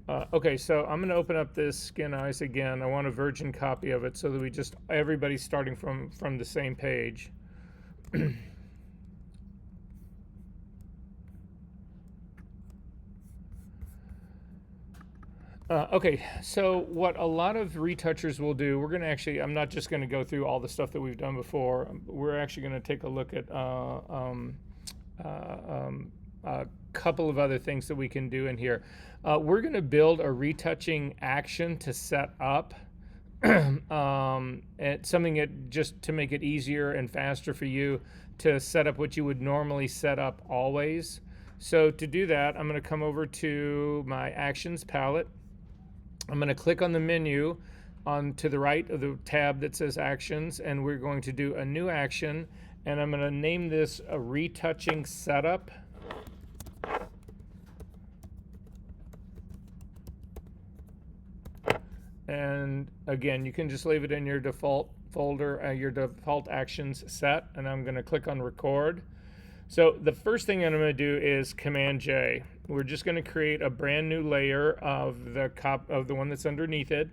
Okay, so I'm going to open up this Skin Eyes again. I want a virgin copy of it so that we just, everybody's starting from the same page. Okay, so what a lot of retouchers will do, we're going to actually, I'm not just going to go through all the stuff that we've done before. We're actually going to take a look at a couple of other things that we can do in here. We're going to build a retouching action to set up. And something that just to make it easier and faster for you to set up what you would normally set up always. So to do that, I'm going to come over to my Actions palette. I'm going to click on the menu on to the right of the tab that says Actions, and we're going to do a new action, and I'm going to name this a Retouching Setup. And again, you can just leave it in your default folder, your default actions set, and I'm going to click on record. So the first thing I'm going to do is Command J. We're just going to create a brand new layer of the one that's underneath it.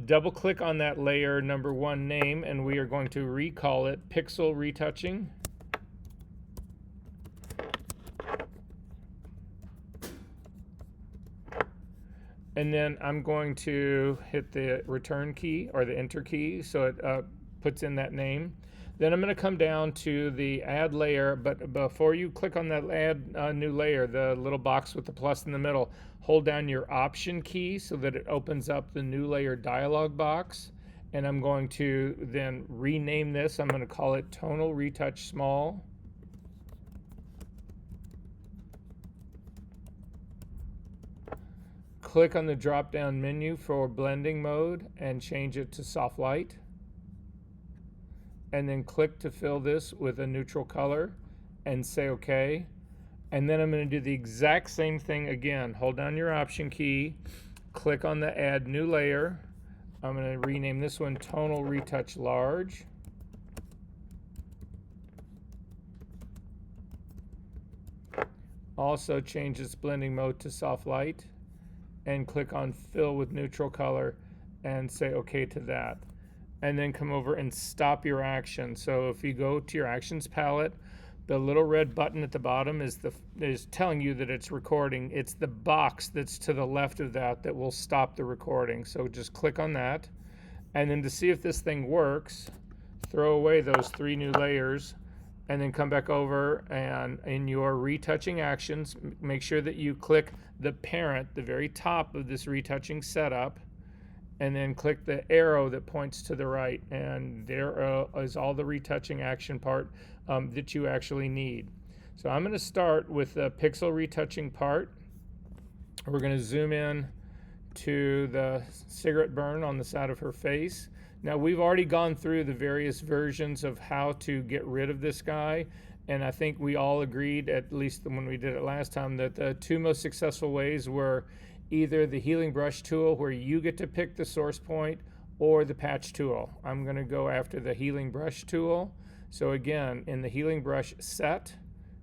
Double click on that layer number 1 name, and we are going to recall it Pixel Retouching. And then I'm going to hit the return key or the enter key so it puts in that name. Then I'm going to come down to the add layer, but before you click on that add new layer, the little box with the plus in the middle, hold down your option key so that it opens up the new layer dialog box. And I'm going to then rename this. I'm going to call it Tonal Retouch Small. Click on the drop down menu for blending mode and change it to soft light. And then click to fill this with a neutral color and say OK. And then I'm going to do the exact same thing again. Hold down your option key, click on the add new layer. I'm going to rename this one Tonal Retouch Large. Also change its blending mode to soft light and click on fill with neutral color and say OK to that. And then come over and stop your action. So if you go to your actions palette, the little red button at the bottom is telling you that it's recording. It's the box that's to the left of that that will stop the recording. So just click on that. And then to see if this thing works, throw away those 3 new layers and then come back over and in your retouching actions, make sure that you click the parent, the very top of this retouching setup, and then click the arrow that points to the right, and there is all the retouching action part that you actually need. So I'm going to start with the pixel retouching part. We're going to zoom in to the cigarette burn on the side of her face. Now we've already gone through the various versions of how to get rid of this guy, and I think we all agreed, at least when we did it last time, that the 2 most successful ways were either the healing brush tool where you get to pick the source point or the patch tool. I'm going to go after the healing brush tool. So again, in the healing brush set,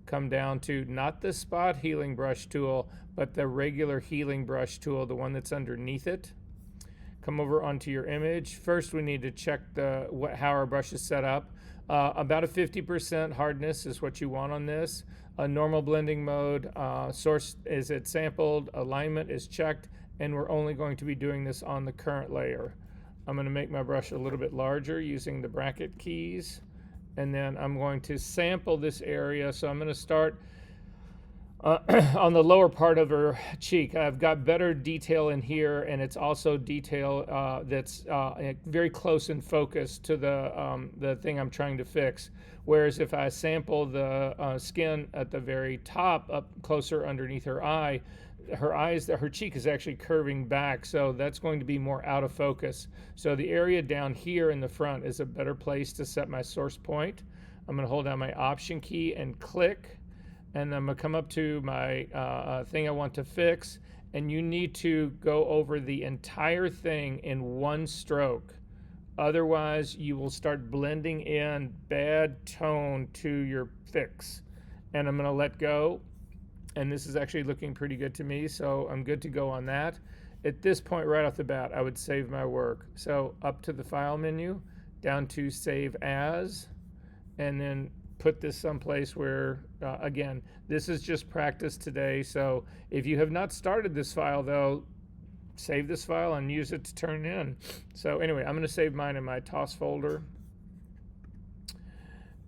come down to not the spot healing brush tool, but the regular healing brush tool, the one that's underneath it. Come over onto your image. First, we need to check how our brush is set up. About a 50% hardness is what you want on this. A normal blending mode, source is it sampled, alignment is checked, and we're only going to be doing this on the current layer. I'm going to make my brush a little bit larger using the bracket keys, and then I'm going to sample this area. So I'm going to start on the lower part of her cheek. I've got better detail in here, and it's also detail that's very close in focus to the thing I'm trying to fix. Whereas if I sample the skin at the very top, up closer underneath her eye, her cheek is actually curving back, so that's going to be more out of focus. So the area down here in the front is a better place to set my source point. I'm going to hold down my option key and click, and I'm going to come up to my thing I want to fix, and you need to go over the entire thing in one stroke. Otherwise, you will start blending in bad tone to your fix. And I'm going to let go. and this is actually looking pretty good to me, so I'm good to go on that. At this point, right off the bat, I would save my work. So up to the File menu, down to Save As, and then put this someplace where, again, this is just practice today. So if you have not started this file, though, save this file and use it to turn in. So anyway, I'm going to save mine in my TOS folder.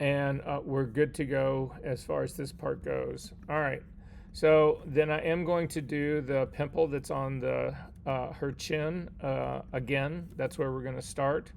And we're good to go as far as this part goes. All right. So then I am going to do the pimple that's on the her chin again. That's where we're going to start.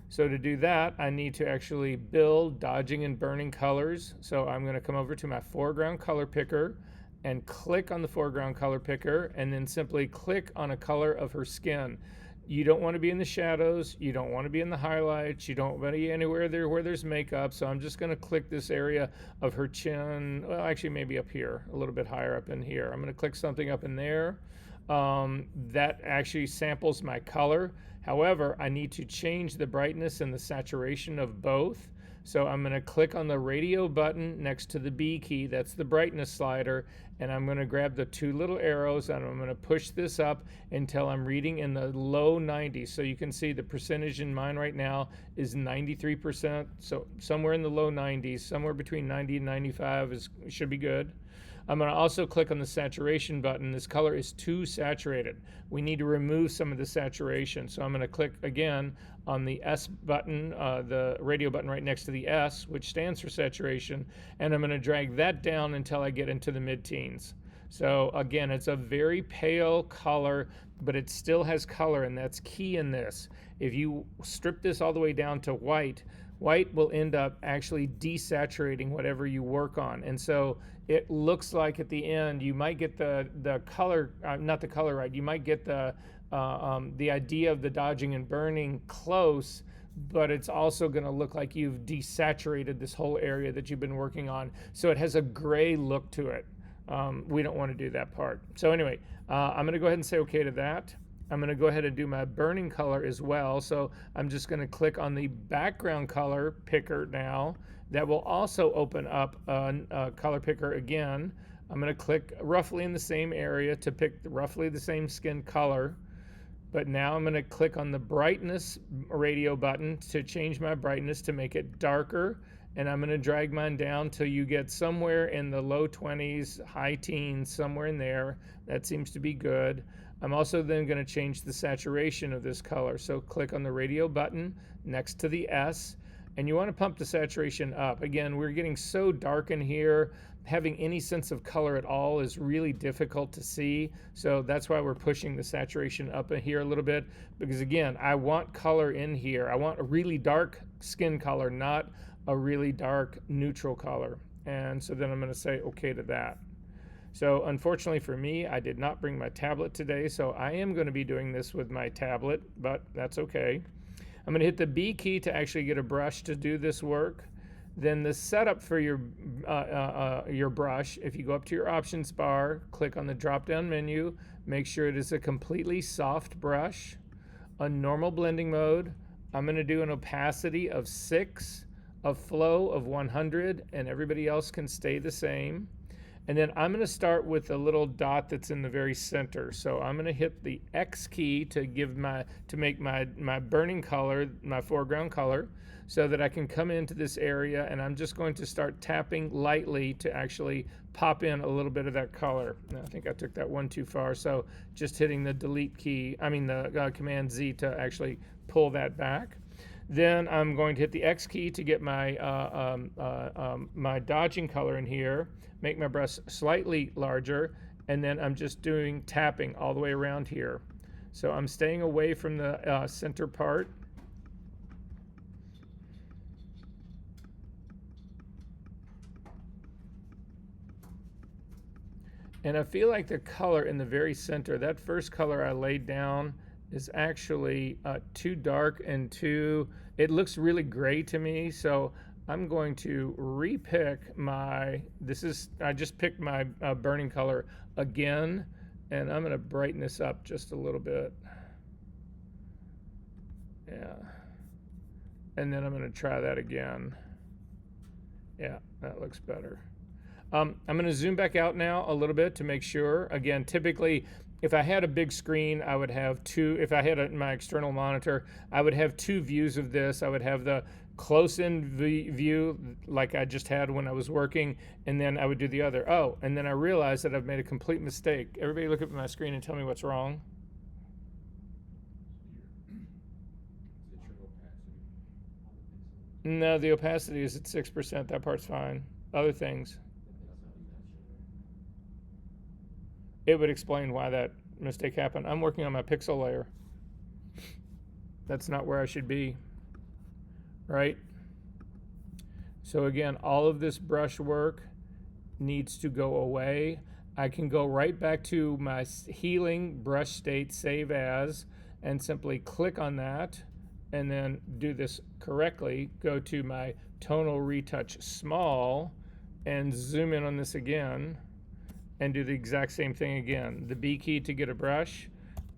So to do that, I need to actually build dodging and burning colors. So I'm going to come over to my foreground color picker and click on the foreground color picker, and then simply click on a color of her skin. You don't want to be in the shadows, you don't want to be in the highlights, you don't want to be anywhere there where there's makeup. So I'm just going to click this area of her chin, well, actually maybe up here, a little bit higher up in here. I'm going to click something up in there. That actually samples my color. However, I need to change the brightness and the saturation of both. So I'm going to click on the radio button next to the B key, that's the brightness slider, and I'm going to grab the two little arrows and I'm going to push this up until I'm reading in the low 90s. So you can see the percentage in mine right now is 93%, so somewhere in the low 90s, somewhere between 90 and 95 should be good. I'm going to also click on the saturation button. This color is too saturated. We need to remove some of the saturation. So I'm going to click again on the S button, the radio button right next to the S, which stands for saturation, and I'm going to drag that down until I get into the mid-teens. So again, it's a very pale color, but it still has color, and that's key in this. If you strip this all the way down to white, white will end up actually desaturating whatever you work on. And so it looks like at the end you might get the color, not the color right, you might get the idea of the dodging and burning close, but it's also going to look like you've desaturated this whole area that you've been working on. So it has a gray look to it. We don't want to do that part. So anyway, I'm going to go ahead and say okay to that. I'm going to go ahead and do my burning color as well. So I'm just going to click on the background color picker now. That will also open up a color picker again. I'm going to click roughly in the same area to pick roughly the same skin color. But now I'm going to click on the brightness radio button to change my brightness to make it darker. And I'm going to drag mine down till you get somewhere in the low 20s, high teens, somewhere in there. That seems to be good. I'm also then going to change the saturation of this color. So click on the radio button next to the S, and you want to pump the saturation up. Again, we're getting so dark in here, having any sense of color at all is really difficult to see. So that's why we're pushing the saturation up in here a little bit, because again, I want color in here. I want a really dark skin color, not a really dark neutral color. And so then I'm going to say okay to that. So unfortunately for me, I did not bring my tablet today, so I am going to be doing this with my tablet, but that's okay. I'm going to hit the B key to actually get a brush to do this work. Then the setup for your brush, if you go up to your options bar, click on the drop-down menu, make sure it is a completely soft brush, a normal blending mode. I'm going to do an opacity of 6, a flow of 100, and everybody else can stay the same. And then I'm going to start with a little dot that's in the very center. So I'm going to hit the X key to make my burning color, my foreground color, so that I can come into this area, and I'm just going to start tapping lightly to actually pop in a little bit of that color. Now, I think I took that one too far, so just hitting the delete key, the Command Z to actually pull that back. Then I'm going to hit the X key to get my my dodging color in here, make my brush slightly larger, and then I'm just doing tapping all the way around here. So I'm staying away from the center part. And I feel like the color in the very center, that first color I laid down, is actually too dark and it looks really gray to me. So I'm going to repick I just picked my burning color again, and I'm going to brighten this up just a little bit. Yeah. And then I'm going to try that again. Yeah, that looks better. I'm going to zoom back out now a little bit to make sure. Again, typically, if I had a big screen, I would have two. If I had my external monitor, I would have two views of this. I would have the close-in view like I just had when I was working, and then I would do the other. Oh, and then I realized that I've made a complete mistake. Everybody look at my screen and tell me what's wrong. No, the opacity is at 6%. That part's fine. Other things. It would explain why that mistake happened. I'm working on my pixel layer. That's not where I should be, right? So again, all of this brush work needs to go away. I can go right back to my healing brush state, save as, and simply click on that, and then do this correctly. Go to my tonal retouch small and zoom in on this again and do the exact same thing again. The B key to get a brush,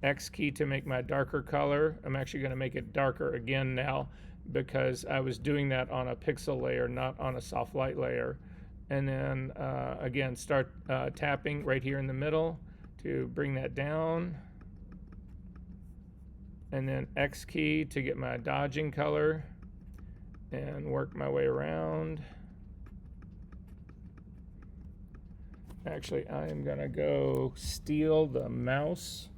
X key to make my darker color. I'm actually going to make it darker again now because I was doing that on a pixel layer, not on a soft light layer. And then again, start tapping right here in the middle to bring that down. And then X key to get my dodging color and work my way around. Actually, I am going to go steal the mouse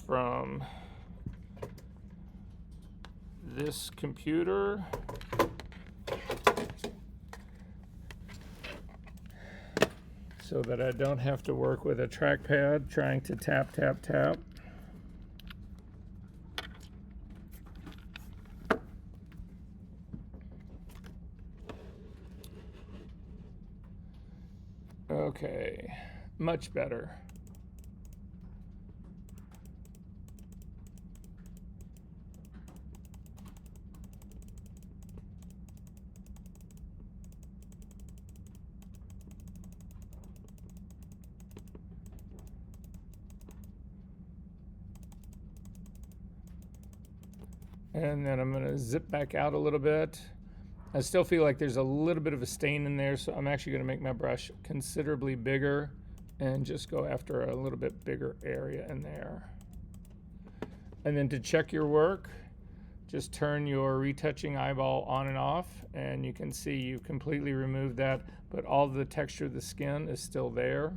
from this computer. So that I don't have to work with a trackpad trying to tap, tap, tap. Okay, much better. And then I'm going to zip back out a little bit. I still feel like there's a little bit of a stain in there, so I'm actually going to make my brush considerably bigger and just go after a little bit bigger area in there. And then to check your work, just turn your retouching eyeball on and off, and you can see you completely removed that, but all the texture of the skin is still there.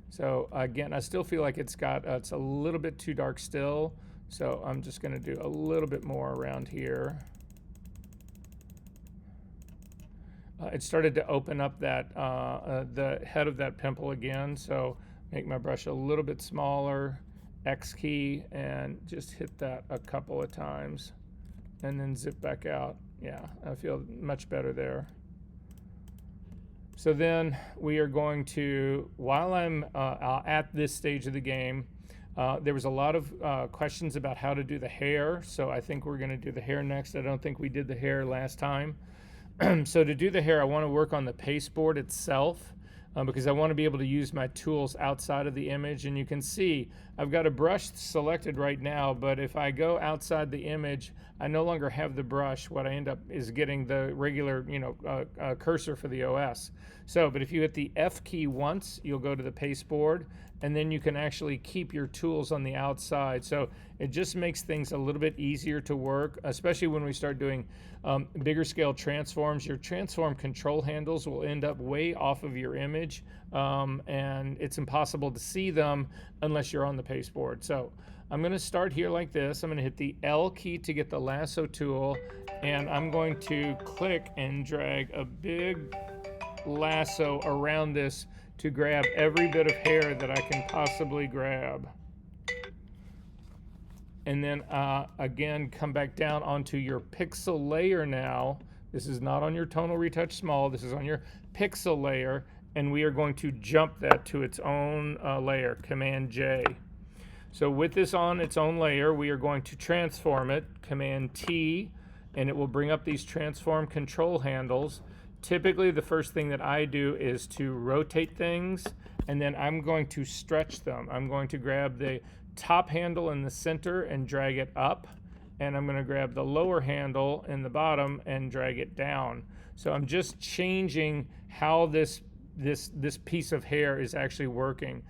So again, I still feel like it's a little bit too dark still, so I'm just going to do a little bit more around here. It started to open up that the head of that pimple again, so make my brush a little bit smaller, X key, and just hit that a couple of times, and then zip back out. Yeah, I feel much better there. So then we are going to, while I'm at this stage of the game, there was a lot of questions about how to do the hair, so I think we're going to do the hair next. I don't think we did the hair last time. So to do the hair, I want to work on the pasteboard itself because I want to be able to use my tools outside of the image. And you can see I've got a brush selected right now, but if I go outside the image, I no longer have the brush. What I end up is getting the regular, cursor for the OS. So, but if you hit the F key once, you'll go to the pasteboard, and then you can actually keep your tools on the outside. So it just makes things a little bit easier to work, especially when we start doing bigger scale transforms. Your transform control handles will end up way off of your image, and it's impossible to see them unless you're on the pasteboard. So I'm going to start here like this. I'm going to hit the L key to get the lasso tool, and I'm going to click and drag a big lasso around this to grab every bit of hair that I can possibly grab. And then again, come back down onto your pixel layer now. This is not on your tonal retouch small, this is on your pixel layer, and we are going to jump that to its own layer, Command J. So with this on its own layer, we are going to transform it, Command T, and it will bring up these transform control handles. Typically, the first thing that I do is to rotate things, and then I'm going to stretch them. I'm going to grab the top handle in the center and drag it up, and I'm going to grab the lower handle in the bottom and drag it down. So I'm just changing how this this piece of hair is actually working.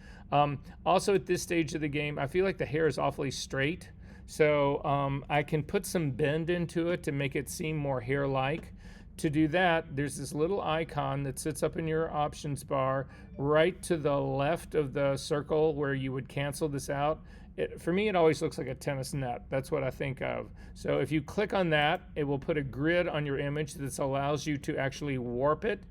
Also at this stage of the game, I feel like the hair is awfully straight. So I can put some bend into it to make it seem more hair-like. To do that, there's this little icon that sits up in your options bar right to the left of the circle where you would cancel this out. For me, it always looks like a tennis net. That's what I think of. So if you click on that, it will put a grid on your image that allows you to actually warp it.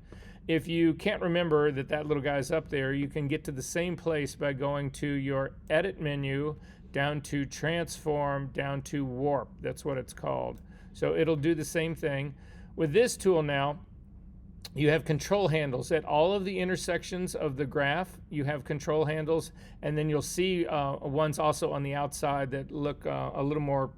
If you can't remember that little guy's up there, you can get to the same place by going to your edit menu, down to transform, down to warp. That's what it's called. So it'll do the same thing. With this tool now, you have control handles at all of the intersections of the graph. You have control handles, and then you'll see ones also on the outside that look a little more,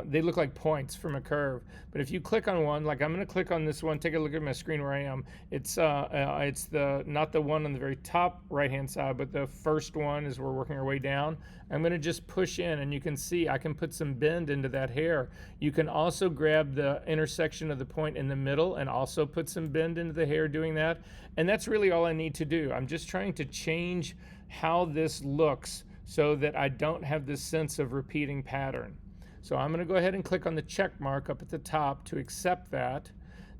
they look like points from a curve. But if you click on one, like I'm going to click on this one, take a look at my screen where I am. It's not the one on the very top right-hand side, but the first one as we're working our way down. I'm going to just push in, and you can see I can put some bend into that hair. You can also grab the intersection of the point in the middle and also put some bend into the hair doing that. And that's really all I need to do. I'm just trying to change how this looks so that I don't have this sense of repeating pattern. So I'm going to go ahead and click on the check mark up at the top to accept that.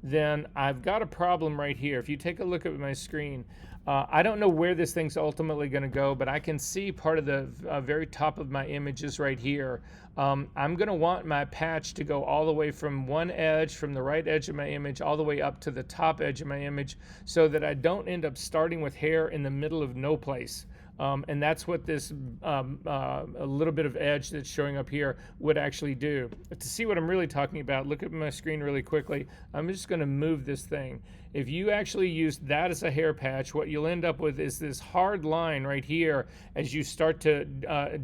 Then I've got a problem right here. If you take a look at my screen, I don't know where this thing's ultimately going to go, but I can see part of the very top of my images right here. I'm going to want my patch to go all the way from one edge, from the right edge of my image, all the way up to the top edge of my image, so that I don't end up starting with hair in the middle of no place. And that's what this a little bit of edge that's showing up here would actually do. But to see what I'm really talking about, look at my screen really quickly. I'm just going to move this thing. If you actually use that as a hair patch, what you'll end up with is this hard line right here as you start to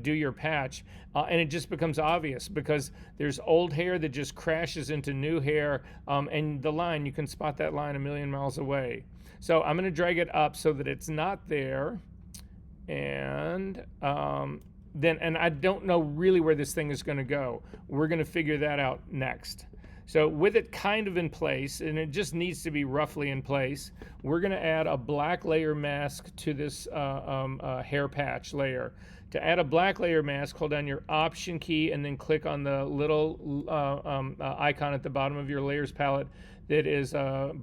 do your patch. And it just becomes obvious because there's old hair that just crashes into new hair. And the line, you can spot that line a million miles away. So I'm going to drag it up so that it's not there. And and I don't know really where this thing is going to go. We're going to figure that out next. So with it kind of in place, and it just needs to be roughly in place, we're going to add a black layer mask to this hair patch layer. To add a black layer mask, hold down your Option key and then click on the little icon at the bottom of your layers palette that is a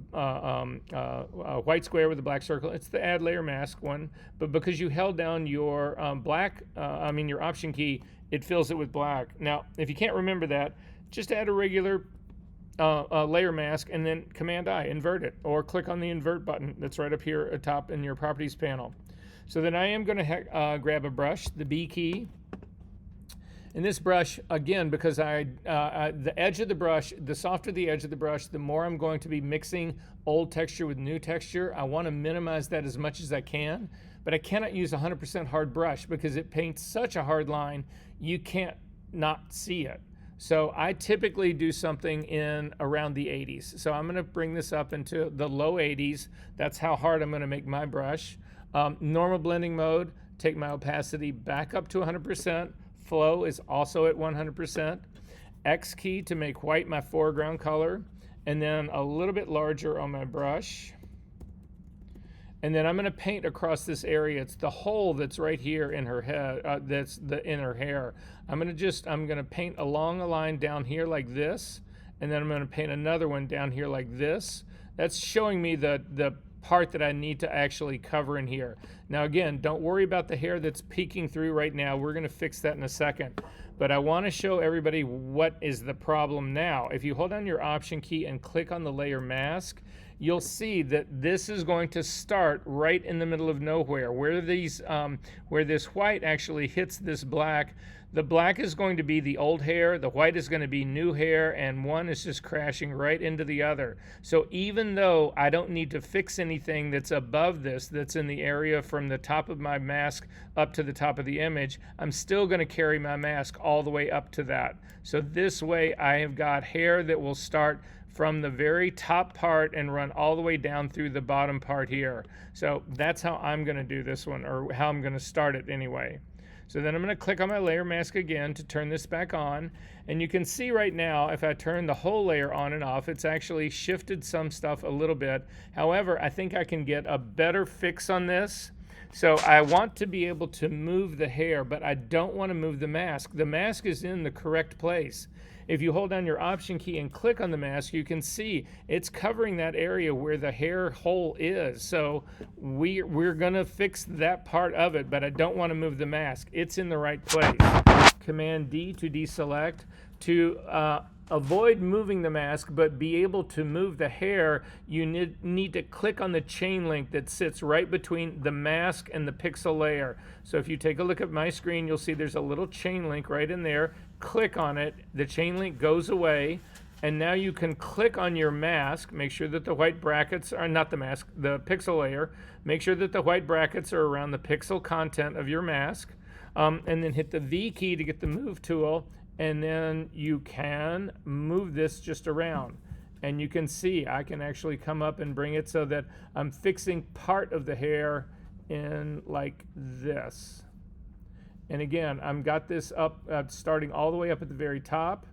white square with a black circle. It's the Add Layer Mask one, but because you held down your your Option key, it fills it with black. Now, if you can't remember that, just add a regular layer mask and then Command-I, invert it, or click on the invert button that's right up here at top in your properties panel. So then I am going to grab a brush, the B key. And this brush, again, because the edge of the brush, the softer the edge of the brush, the more I'm going to be mixing old texture with new texture. I want to minimize that as much as I can, but I cannot use 100% hard brush because it paints such a hard line, you can't not see it. So I typically do something in around the 80s. So I'm going to bring this up into the low 80s. That's how hard I'm going to make my brush. Normal blending mode, take my opacity back up to 100%. Flow is also at 100%. X key to make white my foreground color, and then a little bit larger on my brush. And then I'm going to paint across this area. It's the hole that's right here in her head. That's the inner hair. I'm going to paint along a line down here like this, and then I'm going to paint another one down here like this. That's showing me the part that I need to actually cover in here. Now again, don't worry about the hair that's peeking through right now. We're going to fix that in a second. But I want to show everybody what is the problem now. If you hold down your Option key and click on the layer mask, you'll see that this is going to start right in the middle of nowhere, where this white actually hits this black. The black is going to be the old hair, the white is going to be new hair, and one is just crashing right into the other. So even though I don't need to fix anything that's above this, that's in the area from the top of my mask up to the top of the image, I'm still going to carry my mask all the way up to that. So this way I have got hair that will start from the very top part and run all the way down through the bottom part here. So that's how I'm going to do this one, or how I'm going to start it anyway. So then I'm going to click on my layer mask again to turn this back on. And you can see right now, if I turn the whole layer on and off, it's actually shifted some stuff a little bit. However, I think I can get a better fix on this. So I want to be able to move the hair, but I don't want to move the mask. The mask is in the correct place. If you hold down your Option key and click on the mask, you can see it's covering that area where the hair hole is. So we're gonna fix that part of it, but I don't want to move the mask. It's in the right place. Command D to deselect. To avoid moving the mask but be able to move the hair, you need to click on the chain link that sits right between the mask and the pixel layer. So if you take a look at my screen, you'll see there's a little chain link right in there. Click on it, the chain link goes away, and now you can click on your mask. Make sure that the white brackets are not the mask, the pixel layer. Make sure that the white brackets are around the pixel content of your mask, and then hit the V key to get the move tool, and then you can move this just around. And you can see I can actually come up and bring it so that I'm fixing part of the hair in like this. And again, I've got this up, starting all the way up at the very top.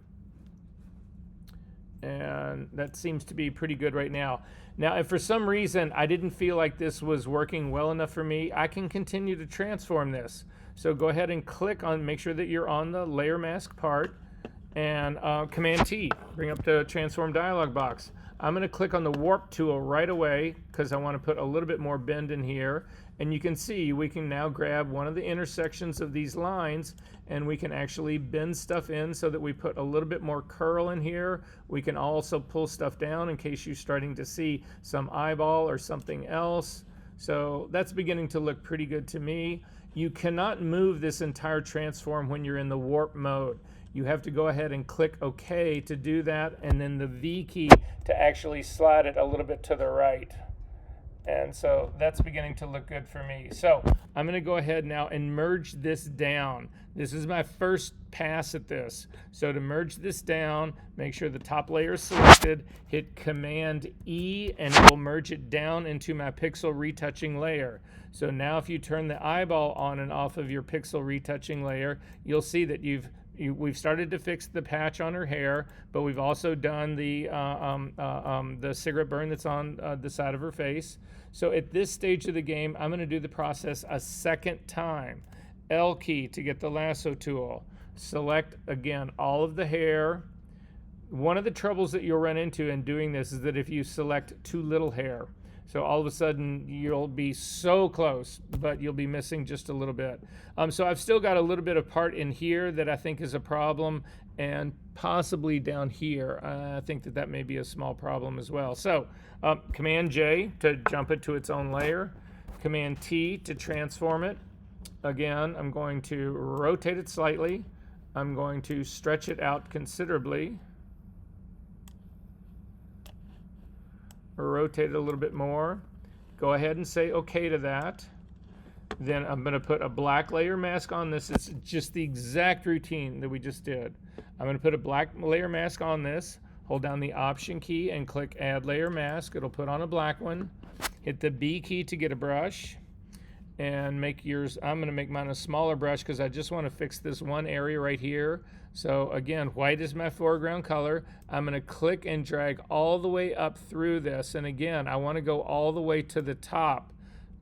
And that seems to be pretty good right now. Now, if for some reason I didn't feel like this was working well enough for me, I can continue to transform this. So go ahead and click on, make sure that you're on the layer mask part, and Command T, bring up the transform dialog box. I'm going to click on the warp tool right away because I want to put a little bit more bend in here. And you can see we can now grab one of the intersections of these lines and we can actually bend stuff in so that we put a little bit more curl in here. We can also pull stuff down in case you're starting to see some eyeball or something else. So that's beginning to look pretty good to me. You cannot move this entire transform when you're in the warp mode. You have to go ahead and click OK to do that, and then the V key to actually slide it a little bit to the right. And so that's beginning to look good for me. So I'm going to go ahead now and merge this down. This is my first pass at this. So to merge this down, make sure the top layer is selected, hit Command E, and it will merge it down into my pixel retouching layer. So now if you turn the eyeball on and off of your pixel retouching layer, you'll see that we've started to fix the patch on her hair, but we've also done the cigarette burn that's on the side of her face. So at this stage of the game, I'm going to do the process a second time. L key to get the lasso tool. Select, again, all of the hair. One of the troubles that you'll run into in doing this is that if you select too little hair, so all of a sudden you'll be so close, but you'll be missing just a little bit. So I've still got a little bit of part in here that I think is a problem, and possibly down here. I think that may be a small problem as well. So Command J to jump it to its own layer. Command T to transform it. Again, I'm going to rotate it slightly. I'm going to stretch it out considerably. Rotate it a little bit more. Go ahead and say OK to that. Then I'm going to put a black layer mask on this. It's just the exact routine that we just did. I'm going to put a black layer mask on this. Hold down the Option key and click Add Layer Mask. It'll put on a black one. Hit the B key to get a brush. And make yours, I'm going to make mine a smaller brush because I just want to fix this one area right here. So again, white is my foreground color. I'm going to click and drag all the way up through this. And again, I want to go all the way to the top.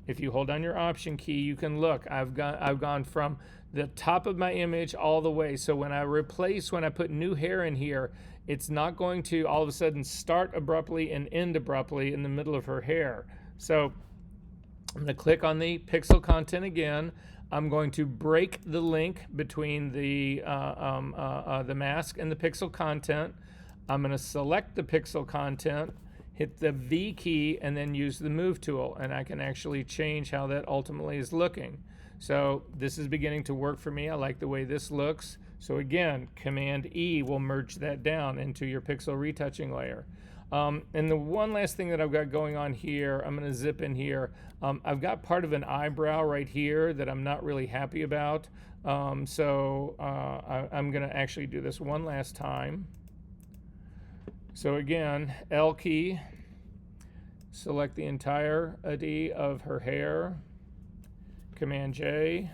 If you hold down your Option key, you can look. I've gone from the top of my image all the way. So when I put new hair in here, it's not going to all of a sudden start abruptly and end abruptly in the middle of her hair. So I'm going to click on the pixel content again. I'm going to break the link between the mask and the pixel content. I'm going to select the pixel content, hit the V key, and then use the move tool, and I can actually change how that ultimately is looking. So this is beginning to work for me. I like the way this looks. So again, Command E will merge that down into your pixel retouching layer. And the one last thing that I've got going on here, I'm going to zip in here. I've got part of an eyebrow right here that I'm not really happy about. I'm going to actually do this one last time. So again, L key, select the entirety of her hair. Command J,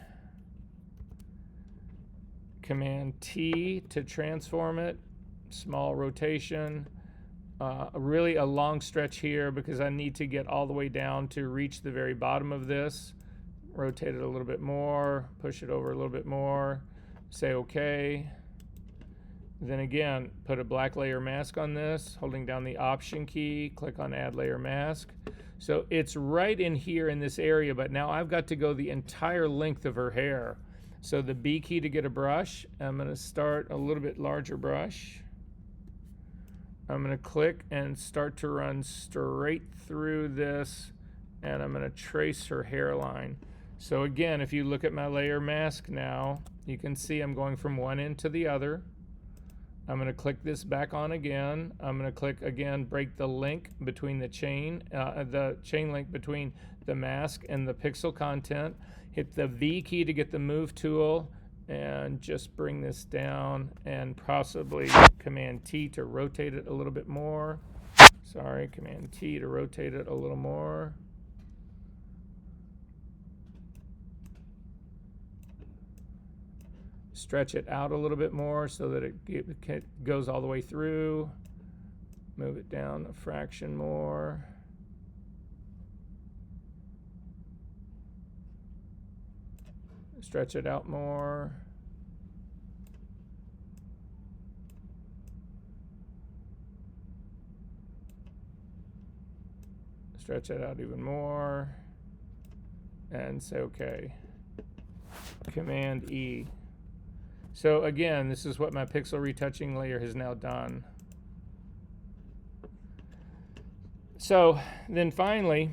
Command T to transform it, small rotation, really a long stretch here because I need to get all the way down to reach the very bottom of this. Rotate it a little bit more, push it over a little bit more, say okay. Then again, put a black layer mask on this, holding down the Option key, click on Add Layer Mask. So it's right in here in this area, but now I've got to go the entire length of her hair. So the B key to get a brush, I'm going to start a little bit larger brush. I'm going to click and start to run straight through this, and I'm going to trace her hairline. So again, if you look at my layer mask now, you can see I'm going from one end to the other. I'm going to click this back on again. I'm going to click again, break the link between the chain link between the mask and the pixel content. Hit the V key to get the move tool and just bring this down, and possibly Command T to rotate it a little bit more. Sorry, Command T to rotate it a little more. Stretch it out a little bit more so that it goes all the way through. Move it down a fraction more. Stretch it out more. Stretch it out even more. And say OK. Command E. So again, this is what my pixel retouching layer has now done. So then finally,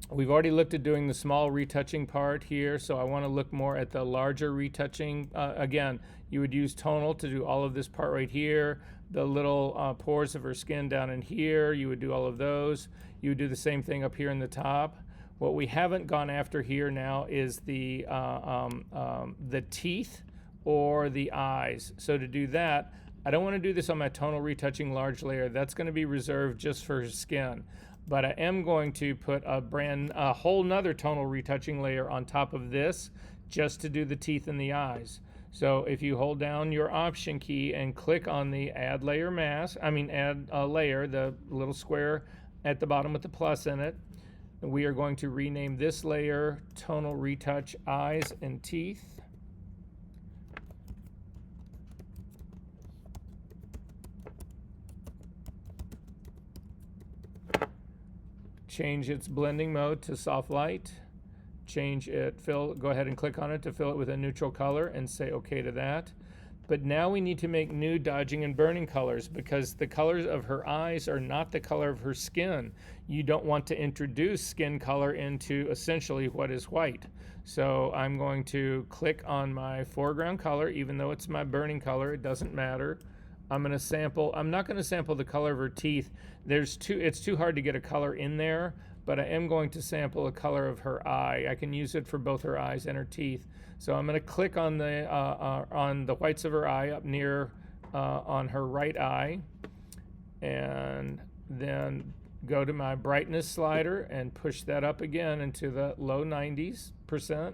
we've already looked at doing the small retouching part here, so I want to look more at the larger retouching. Again, you would use tonal to do all of this part right here, the little pores of her skin down in here, you would do all of those. You would do the same thing up here in the top. What we haven't gone after here now is the teeth or the eyes. So to do that, I don't want to do this on my tonal retouching large layer. That's going to be reserved just for her skin. But I am going to put a whole nother tonal retouching layer on top of this just to do the teeth and the eyes. So if you hold down your Option key and click on the Add Layer Mask, Add Layer, the little square at the bottom with the plus in it, we are going to rename this layer Tonal Retouch Eyes and Teeth. Change its blending mode to soft light. Change it, go ahead and click on it to fill it with a neutral color and say OK to that. But now we need to make new dodging and burning colors because the colors of her eyes are not the color of her skin. You don't want to introduce skin color into essentially what is white. So I'm going to click on my foreground color, even though it's my burning color, it doesn't matter. I'm going to sample, I'm not going to sample the color of her teeth. It's too hard to get a color in there, but I am going to sample a color of her eye. I can use it for both her eyes and her teeth. So I'm going to click on the whites of her eye up near on her right eye, and then go to my brightness slider and push that up again into the low 90%.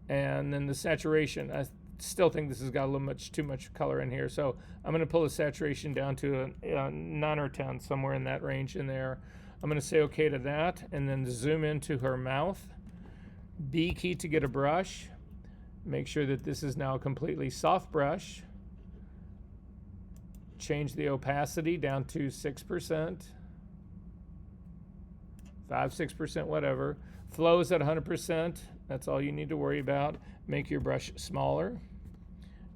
And then the saturation, I still think this has got a little too much color in here, so I'm going to pull the saturation down to a 9 or 10, somewhere in that range in there. I'm going to say OK to that, and then zoom into her mouth. B key to get a brush. Make sure that this is now a completely soft brush. Change the opacity down to 6%, 5-6%, whatever. Flows at 100%. That's all you need to worry about. Make your brush smaller,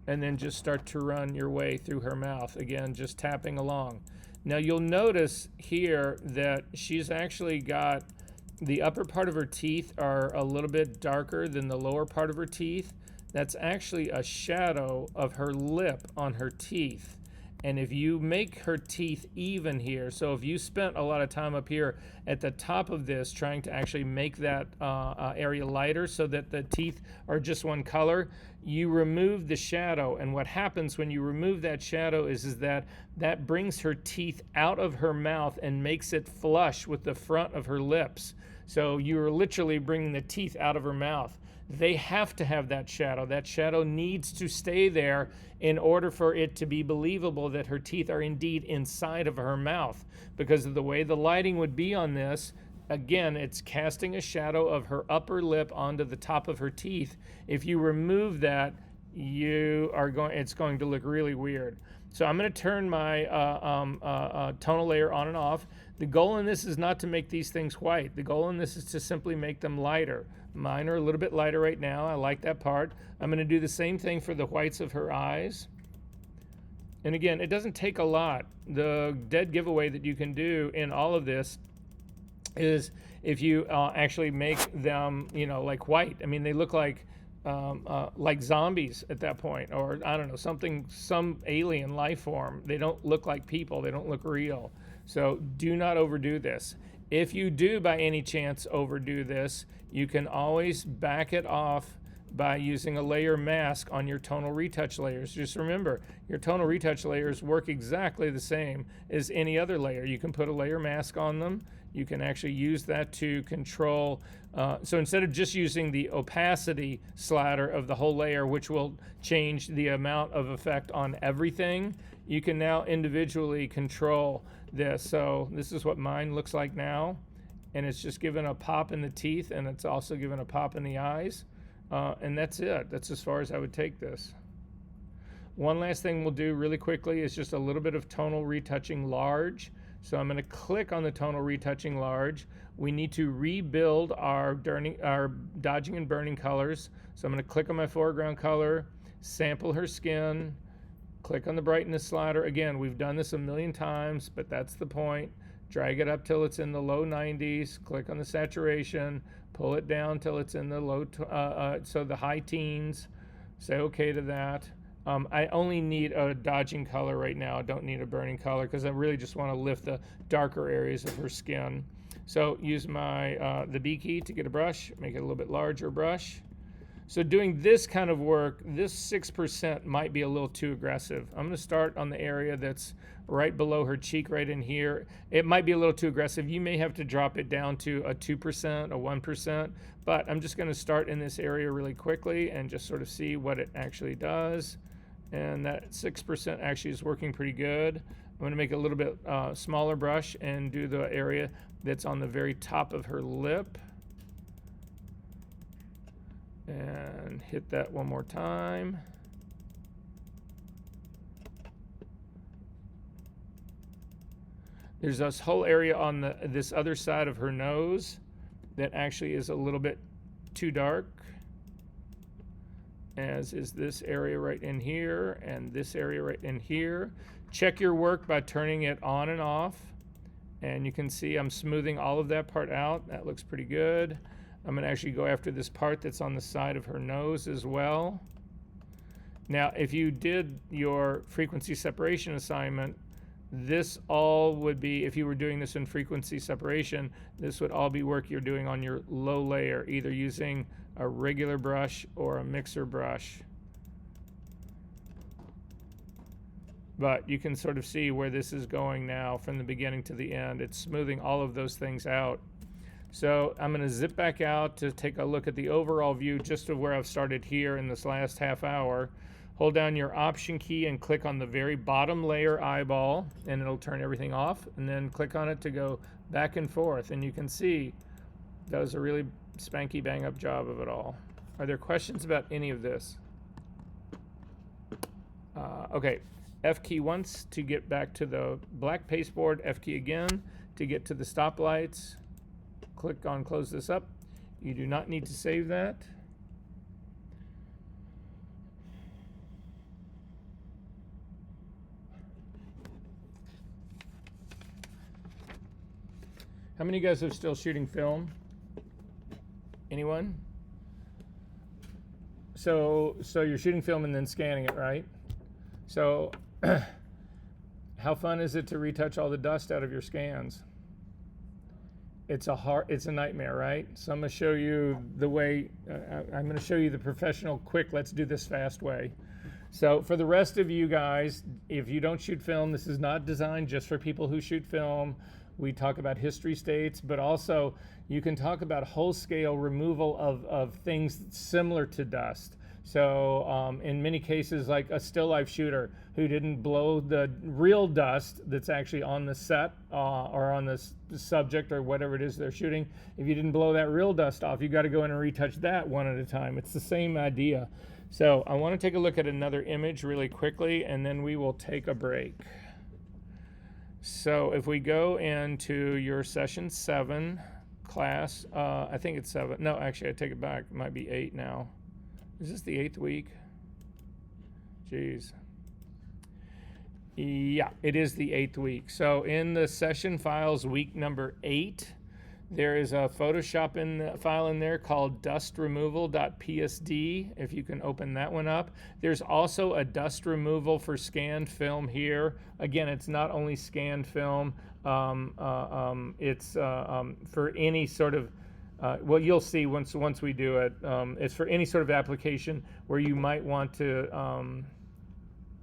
and then just start to run your way through her mouth. Again, just tapping along. Now you'll notice here that she's actually got the upper part of her teeth are a little bit darker than the lower part of her teeth. That's actually a shadow of her lip on her teeth. And if you make her teeth even here, so if you spent a lot of time up here at the top of this trying to actually make that area lighter so that the teeth are just one color, you remove the shadow. And what happens when you remove that shadow is that brings her teeth out of her mouth and makes it flush with the front of her lips. So you're literally bringing the teeth out of her mouth. They have to have that shadow. That shadow needs to stay there in order for it to be believable that her teeth are indeed inside of her mouth. Because of the way the lighting would be on this, again, it's casting a shadow of her upper lip onto the top of her teeth. If you remove that, it's going to look really weird. So I'm going to turn my tonal layer on and off. The goal in this is not to make these things white. The goal in this is to simply make them lighter. Mine are a little bit lighter right now. I like that part. I'm going to do the same thing for the whites of her eyes. And again, it doesn't take a lot. The dead giveaway that you can do in all of this is if you actually make them, like white. I mean, they look like zombies at that point, or I don't know, some alien life form. They don't look like people. They don't look real. So do not overdo this. If you do by any chance overdo this, you can always back it off by using a layer mask on your tonal retouch layers. Just remember, your tonal retouch layers work exactly the same as any other layer. You can put a layer mask on them. You can actually use that to control. So instead of just using the opacity slider of the whole layer, which will change the amount of effect on everything, you can now individually control this. So this is what mine looks like now. And it's just given a pop in the teeth, and it's also given a pop in the eyes. And that's it. That's as far as I would take this. One last thing we'll do really quickly is just a little bit of tonal retouching large. So I'm going to click on the tonal retouching large. We need to rebuild our dodging and burning colors. So I'm going to click on my foreground color, sample her skin, click on the brightness slider. Again, we've done this a million times, but that's the point. Drag it up till it's in the low 90s. Click on the saturation. Pull it down till it's in the the high teens. Say okay to that. I only need a dodging color right now. I don't need a burning color because I really just want to lift the darker areas of her skin. So use my the B key to get a brush, make it a little bit larger brush. So doing this kind of work, this 6% might be a little too aggressive. I'm going to start on the area that's right below her cheek, right in here. It might be a little too aggressive. You may have to drop it down to a 2%, a 1%, but I'm just going to start in this area really quickly and just sort of see what it actually does. And that 6% actually is working pretty good. I'm going to make a little bit smaller brush and do the area that's on the very top of her lip. And hit that one more time. There's this whole area on this other side of her nose that actually is a little bit too dark, as is this area right in here and this area right in here. Check your work by turning it on and off, and you can see I'm smoothing all of that part out. That looks pretty good. I'm going to actually go after this part that's on the side of her nose as well. Now, if you did your frequency separation assignment, this all would be, if you were doing this in frequency separation, this would all be work you're doing on your low layer, either using a regular brush or a mixer brush. But you can sort of see where this is going now from the beginning to the end. It's smoothing all of those things out. So I'm going to zip back out to take a look at the overall view just of where I've started here in this last half hour. Hold down your Option key and click on the very bottom layer eyeball, and it'll turn everything off. And then click on it to go back and forth. And you can see that was a really spanky bang up job of it all. Are there questions about any of this? Okay, F key once to get back to the black pasteboard, F key again to get to the stoplights. Click on close this up. You do not need to save that. How many of you guys are still shooting film? Anyone? So you're shooting film and then scanning it, right? So how fun is it to retouch all the dust out of your scans? It's a nightmare, right? So I'm going to show you the way, I'm going to show you the professional, quick, let's do this fast way. So for the rest of you guys, if you don't shoot film, this is not designed just for people who shoot film. We talk about history states, but also you can talk about whole-scale removal of things similar to dust. So in many cases, like a still life shooter who didn't blow the real dust that's actually on the set or on the subject or whatever it is they're shooting, if you didn't blow that real dust off, you got to go in and retouch that one at a time. It's the same idea. So I want to take a look at another image really quickly, and then we will take a break. So if we go into your session 7 class, I think it's 7. No, actually, I take it back. It might be 8 now. Is this the 8th week? Jeez. Yeah, it is the 8th week. So in the session files, week number 8, there is a Photoshop file in there called dustremoval.psd, if you can open that one up. There's also a dust removal for scanned film here. Again, it's not only scanned film, it's for any sort of well, you'll see once we do it. It's for any sort of application where you might want to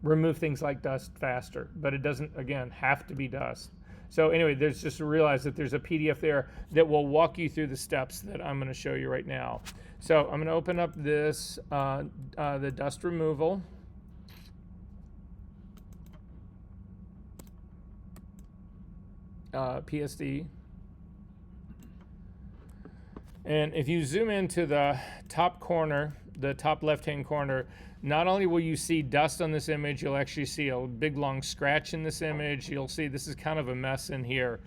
remove things like dust faster, but it doesn't, again, have to be dust. So anyway, there's just to realize that there's a PDF there that will walk you through the steps that I'm going to show you right now. So I'm going to open up this, the dust removal. PSD. And if you zoom into the top corner, the top left-hand corner, not only will you see dust on this image, you'll actually see a big long scratch in this image. You'll see this is kind of a mess in here.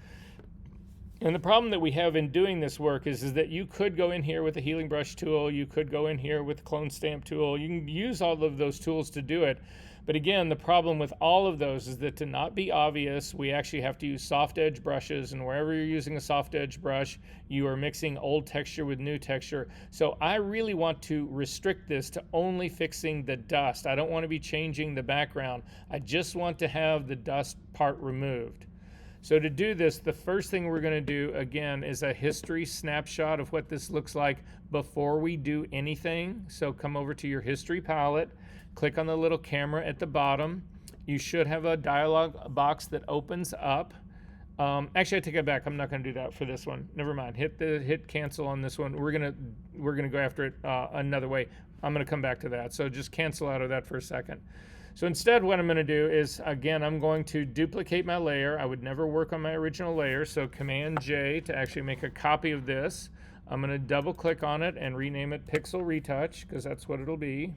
And the problem that we have in doing this work is that you could go in here with a healing brush tool, you could go in here with the clone stamp tool, you can use all of those tools to do it. But again, the problem with all of those is that to not be obvious, we actually have to use soft edge brushes, and wherever you're using a soft edge brush, you are mixing old texture with new texture. So I really want to restrict this to only fixing the dust. I don't want to be changing the background. I just want to have the dust part removed. So to do this, the first thing we're going to do, again, is a history snapshot of what this looks like before we do anything. So come over to your history palette, click on the little camera at the bottom. You should have a dialog box that opens up. Actually, I take it back. I'm not going to do that for this one. Never mind. Hit cancel on this one. We're gonna go after it another way. I'm going to come back to that. So just cancel out of that for a second. So instead, what I'm going to do is, again, I'm going to duplicate my layer. I would never work on my original layer, so Command J to actually make a copy of this. I'm going to double click on it and rename it Pixel Retouch, because that's what it'll be.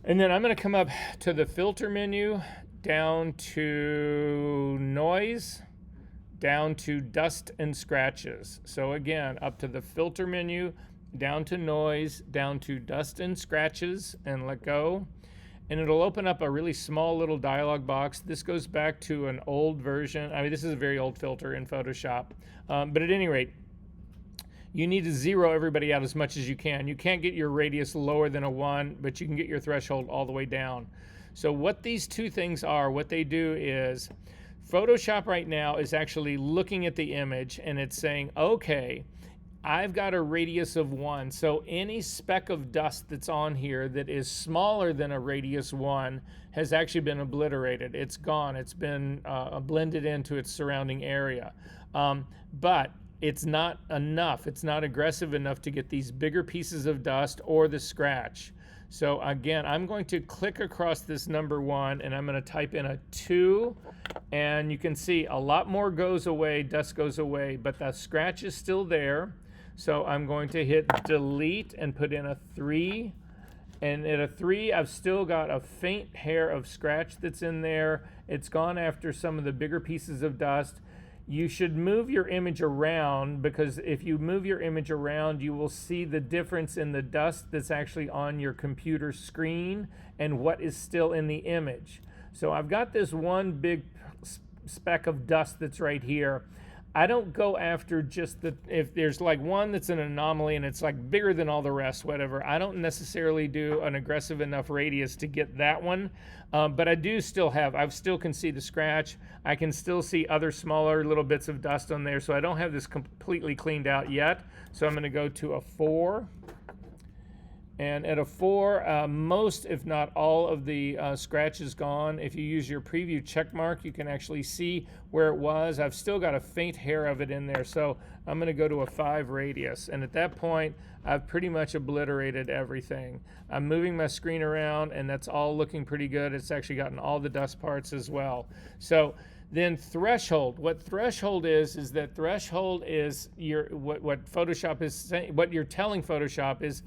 And then I'm going to come up to the filter menu, down to noise, down to dust and scratches. So again, up to the filter menu, down to noise, down to dust and scratches, and let go. And it'll open up a really small little dialog box. This goes back to an old version. I mean, this is a very old filter in Photoshop. But at any rate, you need to zero everybody out as much as you can. You can't get your radius lower than a 1, but you can get your threshold all the way down. So what these two things are, what they do is, Photoshop right now is actually looking at the image and it's saying, okay, I've got a radius of 1. So any speck of dust that's on here that is smaller than a radius 1 has actually been obliterated. It's gone. It's been blended into its surrounding area. But it's not enough. It's not aggressive enough to get these bigger pieces of dust or the scratch. So again, I'm going to click across this number 1 and I'm going to type in a 2, and you can see a lot more goes away, dust goes away, but the scratch is still there. So I'm going to hit delete and put in a 3, and at a 3 I've still got a faint hair of scratch that's in there. It's gone after some of the bigger pieces of dust. You should move your image around, because if you move your image around, you will see the difference in the dust that's actually on your computer screen and what is still in the image. So I've got this one big speck of dust that's right here. I don't go after just if there's like one that's an anomaly and it's like bigger than all the rest, whatever, I don't necessarily do an aggressive enough radius to get that one. But I still can see the scratch. I can still see other smaller little bits of dust on there. So I don't have this completely cleaned out yet. So I'm going to go to a 4. And at a 4, most, if not all, of the scratch is gone. If you use your preview check mark, you can actually see where it was. I've still got a faint hair of it in there, so I'm going to go to a 5 radius. And at that point, I've pretty much obliterated everything. I'm moving my screen around, and that's all looking pretty good. It's actually gotten all the dust parts as well. So then threshold. What threshold is that threshold is what Photoshop is saying. What you're telling Photoshop is,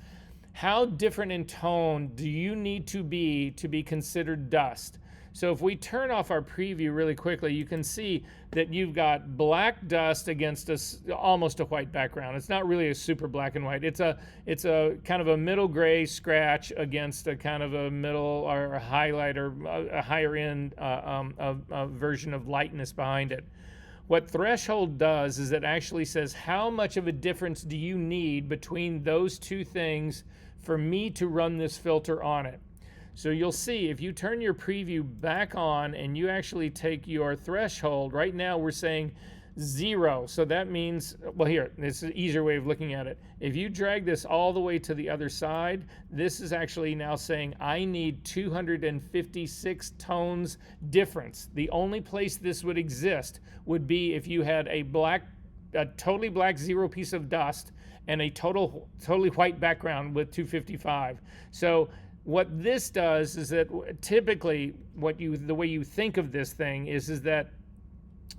how different in tone do you need to be considered dust? So if we turn off our preview really quickly, you can see that you've got black dust against almost a white background. It's not really a super black and white. It's a kind of a middle gray scratch against a kind of a middle or a highlight or a higher end version of lightness behind it. What threshold does is it actually says, how much of a difference do you need between those two things for me to run this filter on it? So you'll see if you turn your preview back on and you actually take your threshold, right now we're saying 0. So that means, well, here, this is an easier way of looking at it. If you drag this all the way to the other side, this is actually now saying I need 256 tones difference. The only place this would exist would be if you had a totally black 0 piece of dust and a totally white background with 255. So what this does is that typically the way you think of this thing is that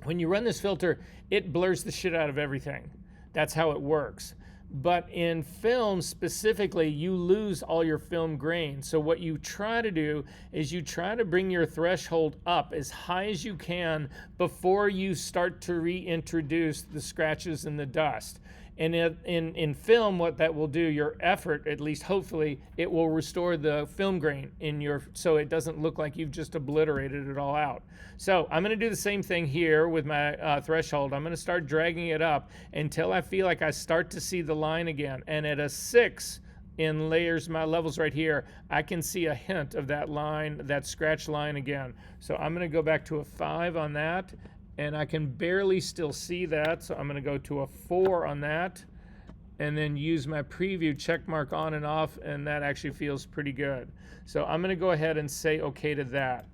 when you run this filter, it blurs the shit out of everything. That's how it works. But in film specifically, you lose all your film grain. So what you try to do is you try to bring your threshold up as high as you can before you start to reintroduce the scratches and the dust. And in film, what that will do, your effort, at least hopefully, it will restore the film grain so it doesn't look like you've just obliterated it all out. So I'm going to do the same thing here with my threshold. I'm going to start dragging it up until I feel like I start to see the line again. And at a 6 in layers, my levels right here, I can see a hint of that line, that scratch line again. So I'm going to go back to a 5 on that. And I can barely still see that, so I'm going to go to a 4 on that, and then use my preview check mark on and off, and that actually feels pretty good. So I'm going to go ahead and say OK to that.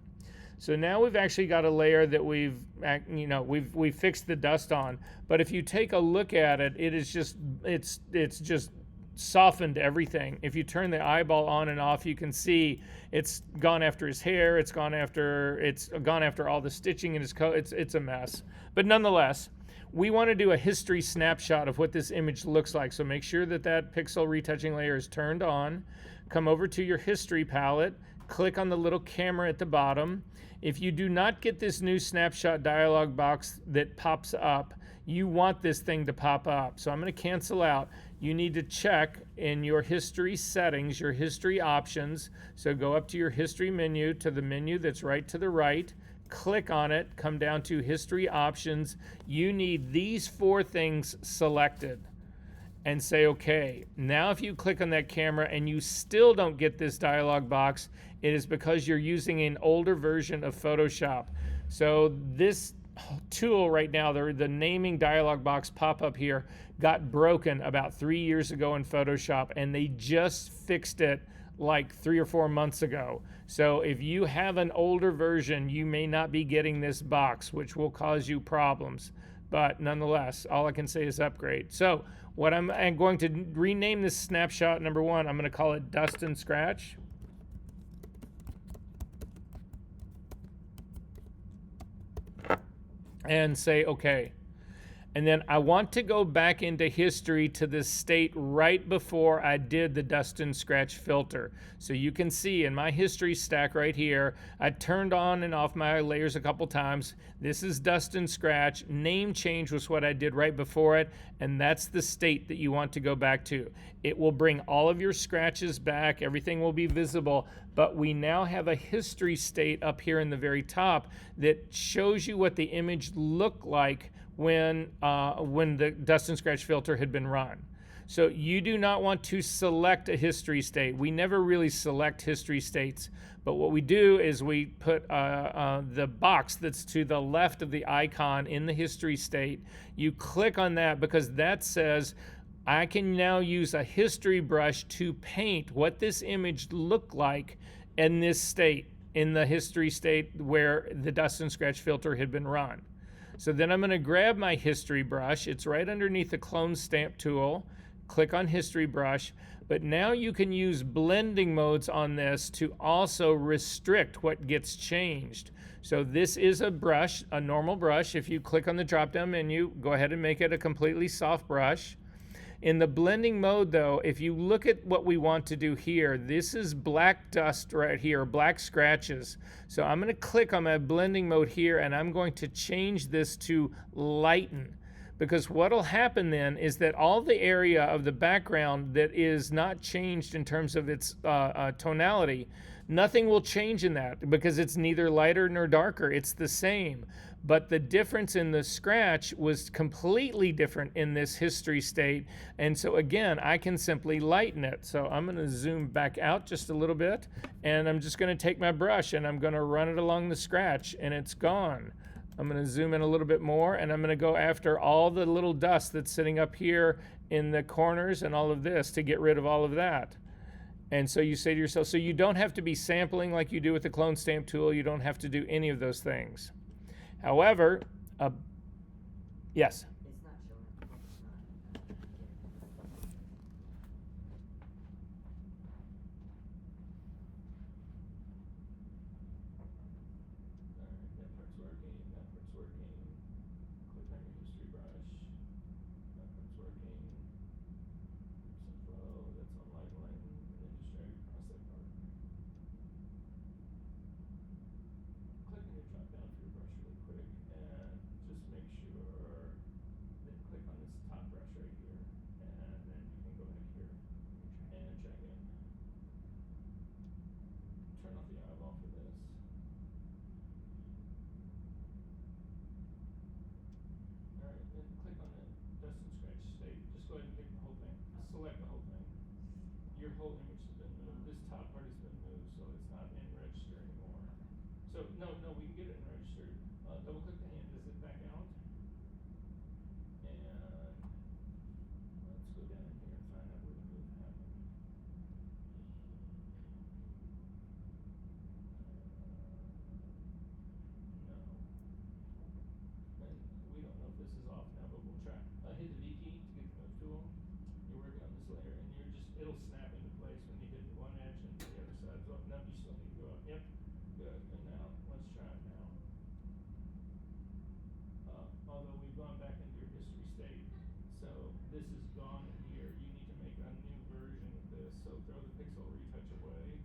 So now we've actually got a layer that we've fixed the dust on. But if you take a look at it, it's just softened everything. If you turn the eyeball on and off, you can see it's gone after his hair, it's gone after all the stitching in his coat. It's a mess. But nonetheless, we want to do a history snapshot of what this image looks like. So make sure that pixel retouching layer is turned on. Come over to your history palette, click on the little camera at the bottom. If you do not get this new snapshot dialog box that pops up, you want this thing to pop up. So I'm going to cancel out. You need to check in your history settings, your history options. So go up to your history menu, to the menu that's right to the right, click on it, come down to history options. You need these 4 things selected and say OK. Now if you click on that camera and you still don't get this dialog box, it is because you're using an older version of Photoshop. So this tool right now, the naming dialog box pop-up here, got broken about 3 years ago in Photoshop, and they just fixed it like 3 or 4 months ago. So if you have an older version, you may not be getting this box, which will cause you problems. But nonetheless, all I can say is upgrade. So what I'm going to rename this snapshot number 1, I'm going to call it Dust and Scratch. And say OK. And then I want to go back into history to the state right before I did the dust and scratch filter. So you can see in my history stack right here, I turned on and off my layers a couple times. This is dust and scratch. Name change was what I did right before it, and that's the state that you want to go back to. It will bring all of your scratches back. Everything will be visible, but we now have a history state up here in the very top that shows you what the image looked like when the dust and scratch filter had been run. So you do not want to select a history state. We never really select history states, but what we do is we put the box that's to the left of the icon in the history state. You click on that because that says, I can now use a history brush to paint what this image looked like in this state, in the history state where the dust and scratch filter had been run. So then I'm going to grab my history brush. It's right underneath the clone stamp tool. Click on history brush. But now you can use blending modes on this to also restrict what gets changed. So this is a brush, a normal brush. If you click on the drop-down menu, go ahead and make it a completely soft brush. In the blending mode though, if you look at what we want to do here, this is black dust right here, black scratches. So I'm going to click on my blending mode here and I'm going to change this to lighten. Because what will happen then is that all the area of the background that is not changed in terms of its tonality, nothing will change in that because it's neither lighter nor darker. It's the same. But the difference in the scratch was completely different in this history state. And so again, I can simply lighten it. So I'm going to zoom back out just a little bit. And I'm just going to take my brush and I'm going to run it along the scratch and it's gone. I'm going to zoom in a little bit more and I'm going to go after all the little dust that's sitting up here in the corners and all of this to get rid of all of that. And so you say to yourself, so you don't have to be sampling like you do with the clone stamp tool. You don't have to do any of those things. However, yes? It's not showing up. That part's working, that part's working. Click on your history brush. That part's working. Some flow, that's on light line, and then just drag across that part. Click on your drop down for your brush really quick, and just make sure that click on this top brush right here, and then you can go back here and drag in. Turn off the eyeball for this. Alright, then click on the dust and scratch state. Just go ahead and pick the whole thing. Select the whole thing. Your whole image has been moved. This top part has been moved, so it's not in register anymore. So, no, we can get it in register. Double click the hand to zip back out. And let's go down in here and find out where the move happened. No. And we don't know if this is off now, but we'll try. Hit the V key to get the move tool. You're working on this layer, and it'll snap into place when you hit one edge and the other side's up. No, you still need to go up. Yep. Good. And now, let's try it now. Although we've gone back into your history state, so this is gone in here. You need to make a new version of this. So throw the pixel retouch away.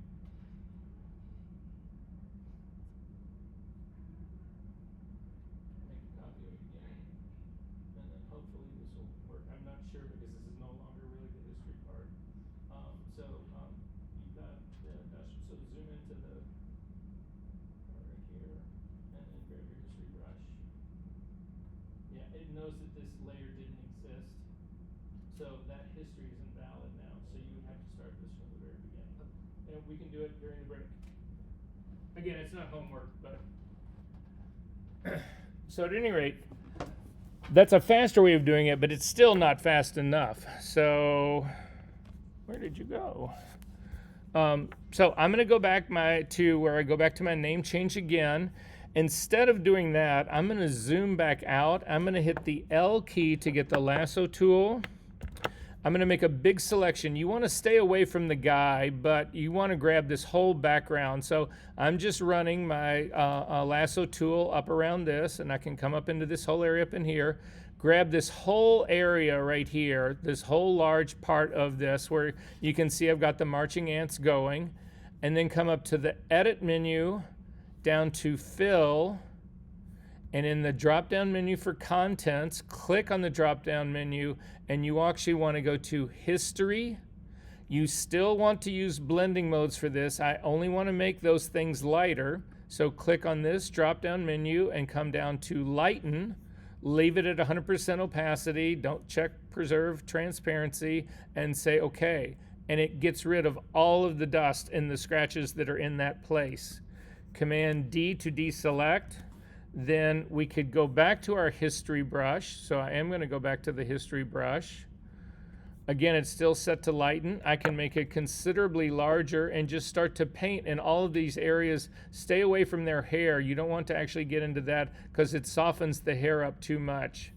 Make a copy of it again. And then hopefully this will work. I'm not sure because this is no longer really the history part. You've got the dust. So zoom into the right here, and then grab your history brush. Yeah, it knows that this layer didn't exist, so that history is invalid now. So you would have to start this from the very beginning, and we can do it during the break. Again, it's not homework, but so at any rate, that's a faster way of doing it, but it's still not fast enough. So where did you go? So I'm going to go back to where I go back to my name change again. Instead of doing that, I'm going to zoom back out. I'm going to hit the L key to get the lasso tool. I'm going to make a big selection. You want to stay away from the guy, but you want to grab this whole background. So I'm just running my lasso tool up around this, and I can come up into this whole area up in here. Grab this whole area right here, this whole large part of this where you can see I've got the marching ants going, and then come up to the edit menu, down to fill, and in the drop down menu for contents, click on the drop down menu, and you actually want to go to history. You still want to use blending modes for this. I only want to make those things lighter. So click on this drop down menu and come down to lighten. Leave it at 100% opacity. Don't check preserve transparency and say okay. And it gets rid of all of the dust and the scratches that are in that place. Command D to deselect. Then we could go back to our history brush. So I am going to go back to the history brush. Again, it's still set to lighten. I can make it considerably larger and just start to paint in all of these areas. Stay away from their hair. You don't want to actually get into that because it softens the hair up too much.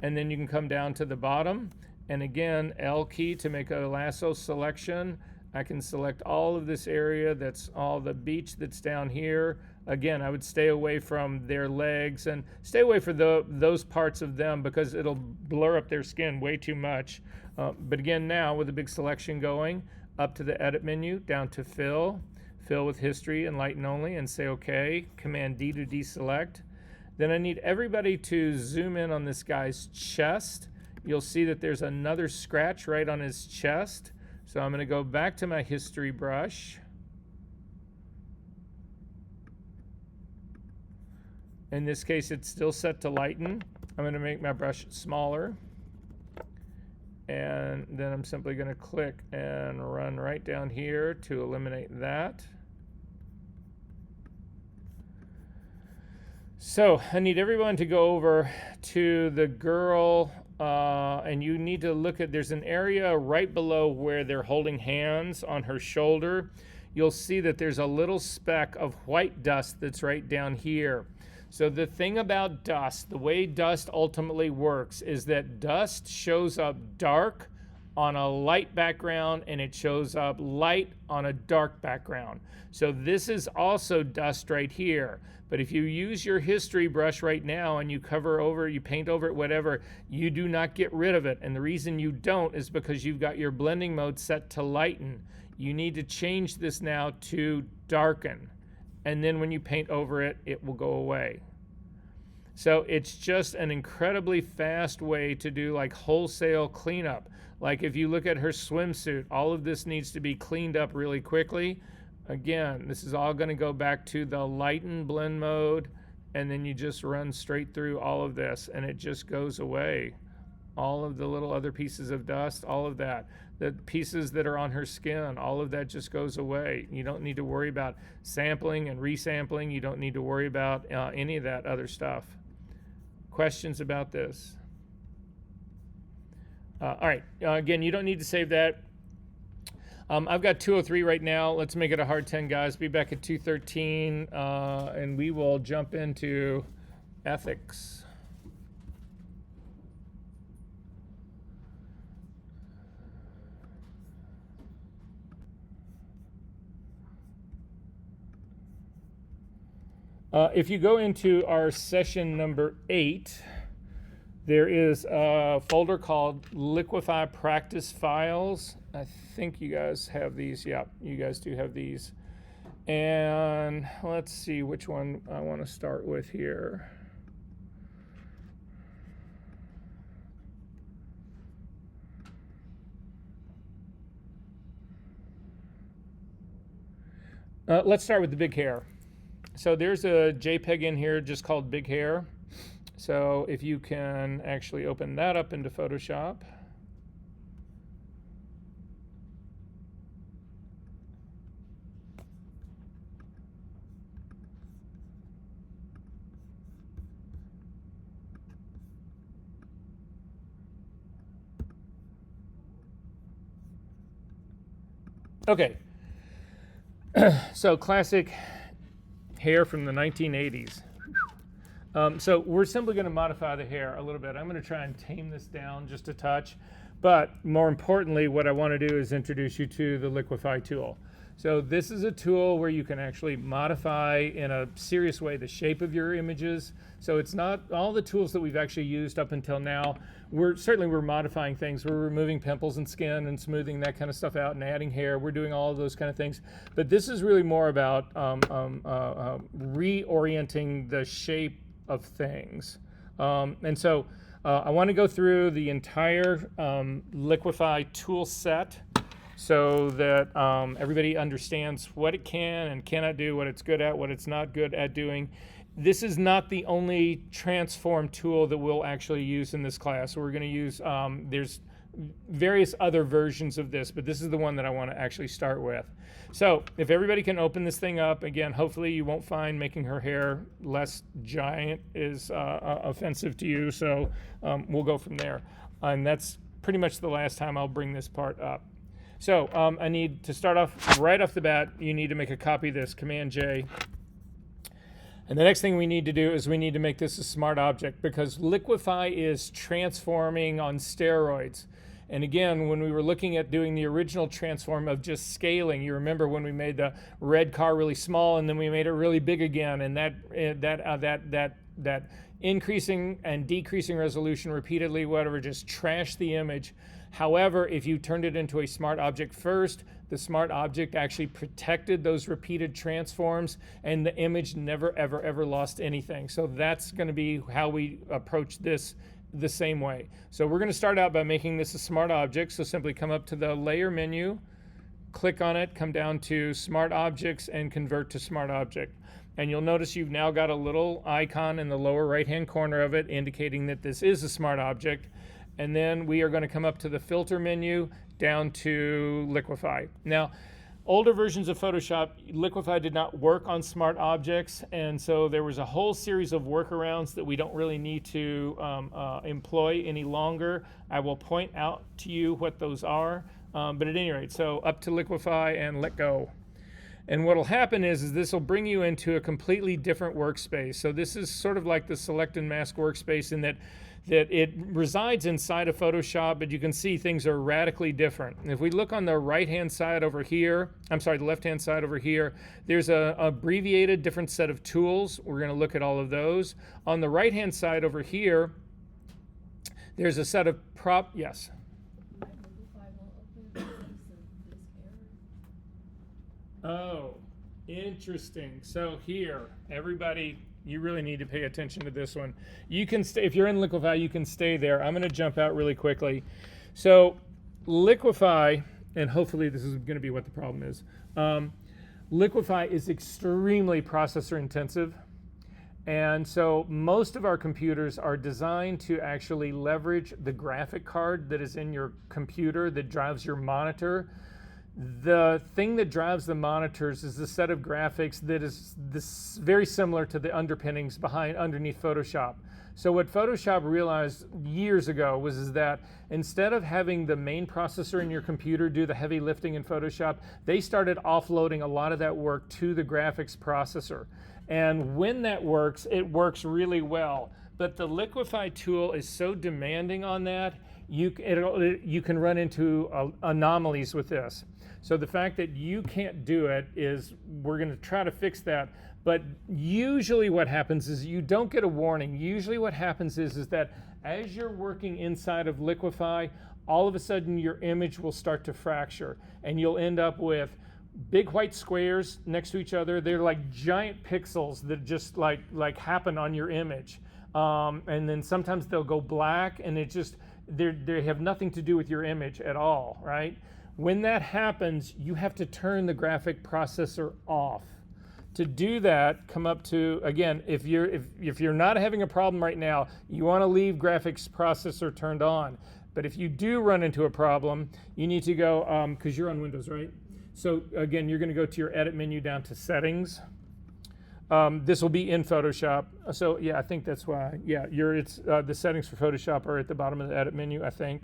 And then you can come down to the bottom. And again, L key to make a lasso selection. I can select all of this area. That's all the beach that's down here. Again, I would stay away from their legs and stay away from those parts of them because it'll blur up their skin way too much. But again, now with a big selection going, up to the edit menu, down to fill with history and lighten only, and say OK. Command D to deselect. Then I need everybody to zoom in on this guy's chest. You'll see that there's another scratch right on his chest. So I'm going to go back to my history brush. In this case, it's still set to lighten. I'm going to make my brush smaller. And then I'm simply going to click and run right down here to eliminate that. So I need everyone to go over to the girl, and you need to look at, there's an area right below where they're holding hands on her shoulder. You'll see that there's a little speck of white dust that's right down here. So the thing about dust, the way dust ultimately works is that dust shows up dark on a light background and it shows up light on a dark background. So this is also dust right here. But if you use your history brush right now and you cover over, you paint over it, whatever, you do not get rid of it. And the reason you don't is because you've got your blending mode set to lighten. You need to change this now to darken. And then when you paint over it, it will go away. So it's just an incredibly fast way to do like wholesale cleanup. Like if you look at her swimsuit, all of this needs to be cleaned up really quickly. Again, this is all going to go back to the lighten blend mode, and then you just run straight through all of this and it just goes away. All of the little other pieces of dust, all of that. The pieces that are on her skin, all of that just goes away. You don't need to worry about sampling and resampling. You don't need to worry about any of that other stuff. Questions about this? All right, again, you don't need to save that. I've got 203 right now. Let's make it a hard 10, guys. Be back at 213, and we will jump into ethics. If you go into our session number 8, there is a folder called Liquify Practice Files. I think you guys have these. Yeah, you guys do have these. And let's see which one I want to start with here. Let's start with the big hair. So there's a JPEG in here just called Big Hair. So if you can actually open that up into Photoshop. Okay. So classic hair from the 1980s. So we're simply going to modify the hair a little bit. I'm going to try and tame this down just a touch. But more importantly, what I want to do is introduce you to the Liquify tool. So this is a tool where you can actually modify in a serious way the shape of your images. So it's not all the tools that we've actually used up until now. We're modifying things. We're removing pimples and skin and smoothing that kind of stuff out and adding hair. We're doing all of those kind of things. But this is really more about reorienting the shape of things. And so I want to go through the entire Liquify tool set so that everybody understands what it can and cannot do, what it's good at, what it's not good at doing. This is not the only transform tool that we'll actually use in this class. We're going to use, there's various other versions of this, but this is the one that I want to actually start with. So if everybody can open this thing up, again, hopefully you won't find making her hair less giant is offensive to you, so we'll go from there. And that's pretty much the last time I'll bring this part up. So I need to start off right off the bat. You need to make a copy of this, Command J. And the next thing we need to do is we need to make this a smart object, because Liquify is transforming on steroids. And again, when we were looking at doing the original transform of just scaling, you remember when we made the red car really small and then we made it really big again, and that increasing and decreasing resolution repeatedly, whatever, just trashed the image. However, if you turned it into a smart object first, the smart object actually protected those repeated transforms, and the image never, ever, ever lost anything. So that's going to be how we approach this the same way. So we're going to start out by making this a smart object. So simply come up to the layer menu, click on it, come down to smart objects and convert to smart object. And you'll notice you've now got a little icon in the lower right hand corner of it indicating that this is a smart object. And then we are going to come up to the filter menu down to Liquify. Now, older versions of Photoshop, Liquify did not work on smart objects, and so there was a whole series of workarounds that we don't really need to employ any longer. I will point out to you what those are, but at any rate, so up to Liquify and let go. And what will happen is this will bring you into a completely different workspace. So this is sort of like the select and mask workspace in that it resides inside of Photoshop, but you can see things are radically different. If we look on the right-hand side over here, the left-hand side over here, there's a abbreviated different set of tools. We're going to look at all of those. On the right-hand side over here, there's a set of yes. Oh, interesting. So here, everybody, you really need to pay attention to this one. You can stay, if you're in Liquify, you can stay there. I'm going to jump out really quickly. So Liquify, and hopefully this is going to be what the problem is. Liquify is extremely processor intensive. And so most of our computers are designed to actually leverage the graphic card that is in your computer that drives your monitor. The thing that drives the monitors is the set of graphics that is very similar to the underpinnings underneath Photoshop. So what Photoshop realized years ago was that instead of having the main processor in your computer do the heavy lifting in Photoshop, they started offloading a lot of that work to the graphics processor. And when that works, it works really well. But the Liquify tool is so demanding on that, you can run into anomalies with this. So the fact that you can't do it is, we're going to try to fix that. But usually what happens is you don't get a warning. Usually what happens is that as you're working inside of Liquify, all of a sudden your image will start to fracture, and you'll end up with big white squares next to each other. They're like giant pixels that just like happen on your image. And then sometimes they'll go black, and it just, they have nothing to do with your image at all, right? When that happens, you have to turn the graphic processor off. To do that, come up to, again, if you're not having a problem right now, you want to leave graphics processor turned on. But if you do run into a problem, you need to go, because you're on Windows, right? So again, you're going to go to your edit menu down to settings. This will be in Photoshop. So yeah, I think that's why. Yeah, the settings for Photoshop are at the bottom of the edit menu, I think.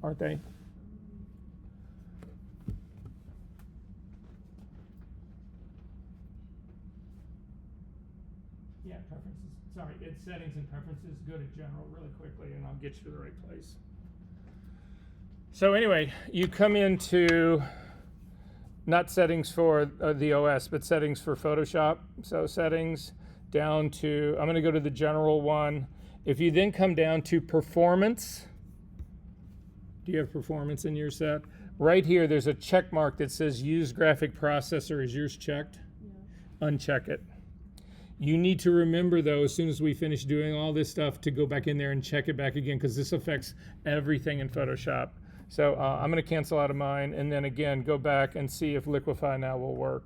Aren't they? Yeah, preferences. Sorry, it's settings and preferences. Go to general really quickly and I'll get you to the right place. So anyway, you come into not settings for the OS, but settings for Photoshop. So settings down to, I'm going to go to the general one. If you then come down to performance, do you have performance in your set? Right here, there's a check mark that says use graphic processor. Is yours checked? Yeah. Uncheck it. You need to remember, though, as soon as we finish doing all this stuff, to go back in there and check it back again, because this affects everything in Photoshop. So I'm going to cancel out of mine, and then again, go back and see if Liquify now will work.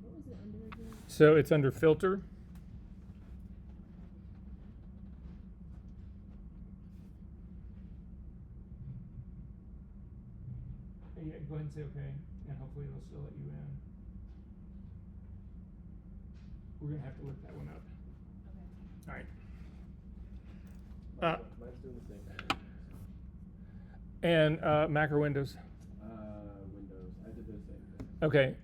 What was it under again? So it's under Filter. Yeah, go ahead and say OK. and hopefully it'll still let you in. We're gonna have to look that one up. Okay. All right. Mine's doing the same. And Mac or Windows? Windows. I did the same. Okay,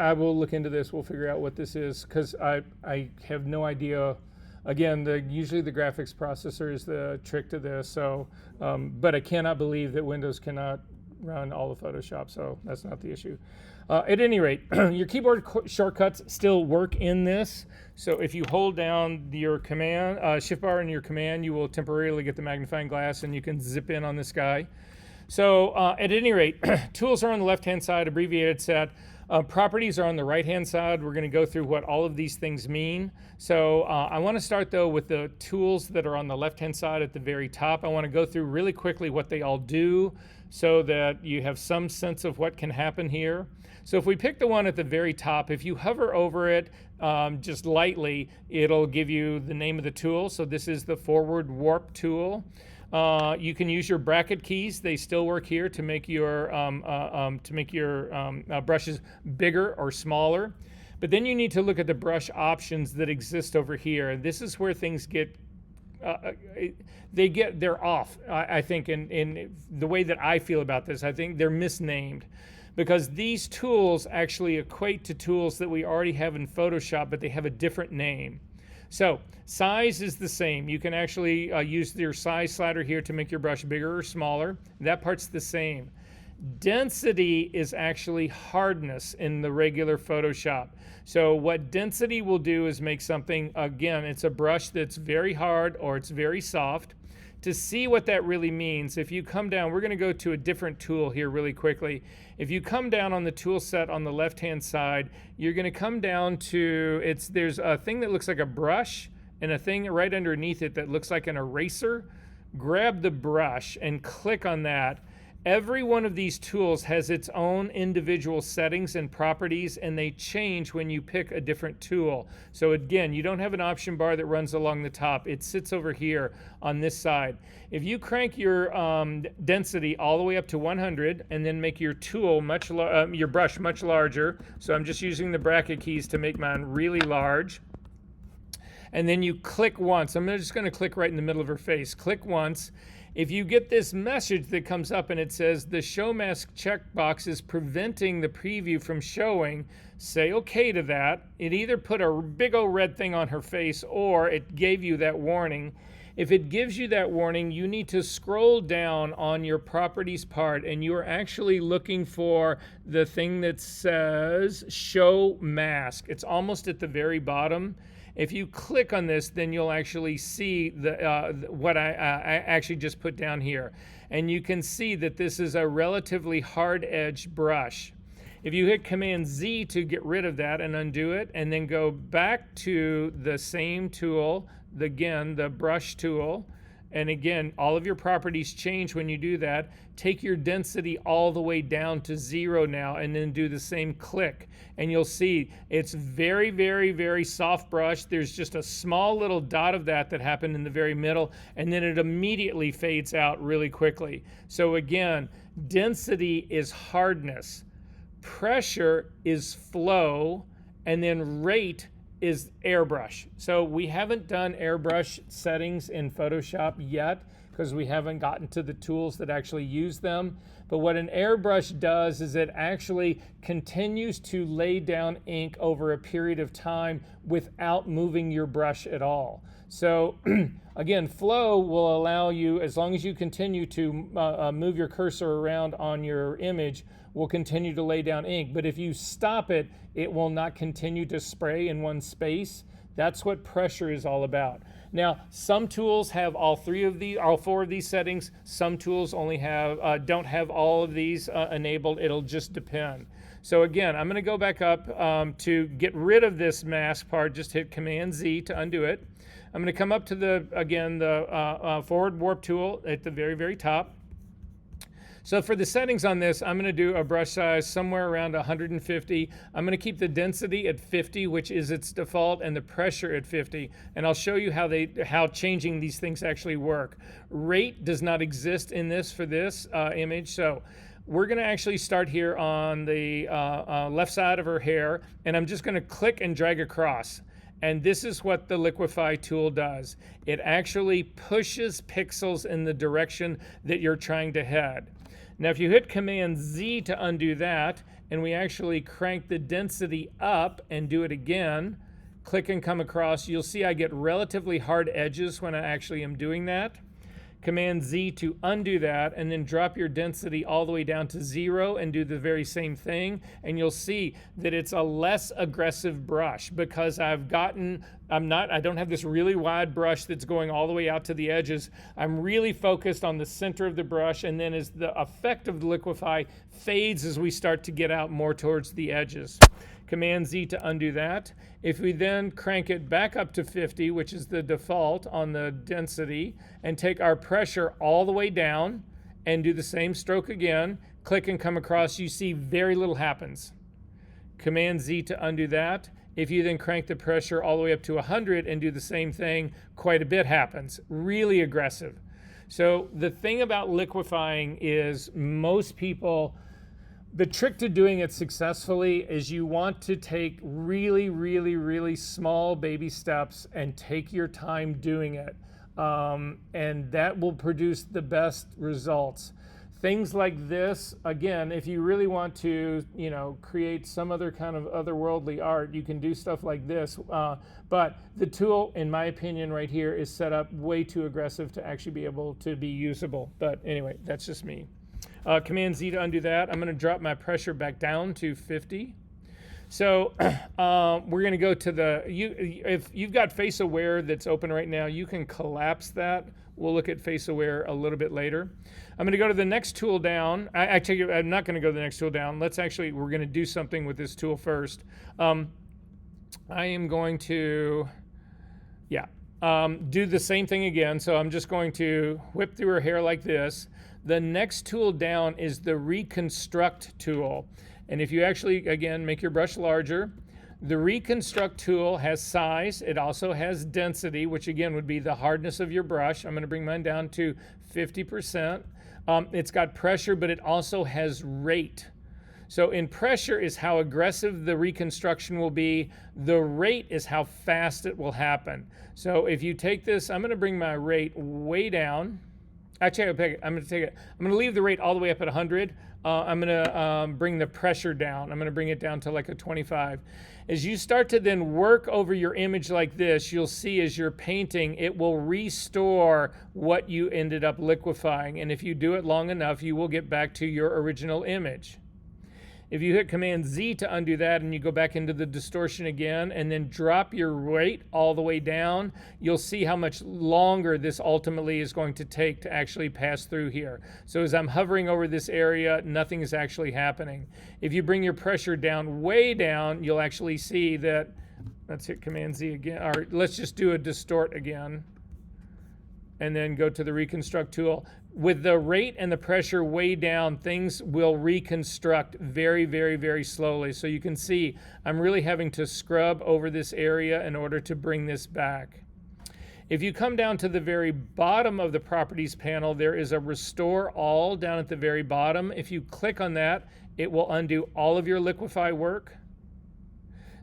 I will look into this. We'll figure out what this is because I have no idea. Again, usually the graphics processor is the trick to this. So, but I cannot believe that Windows cannot run all of Photoshop. So that's not the issue. At any rate, your keyboard shortcuts still work in this. So if you hold down your command, shift bar and your command, you will temporarily get the magnifying glass and you can zip in on this guy. So at any rate, tools are on the left-hand side, abbreviated set. Properties are on the right-hand side. We're going to go through what all of these things mean. So I want to start, though, with the tools that are on the left-hand side at the very top. I want to go through really quickly what they all do so that you have some sense of what can happen here. So if we pick the one at the very top, if you hover over it just lightly, it'll give you the name of the tool. So this is the forward warp tool. You can use your bracket keys. They still work here to make your brushes bigger or smaller. But then you need to look at the brush options that exist over here. And this is where things get they're off. I think in the way that I feel about this, I think they're misnamed because these tools actually equate to tools that we already have in Photoshop, but they have a different name. So size is the same. You can actually use your size slider here to make your brush bigger or smaller. That part's the same. Density is actually hardness in the regular Photoshop. So what density will do is make something, again, it's a brush that's very hard or it's very soft. To see what that really means, if you come down, we're going to go to a different tool here really quickly. If you come down on the tool set on the left-hand side, you're going to come down to, there's a thing that looks like a brush and a thing right underneath it that looks like an eraser. Grab the brush and click on that. Every one of these tools has its own individual settings and properties, and they change when you pick a different tool. So again, you don't have an option bar that runs along the top. It sits over here on this side. If you crank your density all the way up to 100 and then make your tool your brush much larger, so I'm just using the bracket keys to make mine really large, and then you click once. I'm just going to click right in the middle of her face. Click once. If you get this message that comes up and it says the show mask checkbox is preventing the preview from showing, say okay to that. It either put a big old red thing on her face or it gave you that warning. If it gives you that warning, you need to scroll down on your properties part and you're actually looking for the thing that says show mask. It's almost at the very bottom. If you click on this, then you'll actually see what I actually just put down here. And you can see that this is a relatively hard-edged brush. If you hit Command Z to get rid of that and undo it, and then go back to the same tool, again, the brush tool, and again, all of your properties change when you do that. Take your density all the way down to 0 now and then do the same click. And you'll see it's very, very, very soft brush. There's just a small little dot of that happened in the very middle, and then it immediately fades out really quickly. So again, density is hardness. Pressure is flow, and then rate is airbrush. So we haven't done airbrush settings in Photoshop yet because we haven't gotten to the tools that actually use them. But what an airbrush does is it actually continues to lay down ink over a period of time without moving your brush at all. So again, flow will allow you, as long as you continue to move your cursor around on your image, will continue to lay down ink. But if you stop it, it will not continue to spray in one space. That's what pressure is all about. Now, some tools have all four of these settings. Some tools only have don't have all of these enabled. It'll just depend. So again, I'm going to go back up to get rid of this mask part. Just hit Command Z to undo it. I'm going to come up to the forward warp tool at the very, very top. So for the settings on this, I'm going to do a brush size somewhere around 150. I'm going to keep the density at 50, which is its default, and the pressure at 50. And I'll show you how changing these things actually work. Rate does not exist in this for this image. So we're going to actually start here on the left side of her hair, and I'm just going to click and drag across. And this is what the liquefy tool does. It actually pushes pixels in the direction that you're trying to head. Now, if you hit Command Z to undo that, and we actually crank the density up and do it again, click and come across, you'll see I get relatively hard edges when I actually am doing that. Command Z to undo that, and then drop your density all the way down to 0 and do the very same thing, and you'll see that it's a less aggressive brush because I don't have this really wide brush that's going all the way out to the edges. I'm really focused on the center of the brush, and then as the effect of the liquefy fades as we start to get out more towards the edges. Command Z to undo that. If we then crank it back up to 50, which is the default on the density, and take our pressure all the way down and do the same stroke again, click and come across, you see very little happens. Command Z to undo that. If you then crank the pressure all the way up to 100 and do the same thing, quite a bit happens. Really aggressive. So the thing about liquefying is most people, the trick to doing it successfully is you want to take really, really, really small baby steps and take your time doing it. And that will produce the best results. Things like this, again, if you really want to, create some other kind of otherworldly art, you can do stuff like this. But the tool, in my opinion, right here is set up way too aggressive to actually be able to be usable. But anyway, that's just me. Command Z to undo that. I'm going to drop my pressure back down to 50. So we're going to go to if you've got face aware that's open right now, you can collapse that. We'll look at face aware a little bit later. I'm going to go to the next tool down. I'm not going to go to the next tool down. We're going to do something with this tool first. I am going to, do the same thing again. So I'm just going to whip through her hair like this. The next tool down is the Reconstruct tool. And if you actually, again, make your brush larger, the Reconstruct tool has size. It also has density, which again would be the hardness of your brush. I'm going to bring mine down to 50%. It's got pressure, but it also has rate. So in pressure is how aggressive the reconstruction will be. The rate is how fast it will happen. So if you take this, I'm going to bring my rate way down. Actually, I'm going to leave the rate all the way up at 100. I'm going to bring the pressure down. I'm going to bring it down to like a 25. As you start to then work over your image like this, you'll see as you're painting, it will restore what you ended up liquefying. And if you do it long enough, you will get back to your original image. If you hit Command Z to undo that and you go back into the distortion again and then drop your rate all the way down, you'll see how much longer this ultimately is going to take to actually pass through here. So as I'm hovering over this area, nothing is actually happening. If you bring your pressure down, way down, you'll actually see that, let's hit Command Z again, or let's just do a distort again and then go to the Reconstruct tool. With the rate and the pressure way down, things will reconstruct very, very, very slowly. So you can see I'm really having to scrub over this area in order to bring this back. If you come down to the very bottom of the Properties panel, there is a Restore All down at the very bottom. If you click on that, it will undo all of your liquefy work.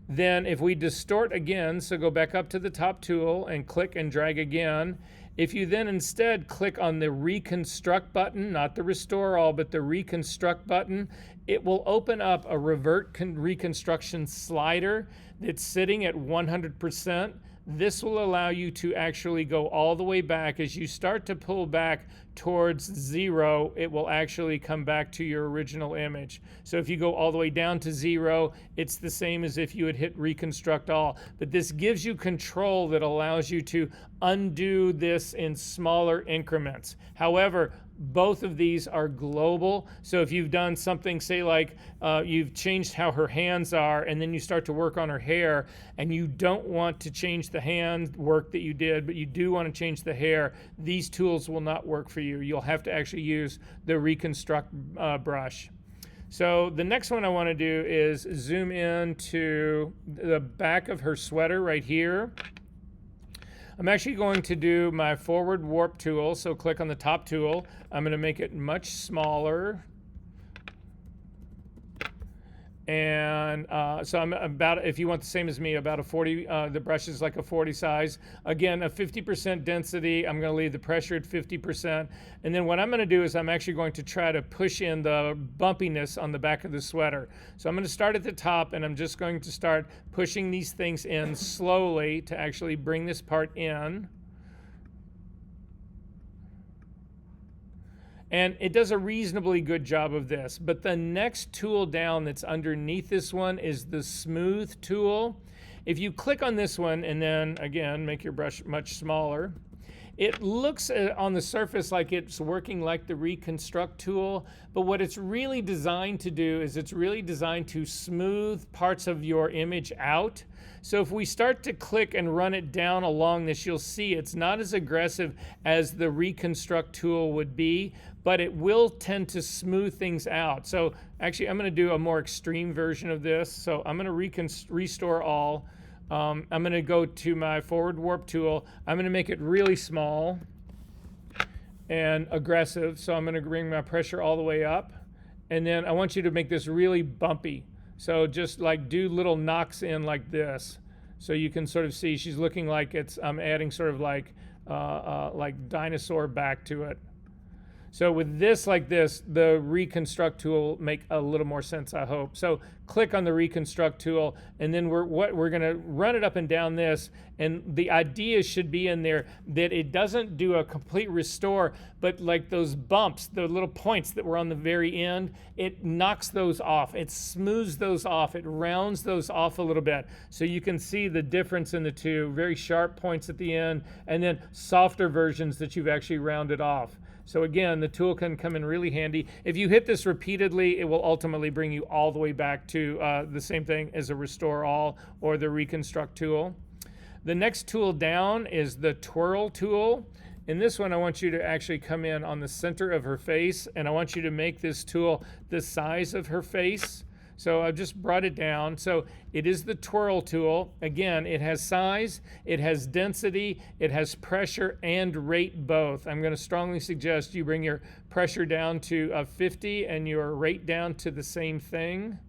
Then if we distort again, so go back up to the top tool and click and drag again. If you then instead click on the Reconstruct button, not the Restore All, but the Reconstruct button, it will open up a Revert Reconstruction slider that's sitting at 100%. This will allow you to actually go all the way back. As you start to pull back towards 0, it will actually come back to your original image. So if you go all the way down to 0, it's the same as if you had hit Reconstruct All. But this gives you control that allows you to undo this in smaller increments. However, both of these are global. So if you've done something, say like you've changed how her hands are, and then you start to work on her hair, and you don't want to change the hand work that you did, but you do want to change the hair, these tools will not work for you. You'll have to actually use the Reconstruct brush. So the next one I want to do is zoom in to the back of her sweater right here. I'm actually going to do my forward warp tool, so click on the top tool. I'm going to make it much smaller, And so I'm about, if you want the same as me, about a 40, the brush is like a 40 size. Again, a 50% density. I'm going to leave the pressure at 50%. And then what I'm going to do is I'm actually going to try to push in the bumpiness on the back of the sweater. So I'm going to start at the top, and I'm just going to start pushing these things in slowly to actually bring this part in. And it does a reasonably good job of this. But the next tool down that's underneath this one is the smooth tool. If you click on this one and then, again, make your brush much smaller, it looks on the surface like it's working like the reconstruct tool, but what it's really designed to do is it's really designed to smooth parts of your image out. So if we start to click and run it down along this, you'll see it's not as aggressive as the reconstruct tool would be, but it will tend to smooth things out. So actually I'm going to do a more extreme version of this. So I'm going to restore all. I'm going to go to my forward warp tool. I'm going to make it really small and aggressive. So I'm going to bring my pressure all the way up. And then I want you to make this really bumpy. So just like do little knocks in like this. So you can sort of see she's looking like I'm adding sort of like dinosaur back to it. So with this like this, the reconstruct tool will make a little more sense, I hope. So click on the reconstruct tool, and then we're gonna run it up and down this, and the idea should be in there that it doesn't do a complete restore, but like those bumps, the little points that were on the very end, it knocks those off, it smooths those off, it rounds those off a little bit. So you can see the difference in the two, very sharp points at the end, and then softer versions that you've actually rounded off. So again, the tool can come in really handy. If you hit this repeatedly, it will ultimately bring you all the way back to the same thing as a Restore All or the Reconstruct tool. The next tool down is the Twirl tool. In this one, I want you to actually come in on the center of her face, and I want you to make this tool the size of her face. So I've just brought it down. So it is the twirl tool. Again, it has size, it has density, it has pressure and rate both. I'm going to strongly suggest you bring your pressure down to 50 and your rate down to the same thing.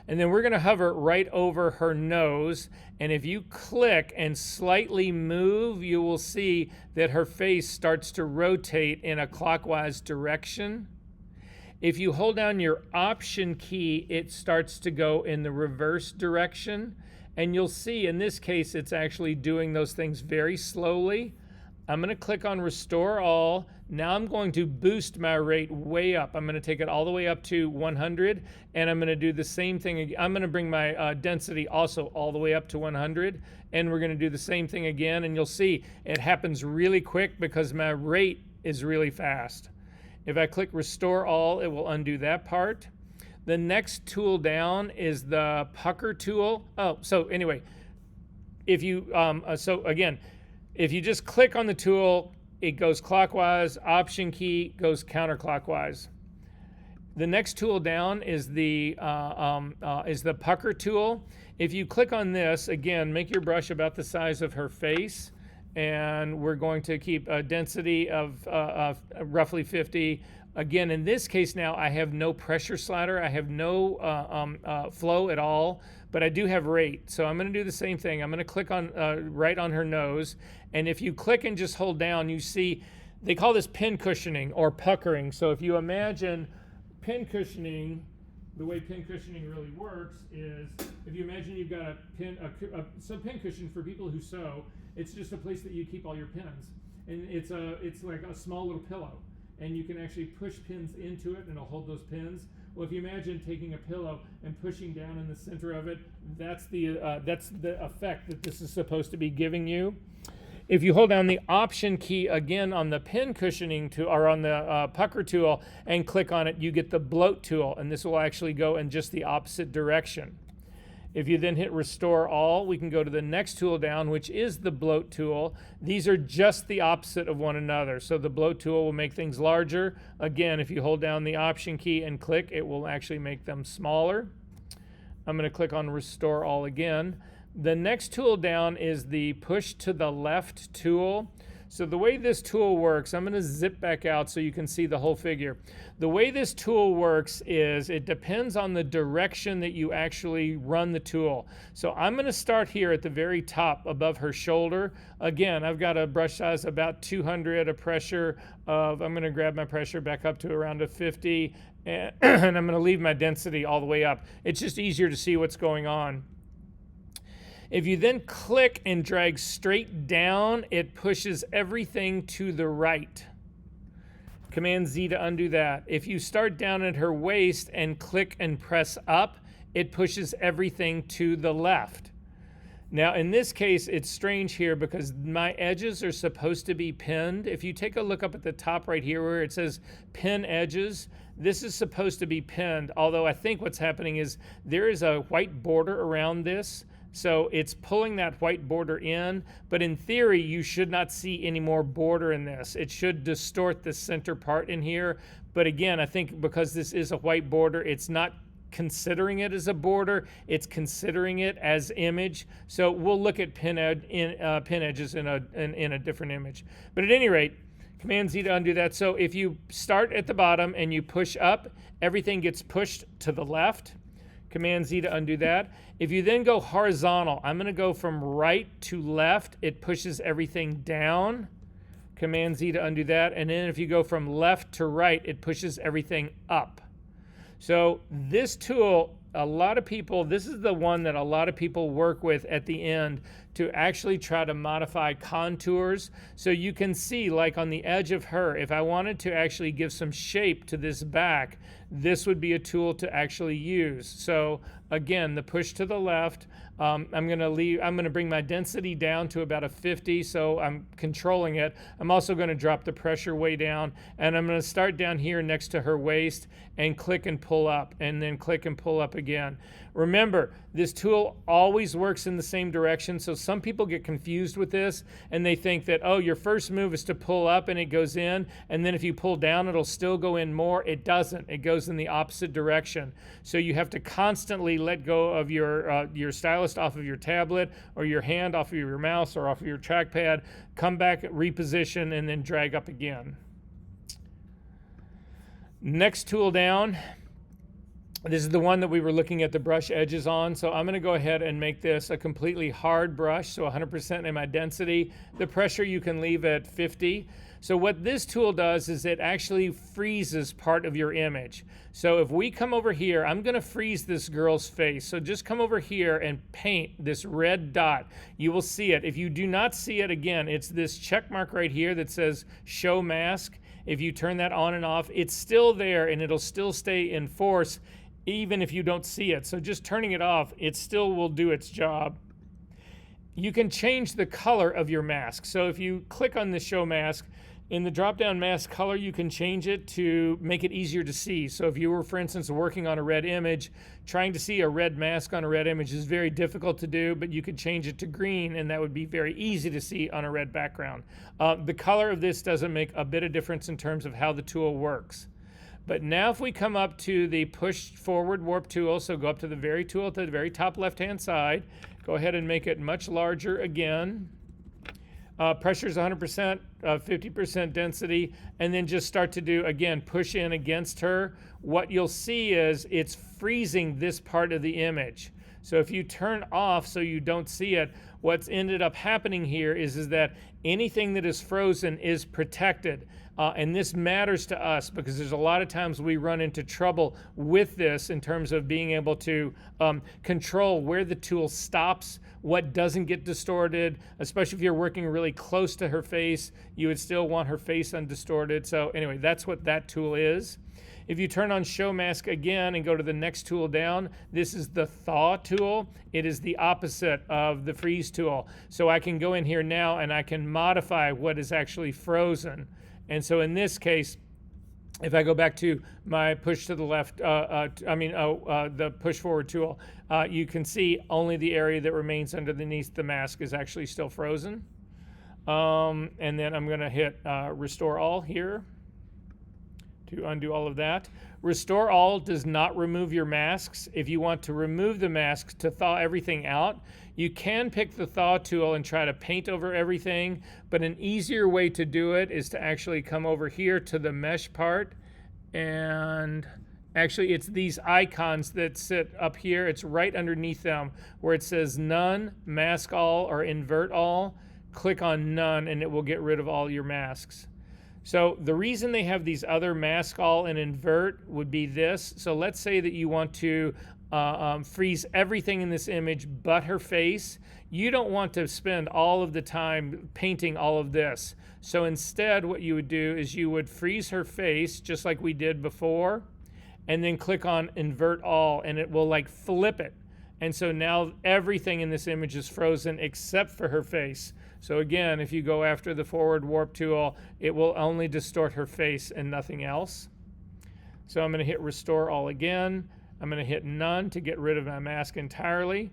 And then we're going to hover right over her nose. And if you click and slightly move, you will see that her face starts to rotate in a clockwise direction. If you hold down your Option key, it starts to go in the reverse direction. And you'll see in this case, it's actually doing those things very slowly. I'm going to click on Restore All. Now I'm going to boost my rate way up. I'm going to take it all the way up to 100, and I'm going to do the same thing. I'm going to bring my density also all the way up to 100, and we're going to do the same thing again. And you'll see it happens really quick because my rate is really fast. If I click Restore All, it will undo that part. The next tool down is the Pucker tool. Oh, so anyway, if you, if you just click on the tool, it goes clockwise. Option key goes counterclockwise. The next tool down is the Pucker tool. If you click on this, again, make your brush about the size of her face. And we're going to keep a density of roughly 50. Again, in this case now, I have no pressure slider. I have no flow at all, but I do have rate. So I'm going to do the same thing. I'm going to click on right on her nose. And if you click and just hold down, you see, they call this pin cushioning or puckering. So if you imagine pin cushioning, the way pin cushioning really works is if you imagine you've got a pin cushion for people who sew, it's just a place that you keep all your pins, and it's like a small little pillow, and you can actually push pins into it and it'll hold those pins. Well, if you imagine taking a pillow and pushing down in the center of it, that's the effect that this is supposed to be giving you. If you hold down the Option key again on the pin cushioning tool or on the Pucker tool and click on it, you get the Bloat tool, and this will actually go in just the opposite direction. If you then hit Restore All, we can go to the next tool down, which is the Bloat tool. These are just the opposite of one another. So the Bloat tool will make things larger. Again, if you hold down the Option key and click, it will actually make them smaller. I'm going to click on Restore All again. The next tool down is the Push to the Left tool. So the way this tool works, I'm going to zip back out so you can see the whole figure. The way this tool works is it depends on the direction that you actually run the tool. So I'm going to start here at the very top above her shoulder. Again, I've got a brush size about 200, a pressure of, I'm going to grab my pressure back up to around a 50, and I'm going to leave my density all the way up. It's just easier to see what's going on. If you then click and drag straight down, it pushes everything to the right. Command Z to undo that. If you start down at her waist and click and press up, it pushes everything to the left. Now, in this case, it's strange here because my edges are supposed to be pinned. If you take a look up at the top right here where it says pin edges, this is supposed to be pinned, although I think what's happening is there is a white border around this. So it's pulling that white border in, but in theory, you should not see any more border in this. It should distort the center part in here. But again, I think because this is a white border, it's not considering it as a border, it's considering it as image. So we'll look at pin edges in a different image. But at any rate, Command Z to undo that. So if you start at the bottom and you push up, everything gets pushed to the left. Command Z to undo that. If you then go horizontal, I'm going to go from right to left. It pushes everything down. Command Z to undo that. And then if you go from left to right, it pushes everything up. So this tool, a lot of people, this is the one that a lot of people work with at the end to actually try to modify contours. So you can see, like on the edge of her, if I wanted to actually give some shape to this back, this would be a tool to actually use. So again, the push to the left, I'm going to bring my density down to about a 50, so I'm controlling it. I'm also going to drop the pressure way down, and I'm going to start down here next to her waist and click and pull up, and then click and pull up again. Remember, this tool always works in the same direction, so some people get confused with this, and they think that, oh, your first move is to pull up and it goes in, and then if you pull down, it'll still go in more. It doesn't. It goes in the opposite direction. So you have to constantly let go of your stylus off of your tablet, or your hand off of your mouse, or off of your trackpad, come back, reposition, and then drag up again. Next tool down. This is the one that we were looking at the brush edges on. So I'm going to go ahead and make this a completely hard brush, so 100% in my density. The pressure you can leave at 50. So what this tool does is it actually freezes part of your image. So if we come over here, I'm going to freeze this girl's face. So just come over here and paint this red dot. You will see it. If you do not see it, again, it's this check mark right here that says Show Mask. If you turn that on and off, it's still there and it'll still stay in force even if you don't see it. So just turning it off, it still will do its job. You can change the color of your mask. So if you click on the Show Mask, in the drop-down mask color, you can change it to make it easier to see. So if you were, for instance, working on a red image, trying to see a red mask on a red image is very difficult to do, but you could change it to green, and that would be very easy to see on a red background. The color of this doesn't make a bit of difference in terms of how the tool works. But now if we come up to the push forward warp tool, so go up to the very tool at the very top left-hand side, go ahead and make it much larger again. Pressure is 100%, 50% density, and then just start to do, again, push in against her. What you'll see is it's freezing this part of the image. So if you turn off so you don't see it, what's ended up happening here is that anything that is frozen is protected. And this matters to us because there's a lot of times we run into trouble with this in terms of being able to control where the tool stops, what doesn't get distorted, especially if you're working really close to her face, you would still want her face undistorted. So anyway, that's what that tool is. If you turn on Show Mask again and go to the next tool down, this is the Thaw tool. It is the opposite of the Freeze tool. So I can go in here now and I can modify what is actually frozen. And so in this case, if I go back to my push to the left, the push forward tool, you can see only the area that remains underneath the mask is actually still frozen. And then I'm going to hit Restore All here to undo all of that. Restore all does not remove your masks. If you want to remove the masks to thaw everything out, you can pick the thaw tool and try to paint over everything, but an easier way to do it is to actually come over here to the mesh part, and actually it's these icons that sit up here. It's right underneath them where it says none, mask all, or invert all. Click on none and it will get rid of all your masks. So the reason they have these other mask all and invert would be this. So let's say that you want to freeze everything in this image but her face. You don't want to spend all of the time painting all of this. So instead what you would do is you would freeze her face just like we did before, and then click on invert all and it will like flip it. And so now everything in this image is frozen except for her face. So again, if you go after the forward warp tool, it will only distort her face and nothing else. So I'm going to hit restore all again. I'm going to hit none to get rid of my mask entirely.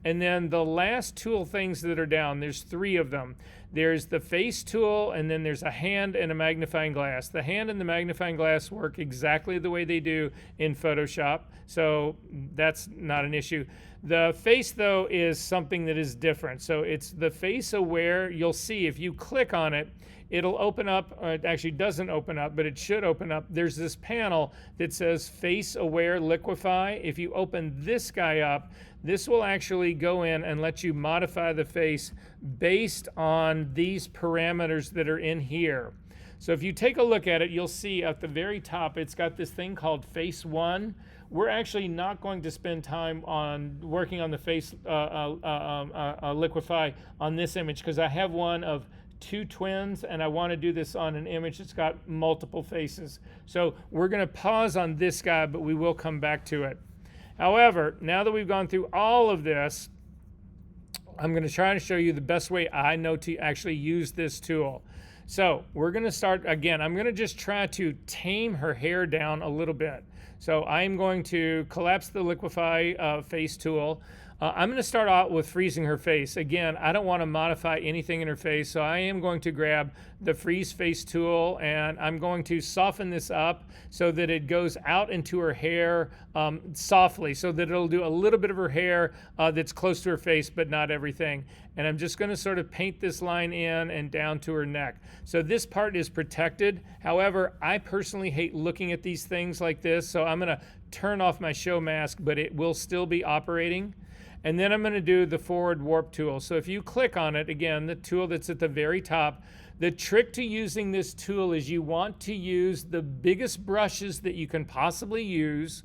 And then the last tool things that are down, there's 3 of them. There's the face tool, and then there's a hand and a magnifying glass. The hand and the magnifying glass work exactly the way they do in Photoshop, so that's not an issue. The face, though, is something that is different. So it's the face aware. You'll see if you click on it, it'll open up. It actually doesn't open up, but it should open up. There's this panel that says face aware liquify. If you open this guy up, this will actually go in and let you modify the face based on these parameters that are in here. So if you take a look at it, you'll see at the very top, it's got this thing called face 1. We're actually not going to spend time on working on the face liquify on this image because I have one of 2 twins and I want to do this on an image that's got multiple faces. So we're going to pause on this guy, but we will come back to it. However, now that we've gone through all of this, I'm going to try to show you the best way I know to actually use this tool. So we're going to start again. I'm going to just try to tame her hair down a little bit. So I'm going to collapse the liquify face tool. I'm going to start out with freezing her face. Again, I don't want to modify anything in her face, so I am going to grab the freeze face tool and I'm going to soften this up so that it goes out into her hair softly, so that it'll do a little bit of her hair that's close to her face, but not everything. And I'm just going to sort of paint this line in and down to her neck. So this part is protected. However, I personally hate looking at these things like this, so I'm going to turn off my show mask, but it will still be operating. And then I'm going to do the forward warp tool. So if you click on it, again, the tool that's at the very top, the trick to using this tool is you want to use the biggest brushes that you can possibly use,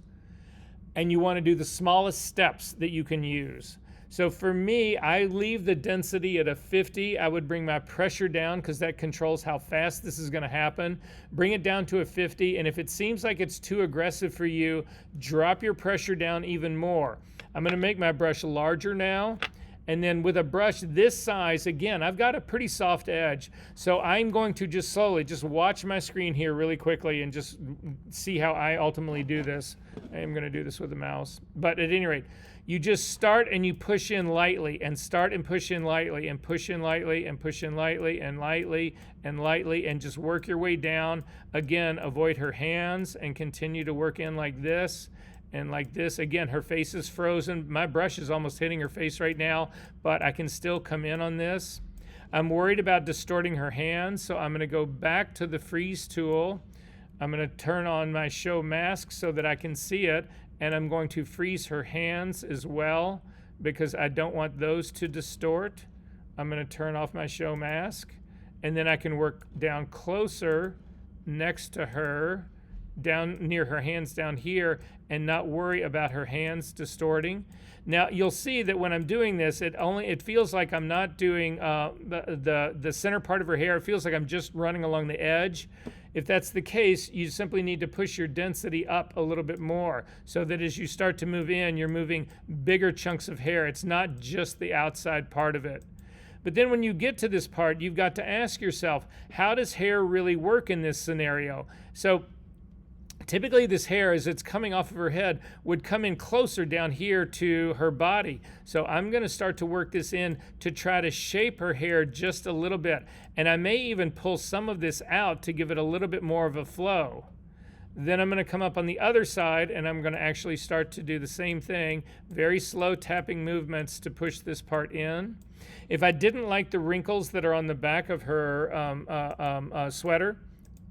and you want to do the smallest steps that you can use. So for me, I leave the density at a 50. I would bring my pressure down because that controls how fast this is going to happen. Bring it down to a 50, and if it seems like it's too aggressive for you, drop your pressure down even more. I'm going to make my brush larger now, and then with a brush this size, again, I've got a pretty soft edge, so I'm going to just slowly, just watch my screen here really quickly and just see how I ultimately do this. I am going to do this with the mouse, but at any rate, you just start and you push in lightly and start and push in lightly and push in lightly and push in lightly and lightly and lightly and just work your way down. Again, avoid her hands and continue to work in like this and like this. Again, her face is frozen. My brush is almost hitting her face right now, but I can still come in on this. I'm worried about distorting her hands, so I'm going to go back to the freeze tool. I'm going to turn on my show mask so that I can see it, and I'm going to freeze her hands as well because I don't want those to distort. I'm going to turn off my show mask, and then I can work down closer next to her, down near her hands down here, and not worry about her hands distorting. Now you'll see that when I'm doing this, it feels like I'm not doing the center part of her hair. It feels like I'm just running along the edge. If that's the case, you simply need to push your density up a little bit more so that as you start to move in, you're moving bigger chunks of hair. It's not just the outside part of it. But then when you get to this part, you've got to ask yourself, how does hair really work in this scenario? So typically this hair, as it's coming off of her head, would come in closer down here to her body. So I'm going to start to work this in to try to shape her hair just a little bit. And I may even pull some of this out to give it a little bit more of a flow. Then I'm going to come up on the other side and I'm going to actually start to do the same thing, very slow tapping movements to push this part in. If I didn't like the wrinkles that are on the back of her sweater,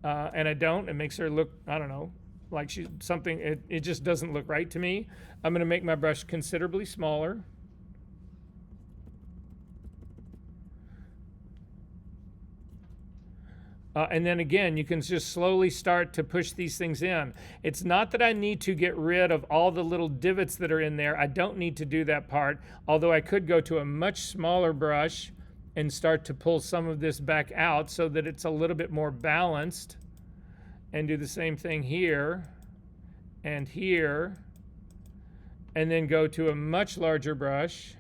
and I don't, it makes her look, I don't know, like she's something, it just doesn't look right to me. I'm going to make my brush considerably smaller. And then again, you can just slowly start to push these things in. It's not that I need to get rid of all the little divots that are in there. I don't need to do that part, although I could go to a much smaller brush and start to pull some of this back out so that it's a little bit more balanced, and do the same thing here and here, and then go to a much larger brush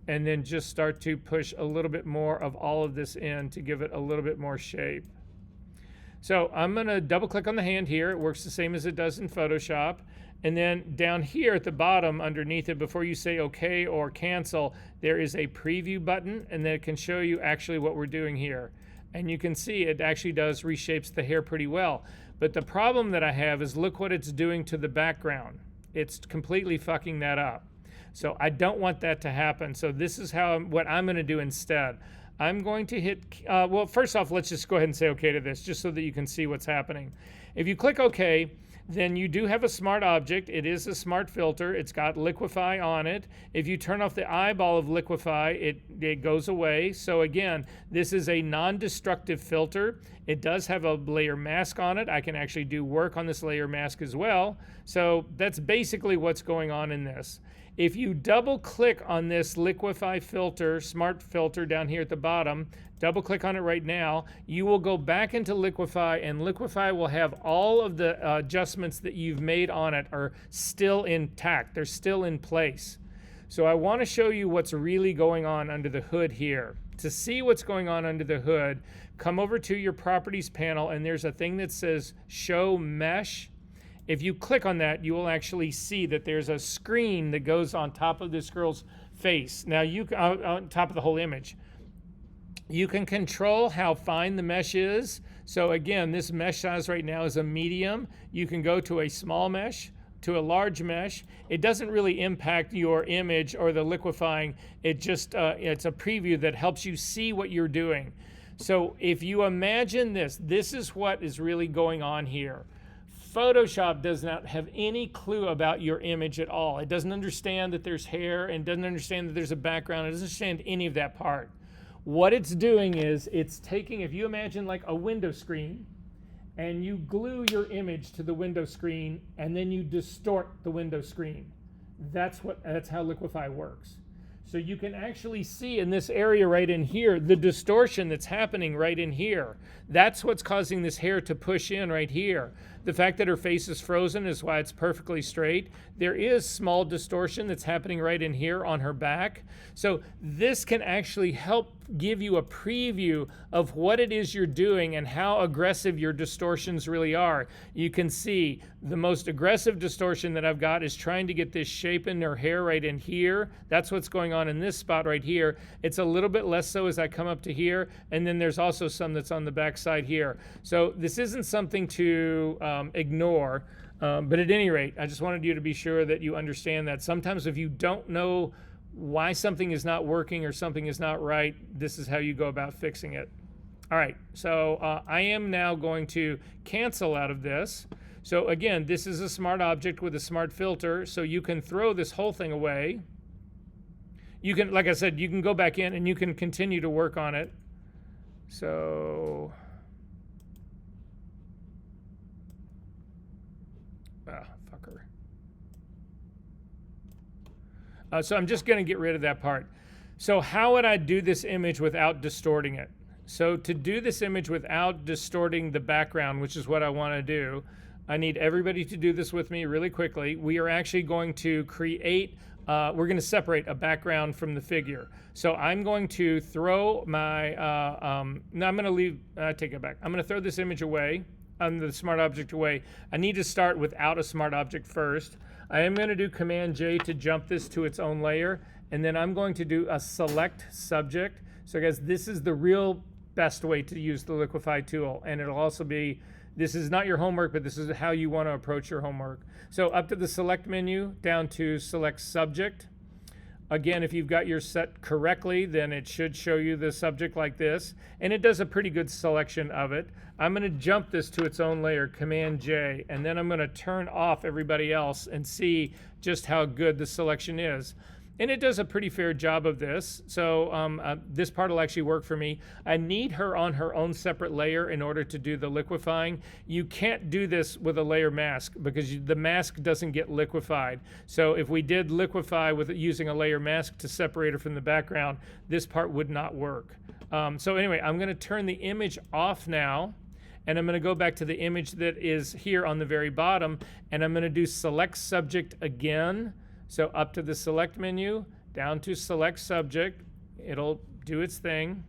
and then just start to push a little bit more of all of this in to give it a little bit more shape. So I'm going to double click on the hand here. It works the same as it does in Photoshop. And then down here at the bottom underneath it, before you say OK or cancel, there is a preview button, and then it can show you actually what we're doing here. And you can see it actually does reshapes the hair pretty well. But the problem that I have is look what it's doing to the background. It's completely fucking that up. So I don't want that to happen. So this is what I'm going to do instead. I'm going to hit, well, first off, let's just go ahead and say OK to this, just so that you can see what's happening. If you click OK, then you do have a smart object. It is a smart filter. It's got Liquify on it. If you turn off the eyeball of Liquify, it goes away. So again, this is a non-destructive filter. It does have a layer mask on it. I can actually do work on this layer mask as well. So that's basically what's going on in this. If you double click on this Liquify filter, smart filter down here at the bottom, double click on it right now, you will go back into Liquify, and Liquify will have all of the adjustments that you've made on it are still intact. They're still in place. So I want to show you what's really going on under the hood here. To see what's going on under the hood, come over to your properties panel, and there's a thing that says show mesh. If you click on that, you will actually see that there's a screen that goes on top of this girl's face. Now, on top of the whole image. You can control how fine the mesh is. So again, this mesh size right now is a medium. You can go to a small mesh, to a large mesh. It doesn't really impact your image or the liquefying. It just, it's a preview that helps you see what you're doing. So if you imagine this is what is really going on here. Photoshop does not have any clue about your image at all. It doesn't understand that there's hair, and doesn't understand that there's a background. It doesn't understand any of that part. What it's doing is it's taking, if you imagine like a window screen, and you glue your image to the window screen, and then you distort the window screen. That's how Liquify works. So you can actually see in this area right in here, the distortion that's happening right in here. That's what's causing this hair to push in right here. The fact that her face is frozen is why it's perfectly straight. There is small distortion that's happening right in here on her back. So this can actually help give you a preview of what it is you're doing and how aggressive your distortions really are. You can see the most aggressive distortion that I've got is trying to get this shape in her hair right in here. That's what's going on in this spot right here. It's a little bit less so as I come up to here, and then there's also some that's on the back side here. So this isn't something to ignore, but at any rate, I just wanted you to be sure that you understand that sometimes if you don't know why something is not working or something is not right, this is how you go about fixing it. All right, so I am now going to cancel out of this. So again, this is a smart object with a smart filter, so you can throw this whole thing away. You can, like I said, you can go back in and you can continue to work on it. So, fucker. So I'm just going to get rid of that part. So how would I do this image without distorting it? So to do this image without distorting the background, which is what I want to do, I need everybody to do this with me really quickly. We are actually going to create, we're going to separate a background from the figure. So I'm going to throw my, no, I'm going to leave, take it back. I'm going to throw this image away, the smart object away. I need to start without a smart object first. I am going to do Command J to jump this to its own layer, and then I'm going to do a select subject. So guys, this is the real best way to use the liquify tool. And it'll also be, this is not your homework, but this is how you want to approach your homework. So up to the select menu, down to select subject. Again, if you've got your set correctly, then it should show you the subject like this. And it does a pretty good selection of it. I'm going to jump this to its own layer, Command J, and then I'm going to turn off everybody else and see just how good the selection is. And it does a pretty fair job of this. So this part will actually work for me. I need her on her own separate layer in order to do the liquefying. You can't do this with a layer mask because the mask doesn't get liquefied. So if we did liquefy with using a layer mask to separate her from the background, this part would not work. So anyway, I'm going to turn the image off now. And I'm going to go back to the image that is here on the very bottom. And I'm going to do select subject again. So up to the select menu, down to select subject, it'll do its thing.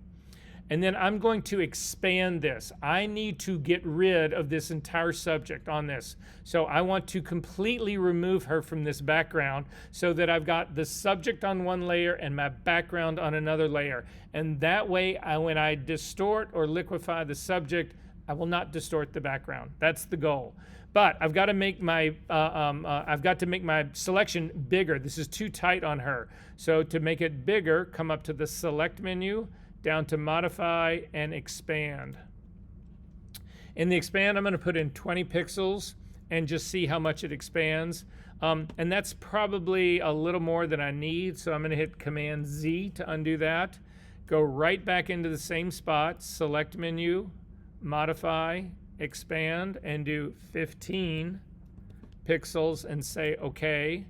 And then I'm going to expand this. I need to get rid of this entire subject on this. So I want to completely remove her from this background so that I've got the subject on one layer and my background on another layer. And that way, when I distort or liquefy the subject, I will not distort the background. That's the goal. But I've got to make my selection bigger. This is too tight on her. So to make it bigger, come up to the select menu, down to modify and expand. In the expand, I'm going to put in 20 pixels and just see how much it expands. And that's probably a little more than I need. So I'm going to hit Command Z to undo that. Go right back into the same spot, select menu, modify, expand, and do 15 pixels and say OK.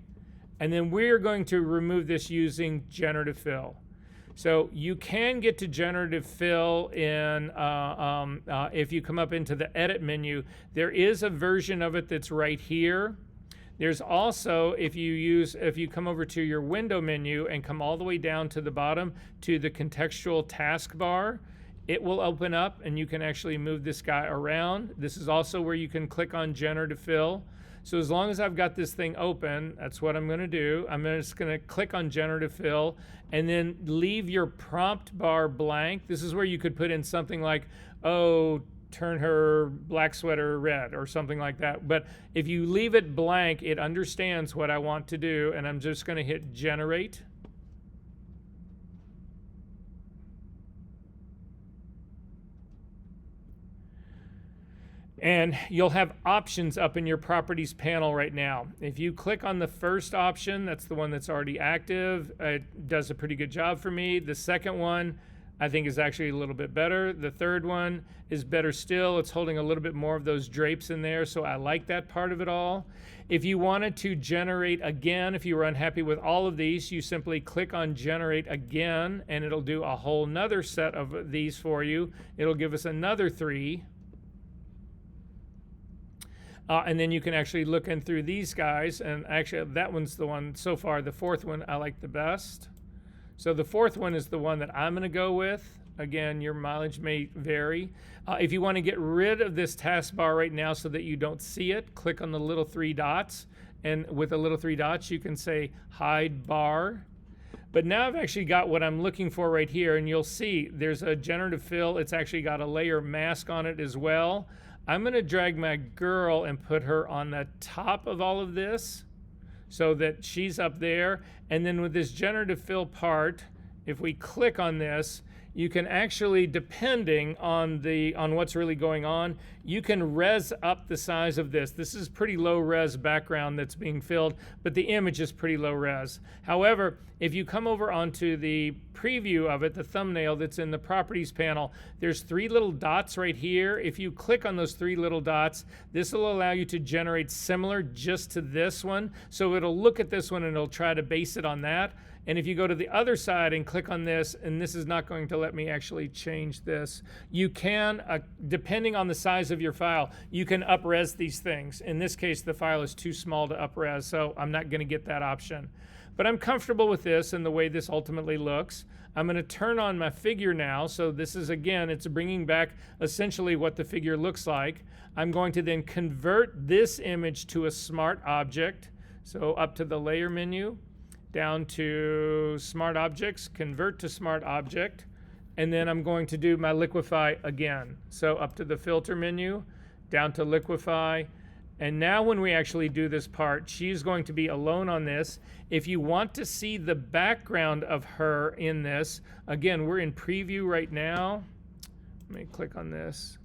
And then we're going to remove this using generative fill. So you can get to generative fill in if you come up into the edit menu. There is a version of it that's right here. There's also, if you come over to your window menu and come all the way down to the bottom to the contextual taskbar, it will open up and you can actually move this guy around. This is also where you can click on generative fill. So as long as I've got this thing open, that's what I'm going to do. I'm just going to click on generative fill and then leave your prompt bar blank. This is where you could put in something like, oh, turn her black sweater red or something like that. But if you leave it blank, it understands what I want to do. And I'm just going to hit generate. And you'll have options up in your properties panel right now. If you click on the first option, that's the one that's already active. It does a pretty good job for me. The second one, I think, is actually a little bit better. The third one is better still. It's holding a little bit more of those drapes in there, so I like that part of it all. If you wanted to generate again, if you were unhappy with all of these, you simply click on generate again, and it'll do a whole nother set of these for you. It'll give us another 3. And then you can actually look in through these guys, and actually that one's the one so far, the fourth one I like the best. So the fourth one is the one that I'm going to go with. Again, your mileage may vary. If you want to get rid of this taskbar right now so that you don't see it, click on the little 3 dots. And with the little 3 dots, you can say hide bar. But now I've actually got what I'm looking for right here, and you'll see there's a generative fill. It's actually got a layer mask on it as well. I'm going to drag my girl and put her on the top of all of this so that she's up there. And then with this generative fill part, if we click on this, you can actually, depending on what's really going on, you can res up the size of this. This is pretty low res background that's being filled, but the image is pretty low res. However, if you come over onto the preview of it, the thumbnail that's in the properties panel, there's 3 little dots right here. If you click on those 3 little dots, this will allow you to generate similar just to this one. So it'll look at this one and it'll try to base it on that. And if you go to the other side and click on this, and this is not going to let me actually change this, you can, depending on the size of your file, you can up-res these things. In this case, the file is too small to up-res, so I'm not going to get that option. But I'm comfortable with this and the way this ultimately looks. I'm going to turn on my figure now. So this is, again, it's bringing back essentially what the figure looks like. I'm going to then convert this image to a smart object. So up to the layer menu, down to smart objects, convert to smart object, and then I'm going to do my liquefy again. So up to the filter menu, down to liquefy, and now when we actually do this part, she's going to be alone on this. If you want to see the background of her in this, again, we're in preview right now. Let me click on this.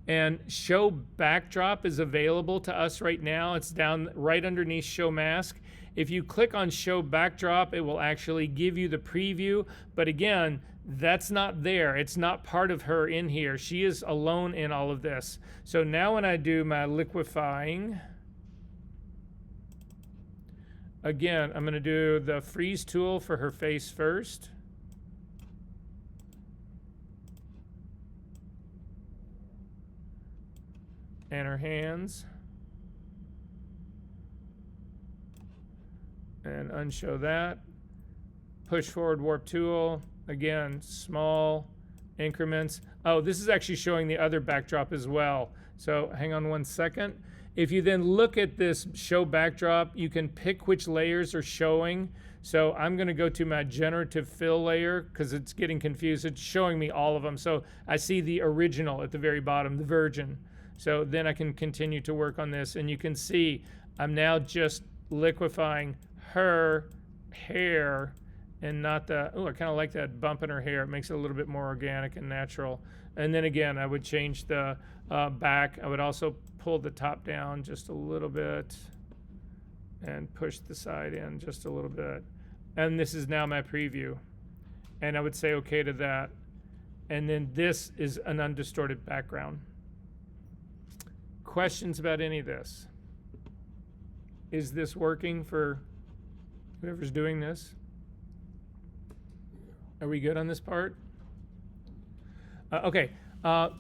And show backdrop is available to us right now. It's down right underneath show mask. If you click on show backdrop, it will actually give you the preview. But again, that's not there. It's not part of her in here. She is alone in all of this. So now when I do my liquefying, again, I'm going to do the freeze tool for her face first. And her hands. And unshow that. Push forward warp tool. Again, small increments. Oh, this is actually showing the other backdrop as well. So hang on one second. If you then look at this show backdrop, you can pick which layers are showing. So I'm going to go to my generative fill layer because it's getting confused. It's showing me all of them. So I see the original at the very bottom, the virgin. So then I can continue to work on this, and you can see I'm now just liquefying her hair and not the, oh, I kind of like that bump in her hair. It makes it a little bit more organic and natural. And then again, I would change the back. I would also pull the top down just a little bit and push the side in just a little bit. And this is now my preview. And I would say okay to that. And then this is an undistorted background. Questions about any of this? Is this working for whoever's doing this? Are we good on this part? Okay,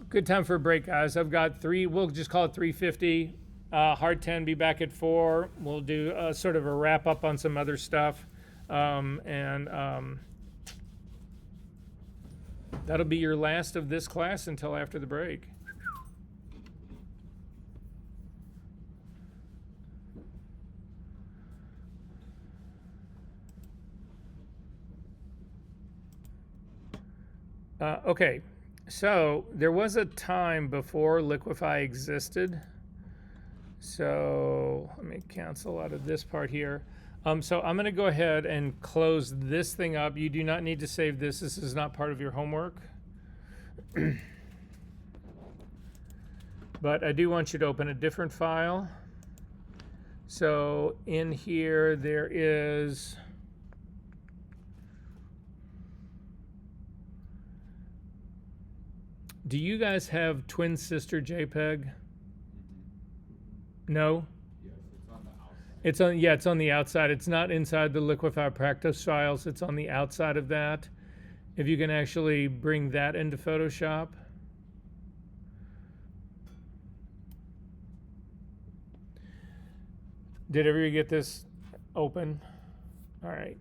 good time for a break, guys. I've got three, we'll just call it 3:50. Hard 10, be back at 4. We'll do sort of a wrap up on some other stuff. That'll be your last of this class until after the break. Okay, so there was a time before liquefy existed. So let me cancel out of this part here. So I'm going to go ahead and close this thing up. You do not need to save this. This is not part of your homework. But I do want you to open a different file. So in here there is... Do you guys have twin sister JPEG? No? Yes, it's on the outside. It's on the outside. It's not inside the liquefy practice files. It's on the outside of that. If you can actually bring that into Photoshop. Did everybody get this open? All right.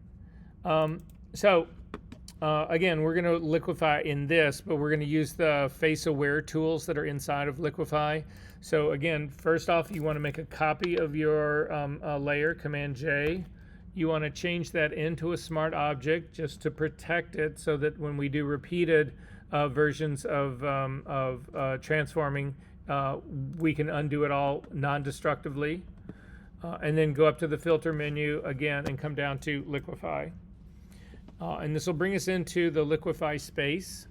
Again, we're going to liquefy in this, but we're going to use the face aware tools that are inside of liquefy. So again, first off, you want to make a copy of your layer, Command J. You want to change that into a smart object just to protect it so that when we do repeated versions of transforming, we can undo it all non-destructively. And then go up to the filter menu again and come down to liquefy. And this will bring us into the liquefy space.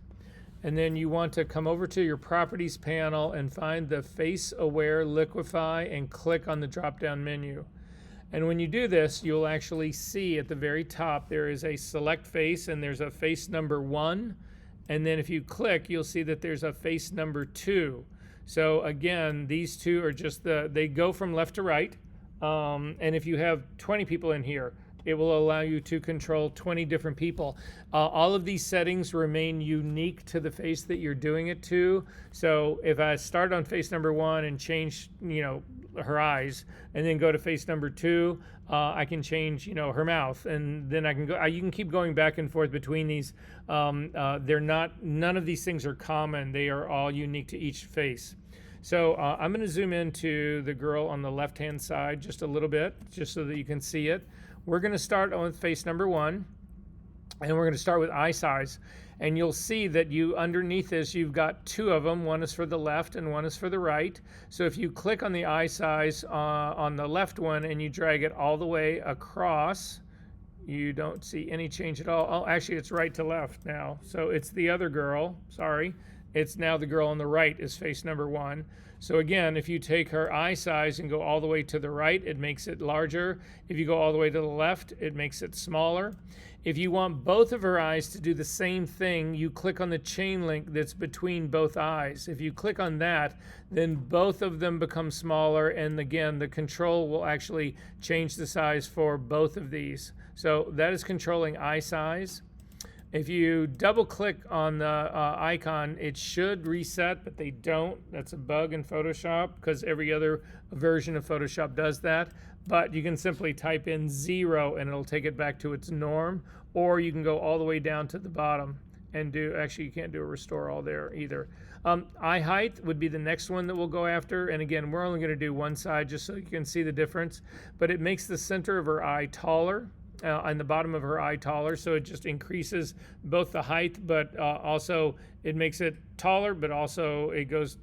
And then you want to come over to your properties panel and find the face aware liquefy and click on the drop down menu. And when you do this, you'll actually see at the very top there is a select face and there's a face number 1. And then if you click, you'll see that there's a face number 2. So again, these two are just they go from left to right. And if you have 20 people in here, it will allow you to control 20 different people. All of these settings remain unique to the face that you're doing it to. So if I start on face number 1 and change, her eyes, and then go to face number 2, I can change, her mouth, and then I can go. You can keep going back and forth between these. None of these things are common. They are all unique to each face. So I'm going to zoom into the girl on the left-hand side just a little bit, just so that you can see it. We're going to start on face number 1, and we're going to start with eye size. And you'll see that you underneath this, you've got two of them. One is for the left and one is for the right. So if you click on the eye size on the left one and you drag it all the way across, you don't see any change at all. Oh, actually, it's right to left now. So it's the other girl. Sorry. It's now the girl on the right is face number 1. So again, if you take her eye size and go all the way to the right, it makes it larger. If you go all the way to the left, it makes it smaller. If you want both of her eyes to do the same thing, you click on the chain link that's between both eyes. If you click on that, then both of them become smaller. And again, the control will actually change the size for both of these. So that is controlling eye size. If you double click on the icon, it should reset, but they don't. That's a bug in Photoshop because every other version of Photoshop does that. But you can simply type in 0 and it'll take it back to its norm, or you can go all the way down to the bottom and do, actually you can't do a restore all there either. Eye height would be the next one that we'll go after. And again, we're only going to do one side just so you can see the difference, but it makes the center of her eye taller. And the bottom of her eye taller, so it just increases both the height, but also it makes it taller, but also it goes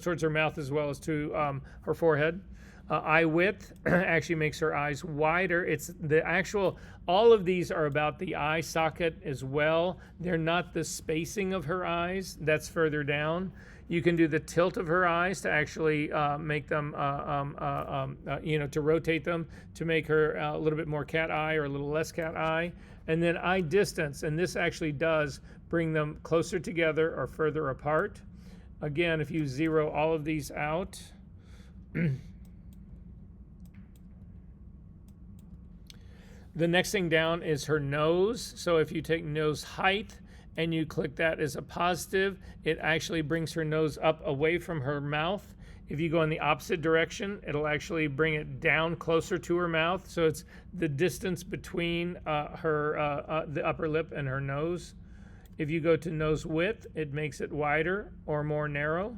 towards her mouth as well as to her forehead. Eye width actually makes her eyes wider. It's the actual, all of these are about the eye socket as well. They're not the spacing of her eyes. That's further down. You can do the tilt of her eyes to actually make them, to rotate them to make her a little bit more cat eye or a little less cat eye. And then eye distance, and this actually does bring them closer together or further apart. Again, if you zero all of these out, the next thing down is her nose. So if you take nose height, and you click that as a positive, it actually brings her nose up away from her mouth. If you go in the opposite direction, it'll actually bring it down closer to her mouth. So it's the distance between the upper lip and her nose. If you go to nose width, it makes it wider or more narrow.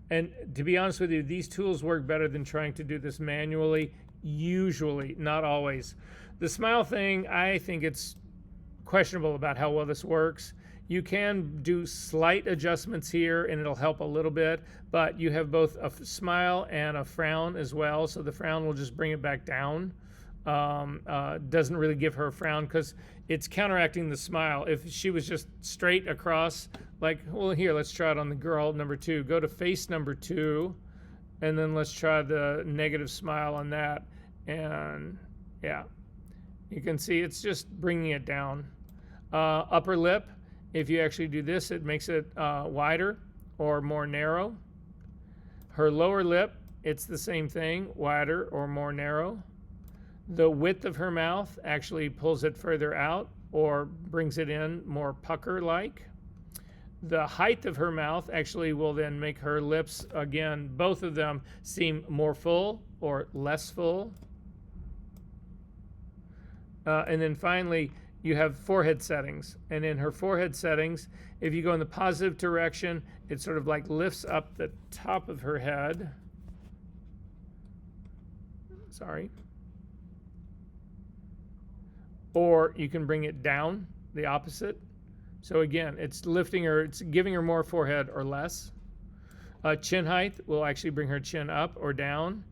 And to be honest with you, these tools work better than trying to do this manually, usually, not always. The smile thing, I think it's questionable about how well this works. You can do slight adjustments here and it'll help a little bit, but you have both a smile and a frown as well, so the frown will just bring it back down. Doesn't really give her a frown because it's counteracting the smile. If she was just straight across, like, well, here, let's try it on the girl number 2. Go to face number 2, and then let's try the negative smile on that. And yeah, you can see it's just bringing it down. Upper lip, if you actually do this, it makes it wider or more narrow. Her lower lip, it's the same thing, wider or more narrow. The width of her mouth actually pulls it further out or brings it in more pucker-like. The height of her mouth actually will then make her lips, again, both of them seem more full or less full. And then finally, you have forehead settings. And in her forehead settings, if you go in the positive direction, it sort of like lifts up the top of her head. Sorry. Or you can bring it down, the opposite. So again, it's lifting her, it's giving her more forehead or less. Chin height will actually bring her chin up or down.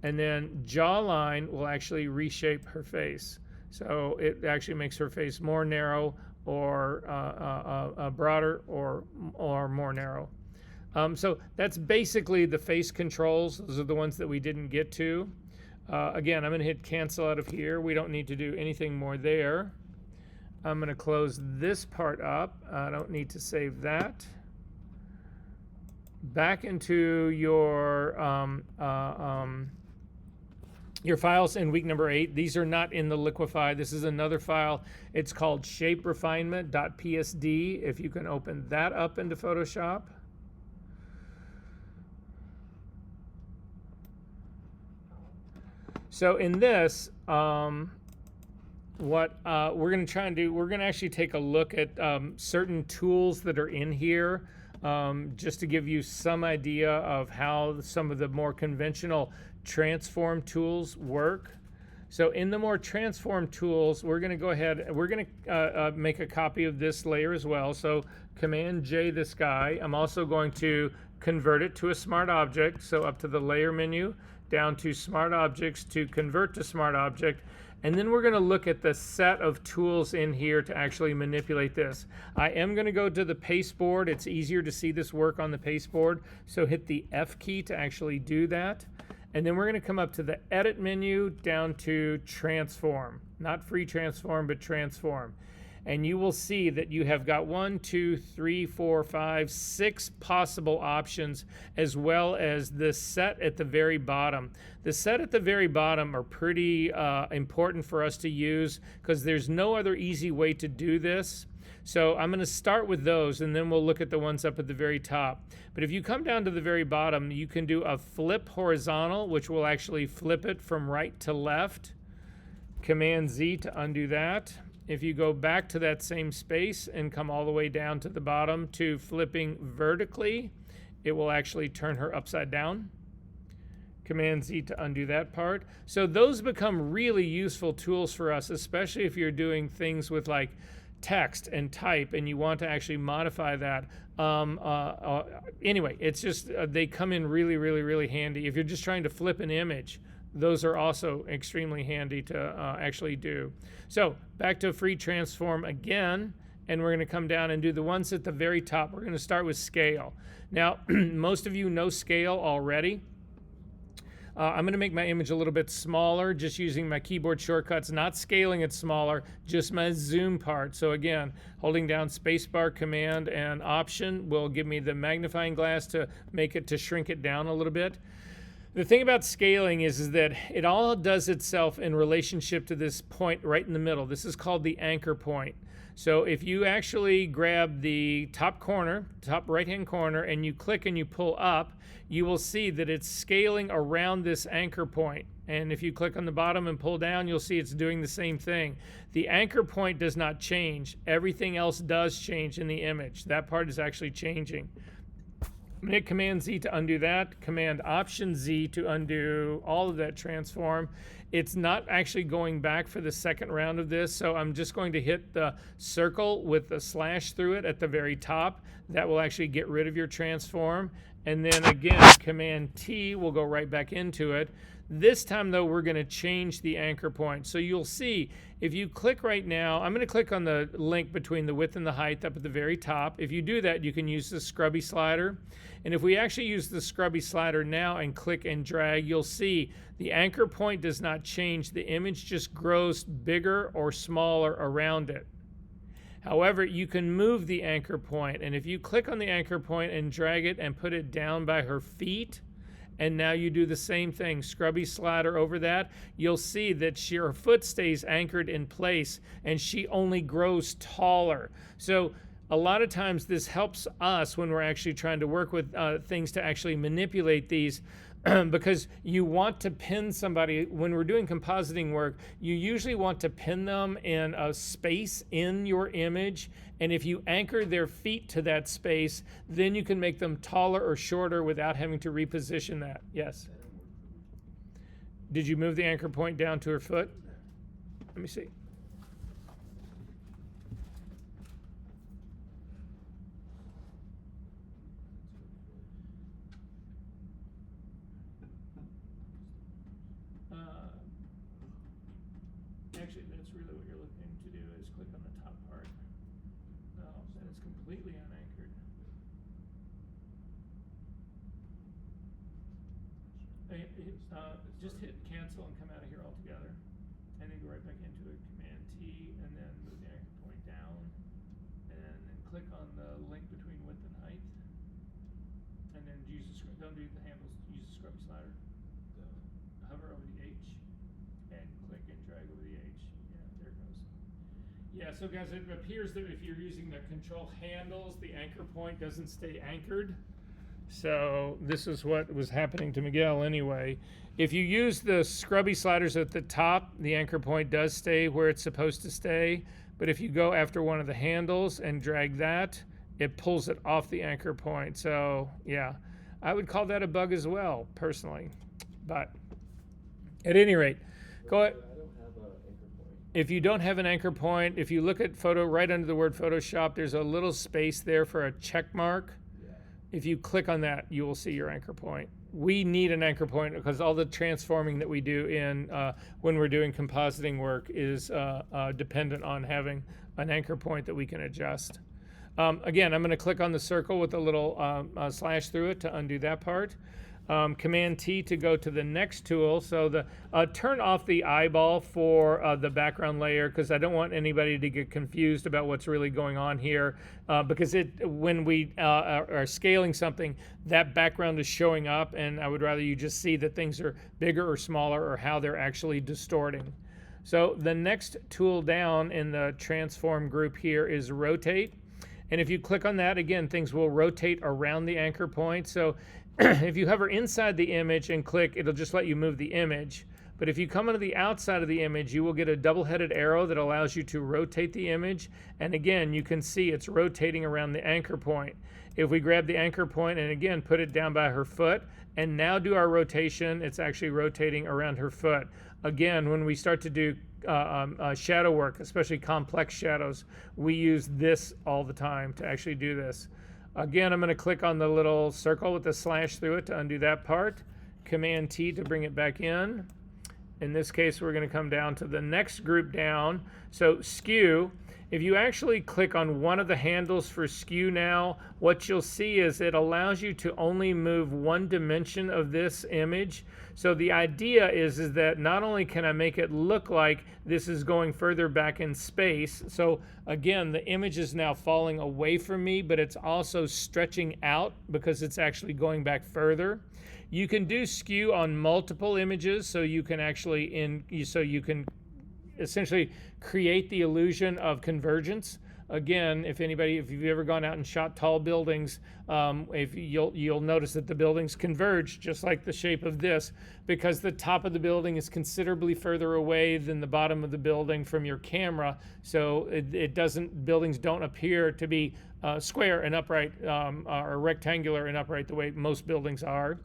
And then jawline will actually reshape her face. So it actually makes her face more narrow or broader or more narrow. So that's basically the face controls. Those are the ones that we didn't get to. Again, I'm going to hit cancel out of here. We don't need to do anything more there. I'm going to close this part up. I don't need to save that. Back into your files in week number 8. These are not in the Liquify. This is another file. It's called shaperefinement.psd. If you can open that up into Photoshop. So in this, what we're going to try and do, we're going to actually take a look at certain tools that are in here, just to give you some idea of how some of the more conventional transform tools work. So in the more transform tools, we're going to go ahead, we're going to make a copy of this layer as well. So Command J this guy. I'm also going to convert it to a smart object. So up to the layer menu, down to smart objects to convert to smart object. And then we're going to look at the set of tools in here to actually manipulate this. I am going to go to the pasteboard. It's easier to see this work on the pasteboard. So hit the F key to actually do that. And then we're going to come up to the edit menu down to transform. Not free transform, but transform. And you will see that you have got 1, 2, 3, 4, 5, 6 possible options, as well as the set at the very bottom. The set at the very bottom are pretty important for us to use because there's no other easy way to do this. So I'm going to start with those, and then we'll look at the ones up at the very top. But if you come down to the very bottom, you can do a flip horizontal, which will actually flip it from right to left. Command Z to undo that. If you go back to that same space and come all the way down to the bottom to flipping vertically, it will actually turn her upside down. Command Z to undo that part. So those become really useful tools for us, especially if you're doing things with like text and type and you want to actually modify that. Anyway, it's just they come in really, really, really handy. If you're just trying to flip an image, those are also extremely handy to actually do. So back to free transform again, and we're going to come down and do the ones at the very top. We're going to start with scale. Now, most of you know scale already. I'm going to make my image a little bit smaller, just using my keyboard shortcuts, not scaling it smaller, just my zoom part. So again, holding down spacebar, command, and option will give me the magnifying glass to make it to shrink it down a little bit. The thing about scaling is that it all does itself in relationship to this point right in the middle. This is called the anchor point. So if you actually grab the top corner, top right-hand corner, and you click and you pull up, you will see that it's scaling around this anchor point. And if you click on the bottom and pull down, you'll see it's doing the same thing. The anchor point does not change. Everything else does change in the image. That part is actually changing. I'm going to hit Command Z to undo that, Command Option Z to undo all of that transform. It's not actually going back for the second round of this, so I'm just going to hit the circle with the slash through it at the very top. That will actually get rid of your transform. And then again, Command T will go right back into it. This time, though, we're going to change the anchor point. So you'll see, if you click right now, I'm going to click on the link between the width and the height up at the very top. If you do that, you can use the scrubby slider. And if we actually use the scrubby slider now and click and drag, you'll see the anchor point does not change. The image just grows bigger or smaller around it. However, you can move the anchor point. And if you click on the anchor point and drag it and put it down by her feet, and now you do the same thing, scrubby slider over that, you'll see that her foot stays anchored in place and she only grows taller. So a lot of times this helps us when we're actually trying to work with things to actually manipulate these because you want to pin somebody. When we're doing compositing work, you usually want to pin them in a space in your image, and if you anchor their feet to that space, then you can make them taller or shorter without having to reposition that. Yes? Did you move the anchor point down to her foot? Let me see. Actually, that's really what you're looking to do is click on the top part. No, then it's completely unanchored. Just hit cancel and come out of here altogether. And then go right back into it, Command T, and then move the anchor point down. And then click on the link between width and height. And then don't do the handles, use the scrubby slider. Hover over the H and click and drag over the H. Yeah, there it goes. Yeah, so guys, it appears that if you're using the control handles, the anchor point doesn't stay anchored. So this is what was happening to Miguel anyway. If you use the scrubby sliders at the top, the anchor point does stay where it's supposed to stay. But if you go after one of the handles and drag that, it pulls it off the anchor point. So yeah, I would call that a bug as well, personally. But at any rate, go ahead. If you don't have an anchor point, if you look at photo right under the word Photoshop, there's a little space there for a check mark. If you click on that, you will see your anchor point. We need an anchor point because all the transforming that we do in when we're doing compositing work is dependent on having an anchor point that we can adjust. Again, I'm going to click on the circle with a little slash through it to undo that part. Command T to go to the next tool. So turn off the eyeball for the background layer, because I don't want anybody to get confused about what's really going on here, because when we are scaling something, that background is showing up, and I would rather you just see that things are bigger or smaller or how they're actually distorting. So the next tool down in the transform group here is rotate. And if you click on that, again, things will rotate around the anchor point. So if you hover inside the image and click, it'll just let you move the image. But if you come onto the outside of the image, you will get a double-headed arrow that allows you to rotate the image. And again, you can see it's rotating around the anchor point. If we grab the anchor point and again put it down by her foot and now do our rotation, it's actually rotating around her foot. Again, when we start to do shadow work, especially complex shadows, we use this all the time to actually do this. Again, I'm going to click on the little circle with the slash through it to undo that part. Command T to bring it back in. In this case, we're going to come down to the next group down. So skew, if you actually click on one of the handles for skew now, what you'll see is it allows you to only move one dimension of this image. So the idea is that not only can I make it look like this is going further back in space, so again, the image is now falling away from me, but it's also stretching out because it's actually going back further. You can do skew on multiple images, so you can actually essentially create the illusion of convergence. Again, if you've ever gone out and shot tall buildings, if you'll notice that the buildings converge just like the shape of this, because the top of the building is considerably further away than the bottom of the building from your camera. So buildings don't appear to be square and upright or rectangular and upright the way most buildings are.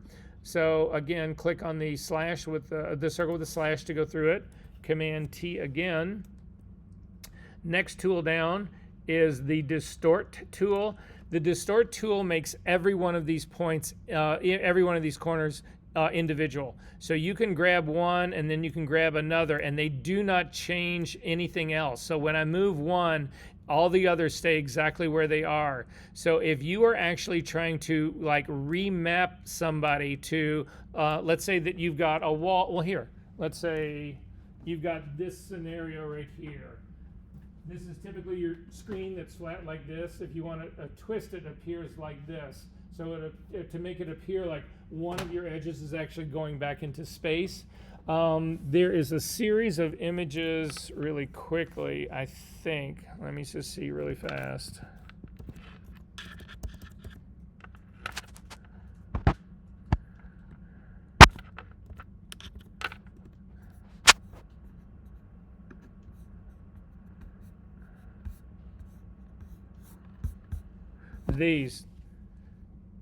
So again, click on the slash with the circle with the slash to go through it. Command T again. Next tool down is the distort tool. The distort tool makes every one of these points, every one of these corners individual. So you can grab one and then you can grab another, and they do not change anything else. So when I move one, all the others stay exactly where they are. So if you are actually trying to like remap somebody to, let's say that you've got a wall, well here, let's say you've got this scenario right here. This is typically your screen that's flat like this. If you want to twist it, appears like this. So to make it appear like one of your edges is actually going back into space. There is a series of images really quickly, I think. Let me just see really fast.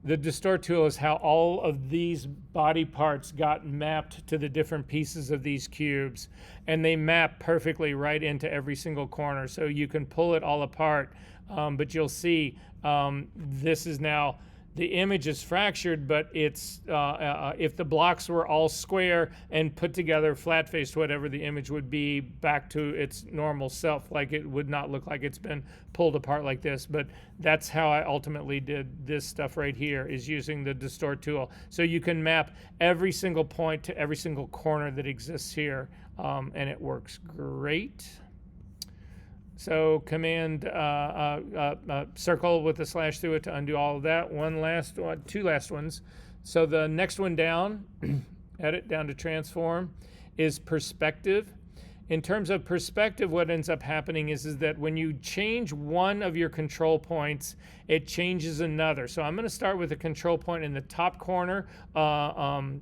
The distort tool is how all of these body parts got mapped to the different pieces of these cubes, and they map perfectly right into every single corner. So you can pull it all apart, but you'll see this is now, the image is fractured, but it's if the blocks were all square and put together, flat-faced, whatever, the image would be back to its normal self. Like it would not look like it's been pulled apart like this. But that's how I ultimately did this stuff right here, is using the distort tool. So you can map every single point to every single corner that exists here, and it works great. So command circle with the slash through it to undo all of that. Two last ones. So the next one down, edit down to transform, is perspective. In terms of perspective, what ends up happening is that when you change one of your control points, it changes another. So I'm going to start with a control point in the top corner on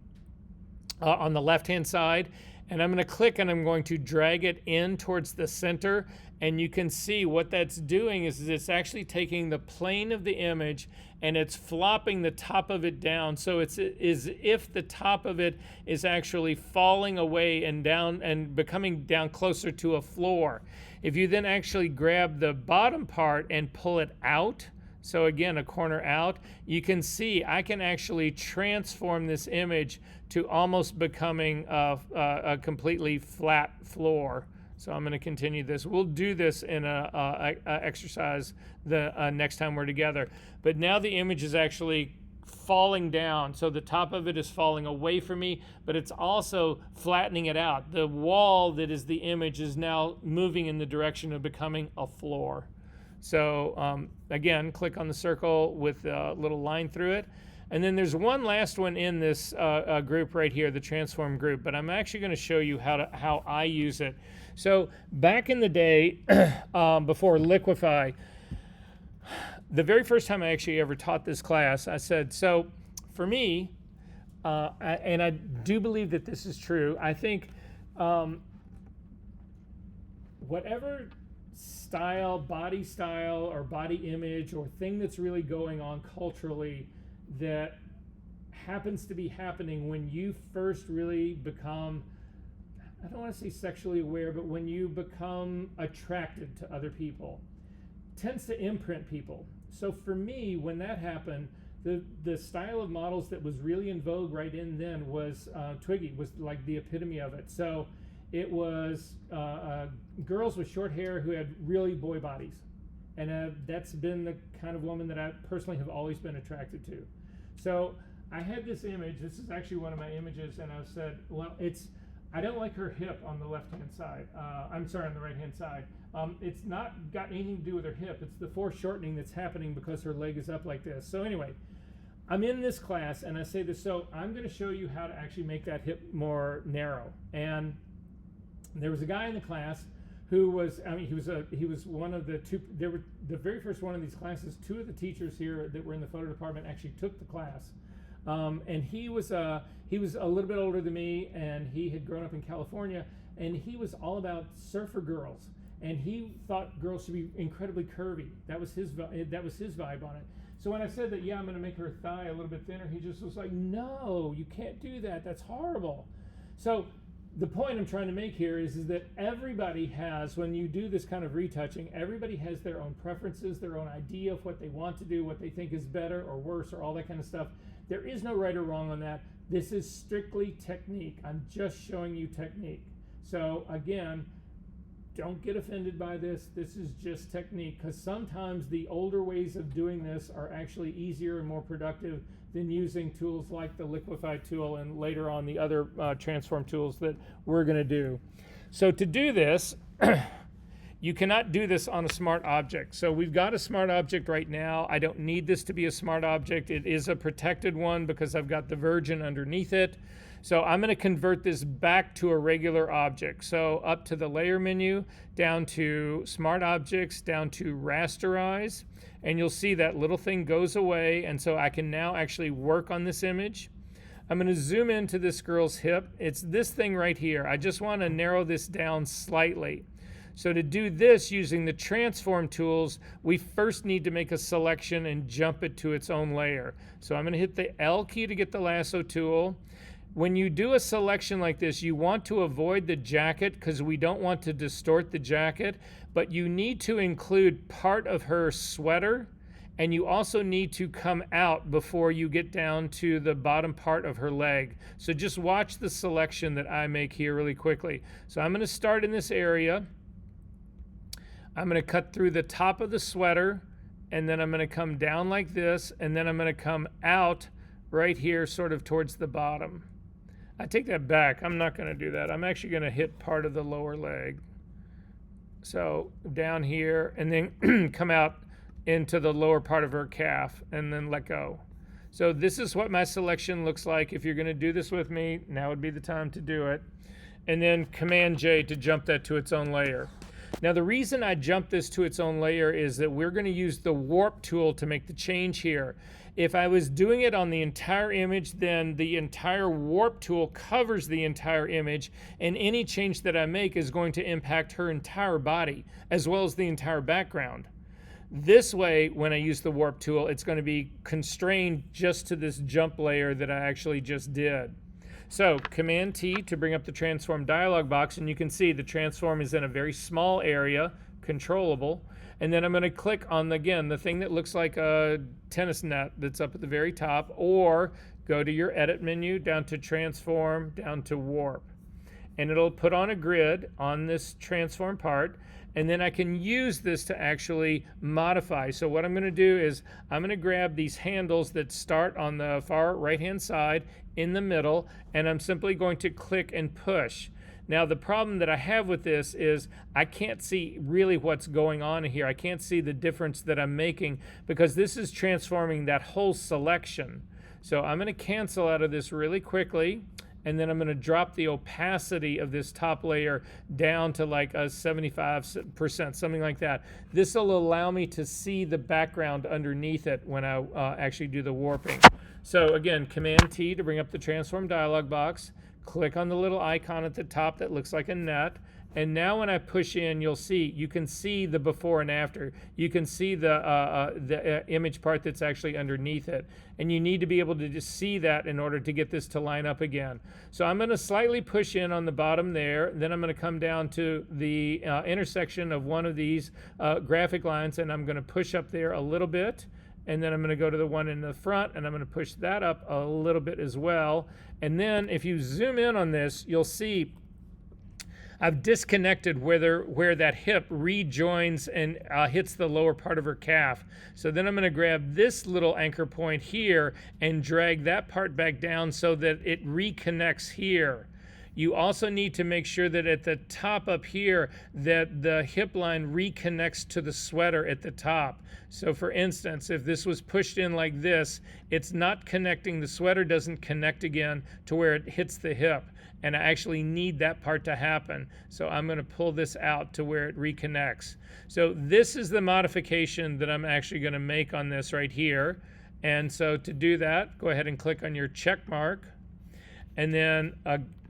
the left-hand side. And I'm going to click and I'm going to drag it in towards the center. And you can see what that's doing is it's actually taking the plane of the image and it's flopping the top of it down. So it's as if the top of it is actually falling away and down and becoming down closer to a floor. If you then actually grab the bottom part and pull it out, so again, a corner out, you can see I can actually transform this image to almost becoming a completely flat floor. So I'm going to continue this. We'll do this in a exercise the next time we're together. But now the image is actually falling down. So the top of it is falling away from me, but it's also flattening it out. The wall that is the image is now moving in the direction of becoming a floor. So again, click on the circle with a little line through it. And then there's one last one in this group right here, the transform group, but I'm actually going to show you how I use it. So back in the day, before Liquify, the very first time I actually ever taught this class, I said, so for me, and I do believe that this is true, I think whatever style, or body image or thing that's really going on culturally that happens to be happening when you first really become, I don't want to say sexually aware, but when you become attracted to other people, tends to imprint people. So for me, when that happened, the style of models that was really in vogue right in then was Twiggy, was like the epitome of it. So it was girls with short hair who had really boy bodies. And that's been the kind of woman that I personally have always been attracted to. So I had this image, this is actually one of my images, and I said, well, I don't like her hip on the left-hand side. I'm sorry, on the right-hand side. It's not got anything to do with her hip. It's the foreshortening that's happening because her leg is up like this. So anyway, I'm in this class, and I say this, so I'm going to show you how to actually make that hip more narrow. And there was a guy in the class who was, he was one of the two, there were the very first one of these classes, two of the teachers here that were in the photo department actually took the class. And he was a little bit older than me, and he had grown up in California, and he was all about surfer girls, and he thought girls should be incredibly curvy. That was his vibe on it. So when I said that, yeah, I'm going to make her thigh a little bit thinner, he just was like, no, you can't do that. That's horrible. So the point I'm trying to make here is that everybody has, when you do this kind of retouching, everybody has their own preferences, their own idea of what they want to do, what they think is better or worse or all that kind of stuff. There is no right or wrong on that. This is strictly technique. I'm just showing you technique. So again, don't get offended by this. This is just technique, because sometimes the older ways of doing this are actually easier and more productive than using tools like the Liquify tool and later on the other transform tools that we're going to do. So to do this, you cannot do this on a smart object. So we've got a smart object right now. I don't need this to be a smart object. It is a protected one because I've got the Virgin underneath it. So I'm going to convert this back to a regular object. So up to the layer menu, down to smart objects, down to rasterize, and you'll see that little thing goes away. And so I can now actually work on this image. I'm going to zoom into this girl's hip. It's this thing right here. I just want to narrow this down slightly. So to do this using the transform tools, we first need to make a selection and jump it to its own layer. So I'm going to hit the L key to get the lasso tool. When you do a selection like this, you want to avoid the jacket because we don't want to distort the jacket, but you need to include part of her sweater, and you also need to come out before you get down to the bottom part of her leg. So just watch the selection that I make here really quickly. So I'm going to start in this area. I'm going to cut through the top of the sweater, and then I'm going to come down like this, and then I'm going to come out right here sort of towards the bottom. I take that back. I'm not going to do that. I'm actually going to hit part of the lower leg. So down here, and then come out into the lower part of her calf, and then let go. So this is what my selection looks like. If you're going to do this with me, now would be the time to do it. And then Command J to jump that to its own layer. Now the reason I jump this to its own layer is that we're going to use the warp tool to make the change here. If I was doing it on the entire image, then the entire warp tool covers the entire image, and any change that I make is going to impact her entire body as well as the entire background. This way, when I use the warp tool, it's going to be constrained just to this jump layer that I actually just did. So Command T to bring up the transform dialog box, and you can see the transform is in a very small area, controllable. And then I'm going to click on, again, the thing that looks like a tennis net that's up at the very top, or go to your edit menu, down to transform, down to warp. And it'll put on a grid on this transform part, and then I can use this to actually modify. So what I'm going to do is I'm going to grab these handles that start on the far right hand side in the middle, and I'm simply going to click and push. Now the problem that I have with this is I can't see really what's going on here. I can't see the difference that I'm making because this is transforming that whole selection. So I'm going to cancel out of this really quickly, and then I'm going to drop the opacity of this top layer down to like a 75%, something like that. This will allow me to see the background underneath it when I actually do the warping. So again, Command T to bring up the transform dialog box. Click on the little icon at the top that looks like a net. And now when I push in, you can see the before and after. You can see the image part that's actually underneath it. And you need to be able to just see that in order to get this to line up again. So I'm going to slightly push in on the bottom there. Then I'm going to come down to the intersection of one of these graphic lines, and I'm going to push up there a little bit. And then I'm going to go to the one in the front, and I'm going to push that up a little bit as well. And then if you zoom in on this, you'll see I've disconnected where that hip rejoins and hits the lower part of her calf. So then I'm going to grab this little anchor point here and drag that part back down so that it reconnects here. You also need to make sure that at the top up here that the hip line reconnects to the sweater at the top. So for instance, if this was pushed in like this, it's not connecting, the sweater doesn't connect again to where it hits the hip. And I actually need that part to happen. So I'm going to pull this out to where it reconnects. So this is the modification that I'm actually going to make on this right here. And so to do that, go ahead and click on your check mark, and then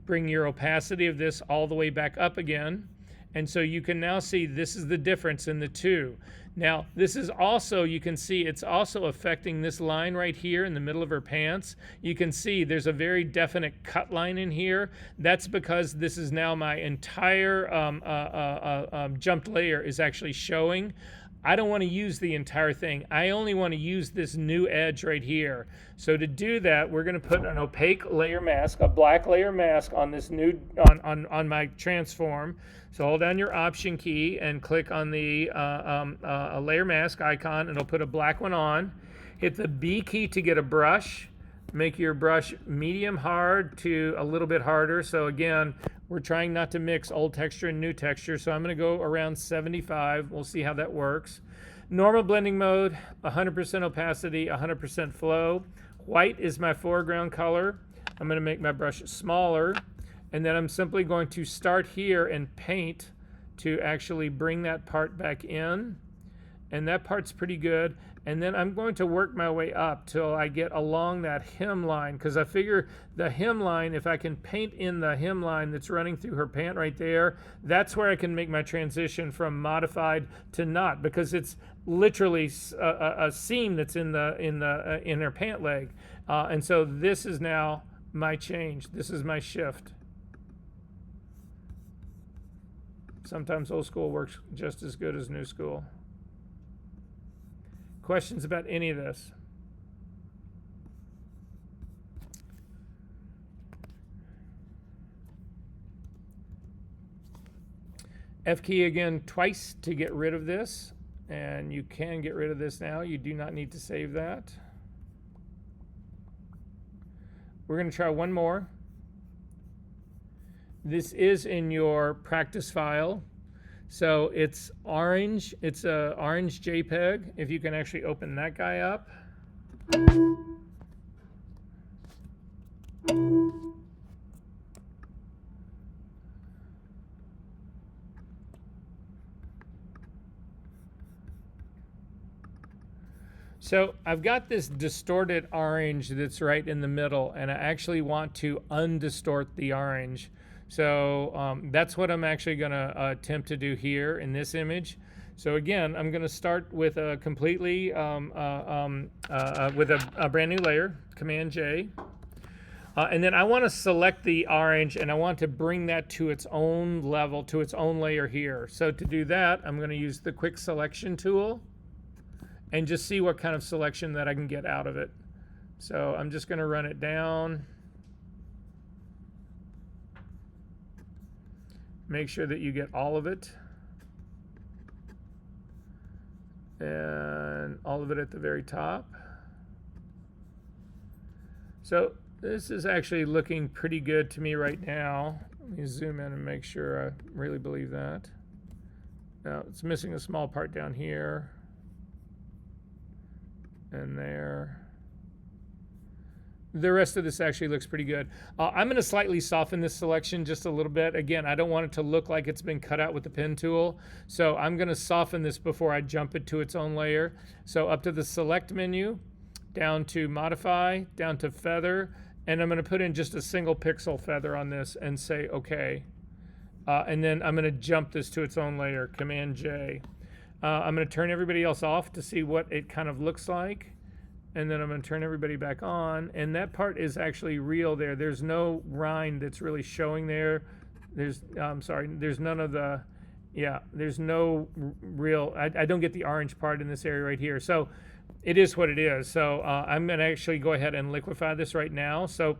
bring your opacity of this all the way back up again. And so you can now see this is the difference in the two. Now, this is also, you can see it's also affecting this line right here in the middle of her pants. You can see there's a very definite cut line in here. That's because this is now my entire jumped layer is actually showing. I don't want to use the entire thing. I only want to use this new edge right here. So to do that, we're going to put an opaque layer mask, a black layer mask on this new, on my transform. So hold down your Option key and click on the layer mask icon, and it'll put a black one on. Hit the B key to get a brush. Make your brush medium hard to a little bit harder. So again, we're trying not to mix old texture and new texture. So I'm going to go around 75. We'll see how that works. Normal blending mode, 100% opacity, 100% flow. White is my foreground color. I'm going to make my brush smaller. And then I'm simply going to start here and paint to actually bring that part back in. And that part's pretty good. And then I'm going to work my way up till I get along that hem line, because I figure the hem line, if I can paint in the hem line that's running through her pant right there, that's where I can make my transition from modified to not, because it's literally a seam that's in her pant leg. And so this is now my change. This is my shift. Sometimes old school works just as good as new school. Questions about any of this? F key again twice to get rid of this, and you can get rid of this now. You do not need to save that. We're going to try one more. This is in your practice file. So it's orange. It's a orange JPEG. If you can actually open that guy up. So I've got this distorted orange that's right in the middle, and I actually want to undistort the orange. So that's what I'm actually going to attempt to do here in this image. So again, I'm going to start with a completely with a brand new layer, Command J. And then I want to select the orange, and I want to bring that to its own level, to its own layer here. So to do that, I'm going to use the quick selection tool and just see what kind of selection that I can get out of it. So I'm just going to run it down. Make sure that you get all of it. And all of it at the very top. So this is actually looking pretty good to me right now. Let me zoom in and make sure I really believe that. Now it's missing a small part down here. And there. The rest of this actually looks pretty good. I'm going to slightly soften this selection just a little bit. Again, I don't want it to look like it's been cut out with the pen tool. So I'm going to soften this before I jump it to its own layer. So up to the select menu, down to modify, down to feather, and I'm going to put in just a single pixel feather on this and say OK. And then I'm going to jump this to its own layer, Command J. I'm going to turn everybody else off to see what it kind of looks like. And then I'm going to turn everybody back on. And that part is actually real there. There's no rind that's really showing there. There's, I'm sorry, there's none of the, yeah, there's no real, I don't get the orange part in this area right here. So it is what it is. So I'm going to actually go ahead and liquefy this right now. So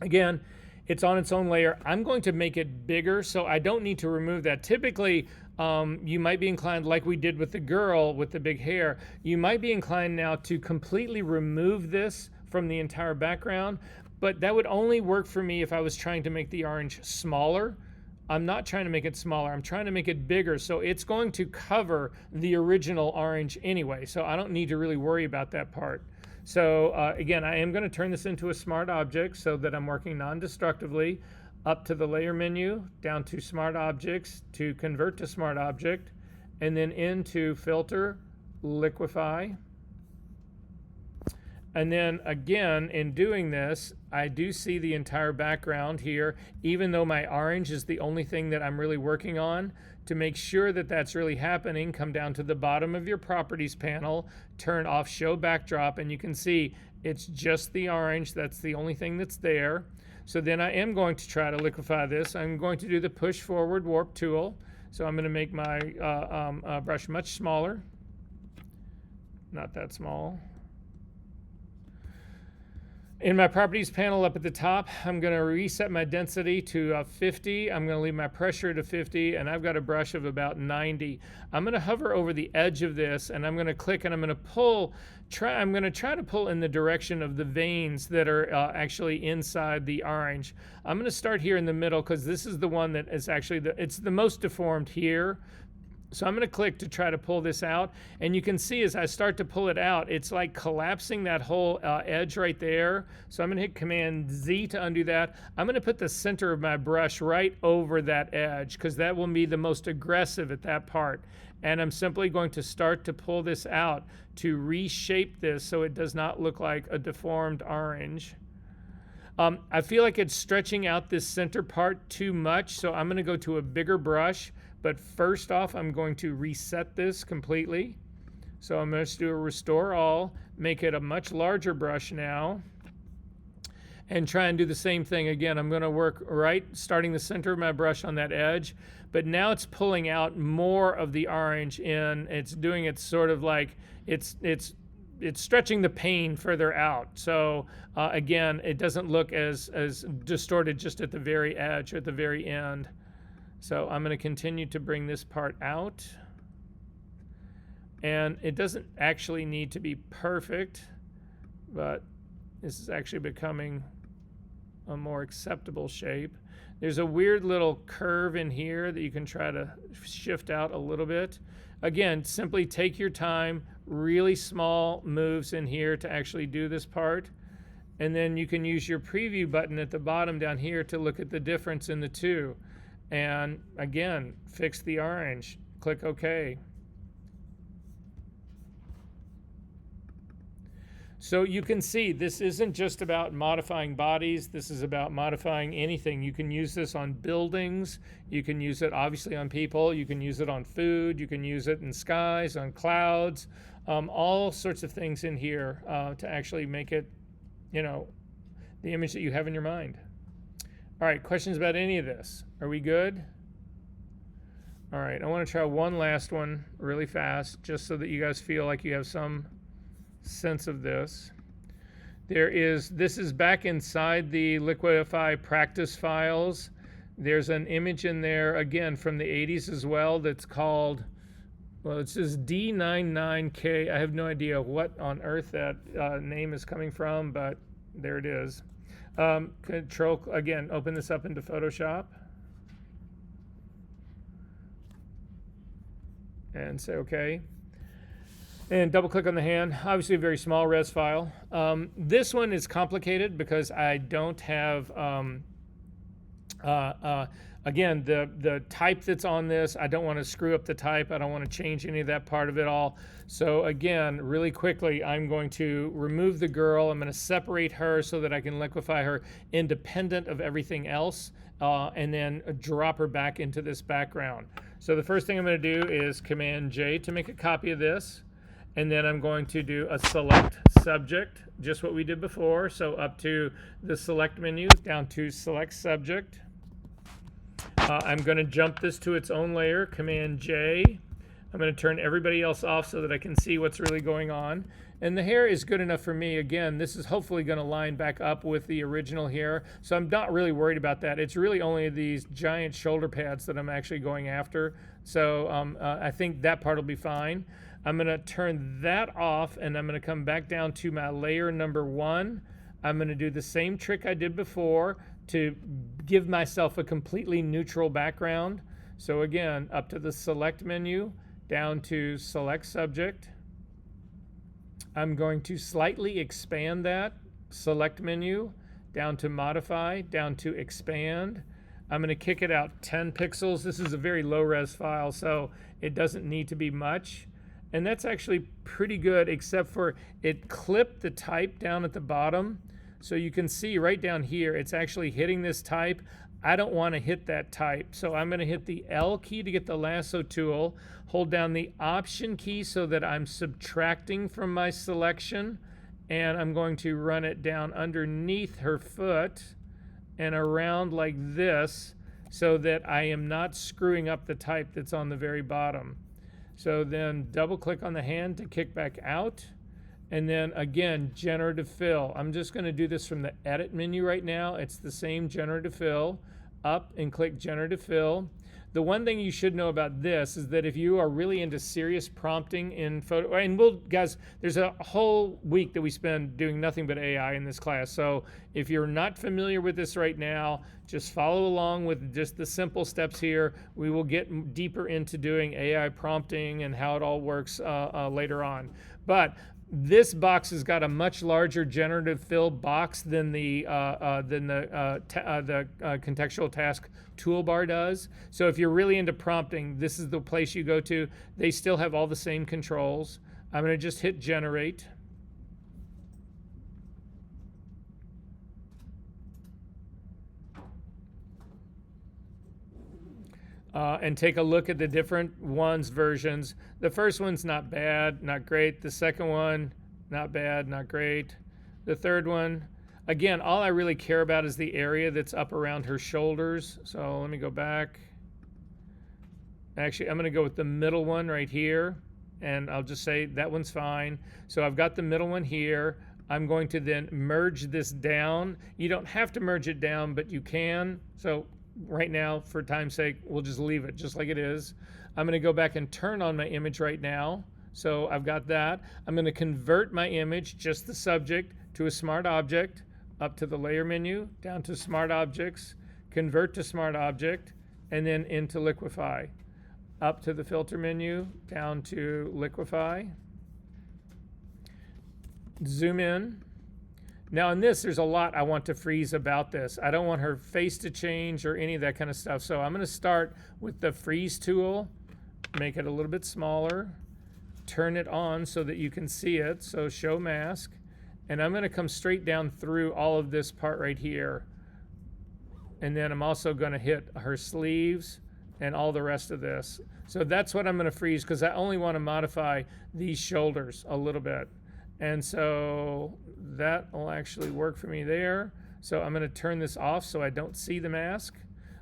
again, it's on its own layer. I'm going to make it bigger, so I don't need to remove that. Typically, you might be inclined, like we did with the girl with the big hair, you might be inclined now to completely remove this from the entire background, but that would only work for me if I was trying to make the orange smaller. I'm not trying to make it smaller. I'm trying to make it bigger, so it's going to cover the original orange anyway, so I don't need to really worry about that part. So again, I am going to turn this into a smart object so that I'm working non-destructively. Up to the layer menu, down to smart objects to convert to smart object, and then into filter, liquefy. And then again, in doing this, I do see the entire background here, even though my orange is the only thing that I'm really working on. To make sure that that's really happening, come down to the bottom of your properties panel, turn off show backdrop, and you can see it's just the orange. That's the only thing that's there. So then I am going to try to liquefy this. I'm going to do the push forward warp tool. So I'm going to make my brush much smaller. Not that small. In my properties panel up at the top, I'm going to reset my density to 50. I'm going to leave my pressure to 50, and I've got a brush of about 90. I'm going to hover over the edge of this, and I'm going to click, and I'm going to pull. I'm going to try to pull in the direction of the veins that are actually inside the orange. I'm going to start here in the middle because this is the one that is actually it's the most deformed here. So I'm going to click to try to pull this out, and you can see as I start to pull it out, it's like collapsing that whole edge right there. So I'm going to hit Command Z to undo that. I'm going to put the center of my brush right over that edge because that will be the most aggressive at that part. And I'm simply going to start to pull this out to reshape this so it does not look like a deformed orange. I feel like it's stretching out this center part too much, so I'm going to go to a bigger brush. But first off, I'm going to reset this completely. So I'm going to do a restore all, make it a much larger brush now, and try and do the same thing again. I'm going to work right, starting the center of my brush on that edge, but now it's pulling out more of the orange in. It's doing it sort of like it's stretching the pane further out. So again, it doesn't look as distorted just at the very edge, at the very end. So I'm going to continue to bring this part out. And it doesn't actually need to be perfect, but this is actually becoming a more acceptable shape. There's a weird little curve in here that you can try to shift out a little bit. Again, simply take your time, really small moves in here to actually do this part. And then you can use your preview button at the bottom down here to look at the difference in the two. And again, fix the orange, click OK. So you can see this isn't just about modifying bodies. This is about modifying anything. You can use this on buildings. You can use it obviously on people. You can use it on food. You can use it in skies, on clouds, all sorts of things in here to actually make it, you know, the image that you have in your mind. All right, questions about any of this? Are we good? All right, I want to try one last one really fast, just so that you guys feel like you have some sense of this. This is back inside the Liquify practice files. There's an image in there, again, from the 80s as well, that's called, well, it says D99K. I have no idea what on earth that name is coming from, but there it is. Control, again, open this up into Photoshop. And say OK. And double click on the hand. Obviously a very small res file. This one is complicated because I don't have, again, the type that's on this. I don't want to screw up the type. I don't want to change any of that part of it all. So again, really quickly, I'm going to remove the girl. I'm going to separate her so that I can liquify her independent of everything else, and then drop her back into this background. So the first thing I'm going to do is Command J to make a copy of this. And then I'm going to do a select subject, just what we did before. So up to the select menu, down to select subject. I'm going to jump this to its own layer, Command J. I'm going to turn everybody else off so that I can see what's really going on. And the hair is good enough for me. Again, this is hopefully going to line back up with the original hair. So I'm not really worried about that. It's really only these giant shoulder pads that I'm actually going after. So I think that part will be fine. I'm going to turn that off, and I'm going to come back down to my layer number 1. I'm going to do the same trick I did before to give myself a completely neutral background. So again, up to the select menu, down to select subject. I'm going to slightly expand that select menu, down to modify, down to expand. I'm going to kick it out 10 pixels. This is a very low res file, so it doesn't need to be much. And that's actually pretty good, except for it clipped the type down at the bottom. So you can see right down here, it's actually hitting this type. I don't want to hit that type. So I'm going to hit the L key to get the lasso tool, hold down the Option key so that I'm subtracting from my selection, and I'm going to run it down underneath her foot and around like this so that I am not screwing up the type that's on the very bottom. So then double click on the hand to kick back out. And then again, generative fill. I'm just going to do this from the edit menu right now. It's the same generative fill. Up and click generative fill. The one thing you should know about this is that if you are really into serious prompting in photo, and guys, there's a whole week that we spend doing nothing but AI in this class. So if you're not familiar with this right now, just follow along with just the simple steps here. We will get deeper into doing AI prompting and how it all works later on. But this box has got a much larger generative fill box than the contextual task toolbar does. So if you're really into prompting, this is the place you go to. They still have all the same controls. I'm going to just hit generate. And take a look at the different versions. The first one's not bad, not great. The second one, not bad, not great. The third one, again, all I really care about is the area that's up around her shoulders. So let me go back. Actually, I'm going to go with the middle one right here, and I'll just say that one's fine. So I've got the middle one here. I'm going to then merge this down. You don't have to merge it down, but you can. So right now, for time's sake, we'll just leave it just like it is. I'm going to go back and turn on my image right now. So I've got that. I'm going to convert my image, just the subject, to a smart object, up to the layer menu, down to smart objects, convert to smart object, and then into liquify. Up to the filter menu, down to liquify. Zoom in. Now in this, there's a lot I want to freeze about this. I don't want her face to change or any of that kind of stuff. So I'm going to start with the freeze tool, make it a little bit smaller, turn it on so that you can see it. So show mask. And I'm going to come straight down through all of this part right here. And then I'm also going to hit her sleeves and all the rest of this. So that's what I'm going to freeze, because I only want to modify these shoulders a little bit. And so that will actually work for me there. So I'm going to turn this off so I don't see the mask.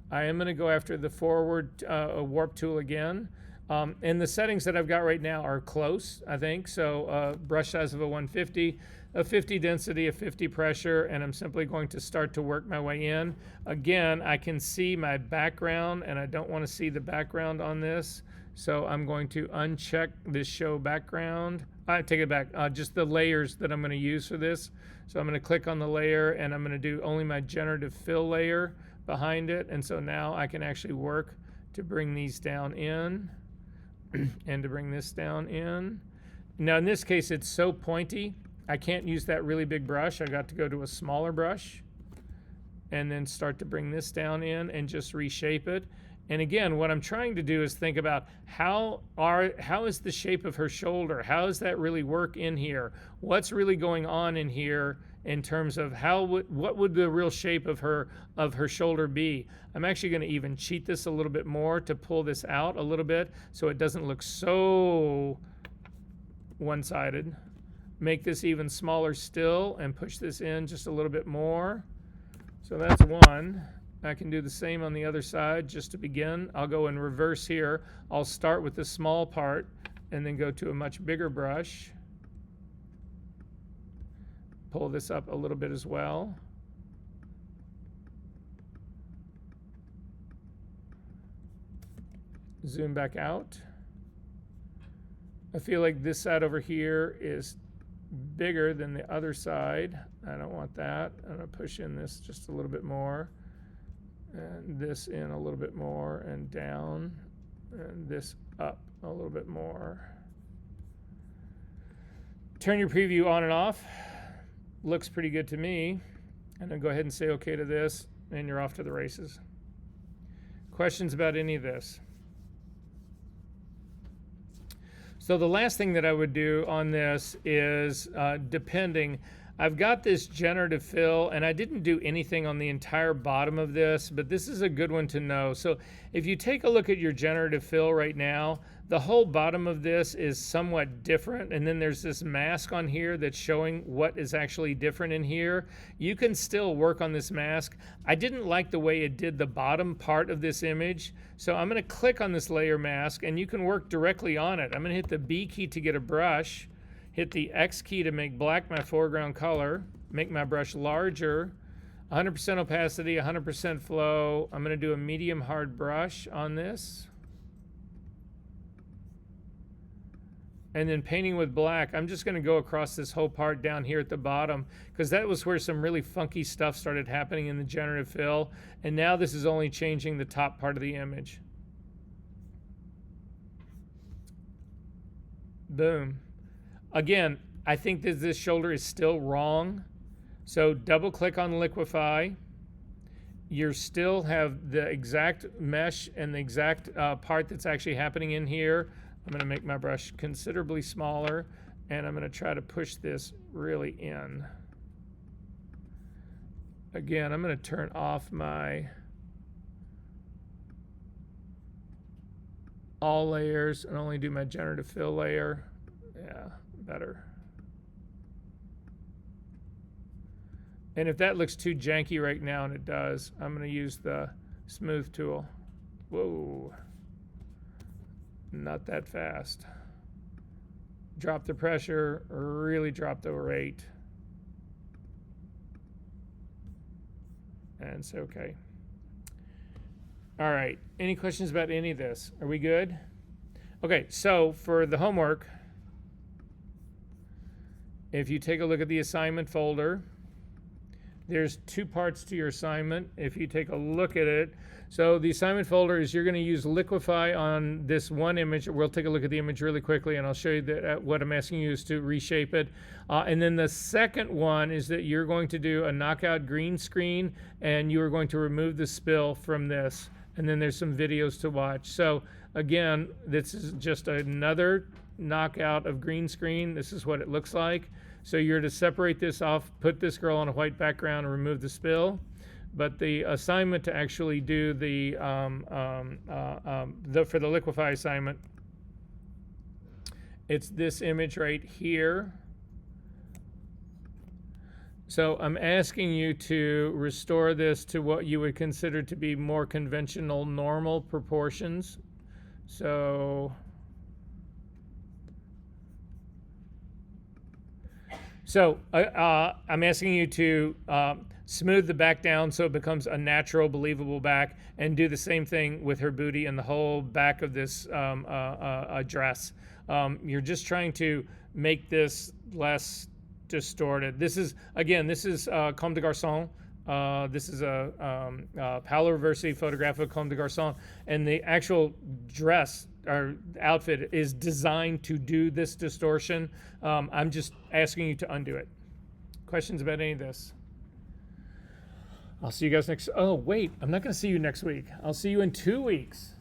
I am going to go after the forward warp tool again. And the settings that I've got right now are close, I think. So brush size of a 150, a 50 density, a 50 pressure, and I'm simply going to start to work my way in. Again, I can see my background, and I don't want to see the background on this. So I'm going to uncheck this show background. I take it back, just the layers that I'm going to use for this. So I'm going to click on the layer, and I'm going to do only my generative fill layer behind it. And so now I can actually work to bring these down in and to bring this down in. Now in this case, it's so pointy, I can't use that really big brush. I got to go to a smaller brush and then start to bring this down in and just reshape it. And again, what I'm trying to do is think about how is the shape of her shoulder? How does that really work in here? What's really going on in here in terms of what would the real shape of her shoulder be? I'm actually going to even cheat this a little bit more to pull this out a little bit so it doesn't look so one-sided. Make this even smaller still and push this in just a little bit more. So that's one. I can do the same on the other side just to begin. I'll go in reverse here. I'll start with the small part and then go to a much bigger brush. Pull this up a little bit as well. Zoom back out. I feel like this side over here is bigger than the other side. I don't want that. I'm going to push in this just a little bit more. And this in a little bit more, and down, and this up a little bit more. Turn your preview on and off. Looks pretty good to me. And then go ahead and say okay to this, and you're off to the races. Questions about any of this? So the last thing that I would do on this is, depending, I've got this generative fill, and I didn't do anything on the entire bottom of this, but this is a good one to know. So if you take a look at your generative fill right now, the whole bottom of this is somewhat different, and then there's this mask on here that's showing what is actually different in here. You can still work on this mask. I didn't like the way it did the bottom part of this image, so I'm going to click on this layer mask, and you can work directly on it. I'm going to hit the B key to get a brush, hit the X key to make black my foreground color, make my brush larger, 100% opacity, 100% flow. I'm going to do a medium hard brush on this. And then painting with black, I'm just going to go across this whole part down here at the bottom, because that was where some really funky stuff started happening in the generative fill. And now this is only changing the top part of the image. Boom. Again, I think that this shoulder is still wrong. So double click on liquefy. You still have the exact mesh and the exact part that's actually happening in here. I'm going to make my brush considerably smaller, and I'm going to try to push this really in. Again, I'm going to turn off my all layers and only do my generative fill layer. Yeah, better. And if that looks too janky right now, and it does, I'm going to use the smooth tool. Whoa. Not that fast. Drop the pressure, really drop the rate. And say okay. All right, any questions about any of this? Are we good? Okay, so for the homework, if you take a look at the assignment folder, there's two parts to your assignment. If you take a look at it, so the assignment folder is you're going to use liquefy on this one image. We'll take a look at the image really quickly, and I'll show you that what I'm asking you is to reshape it. And then the second one is that you're going to do a knockout green screen, and you are going to remove the spill from this. And then there's some videos to watch. So again, this is just another knockout of green screen. This is what it looks like. So you're to separate this off, put this girl on a white background, and remove the spill. But the assignment to actually do for the liquefy assignment, it's this image right here. So I'm asking you to restore this to what you would consider to be more conventional, normal proportions. So I'm asking you to smooth the back down so it becomes a natural, believable back, and do the same thing with her booty and the whole back of this dress. You're just trying to make this less distorted. This is Comme des Garçons. This is a Paolo Versi photograph of Comme des Garçons, and the actual dress or outfit is designed to do this distortion. I'm just asking you to undo it. Questions about any of this? I'll see you guys next. Oh wait, I'm not going to see you next week. I'll see you in 2 weeks.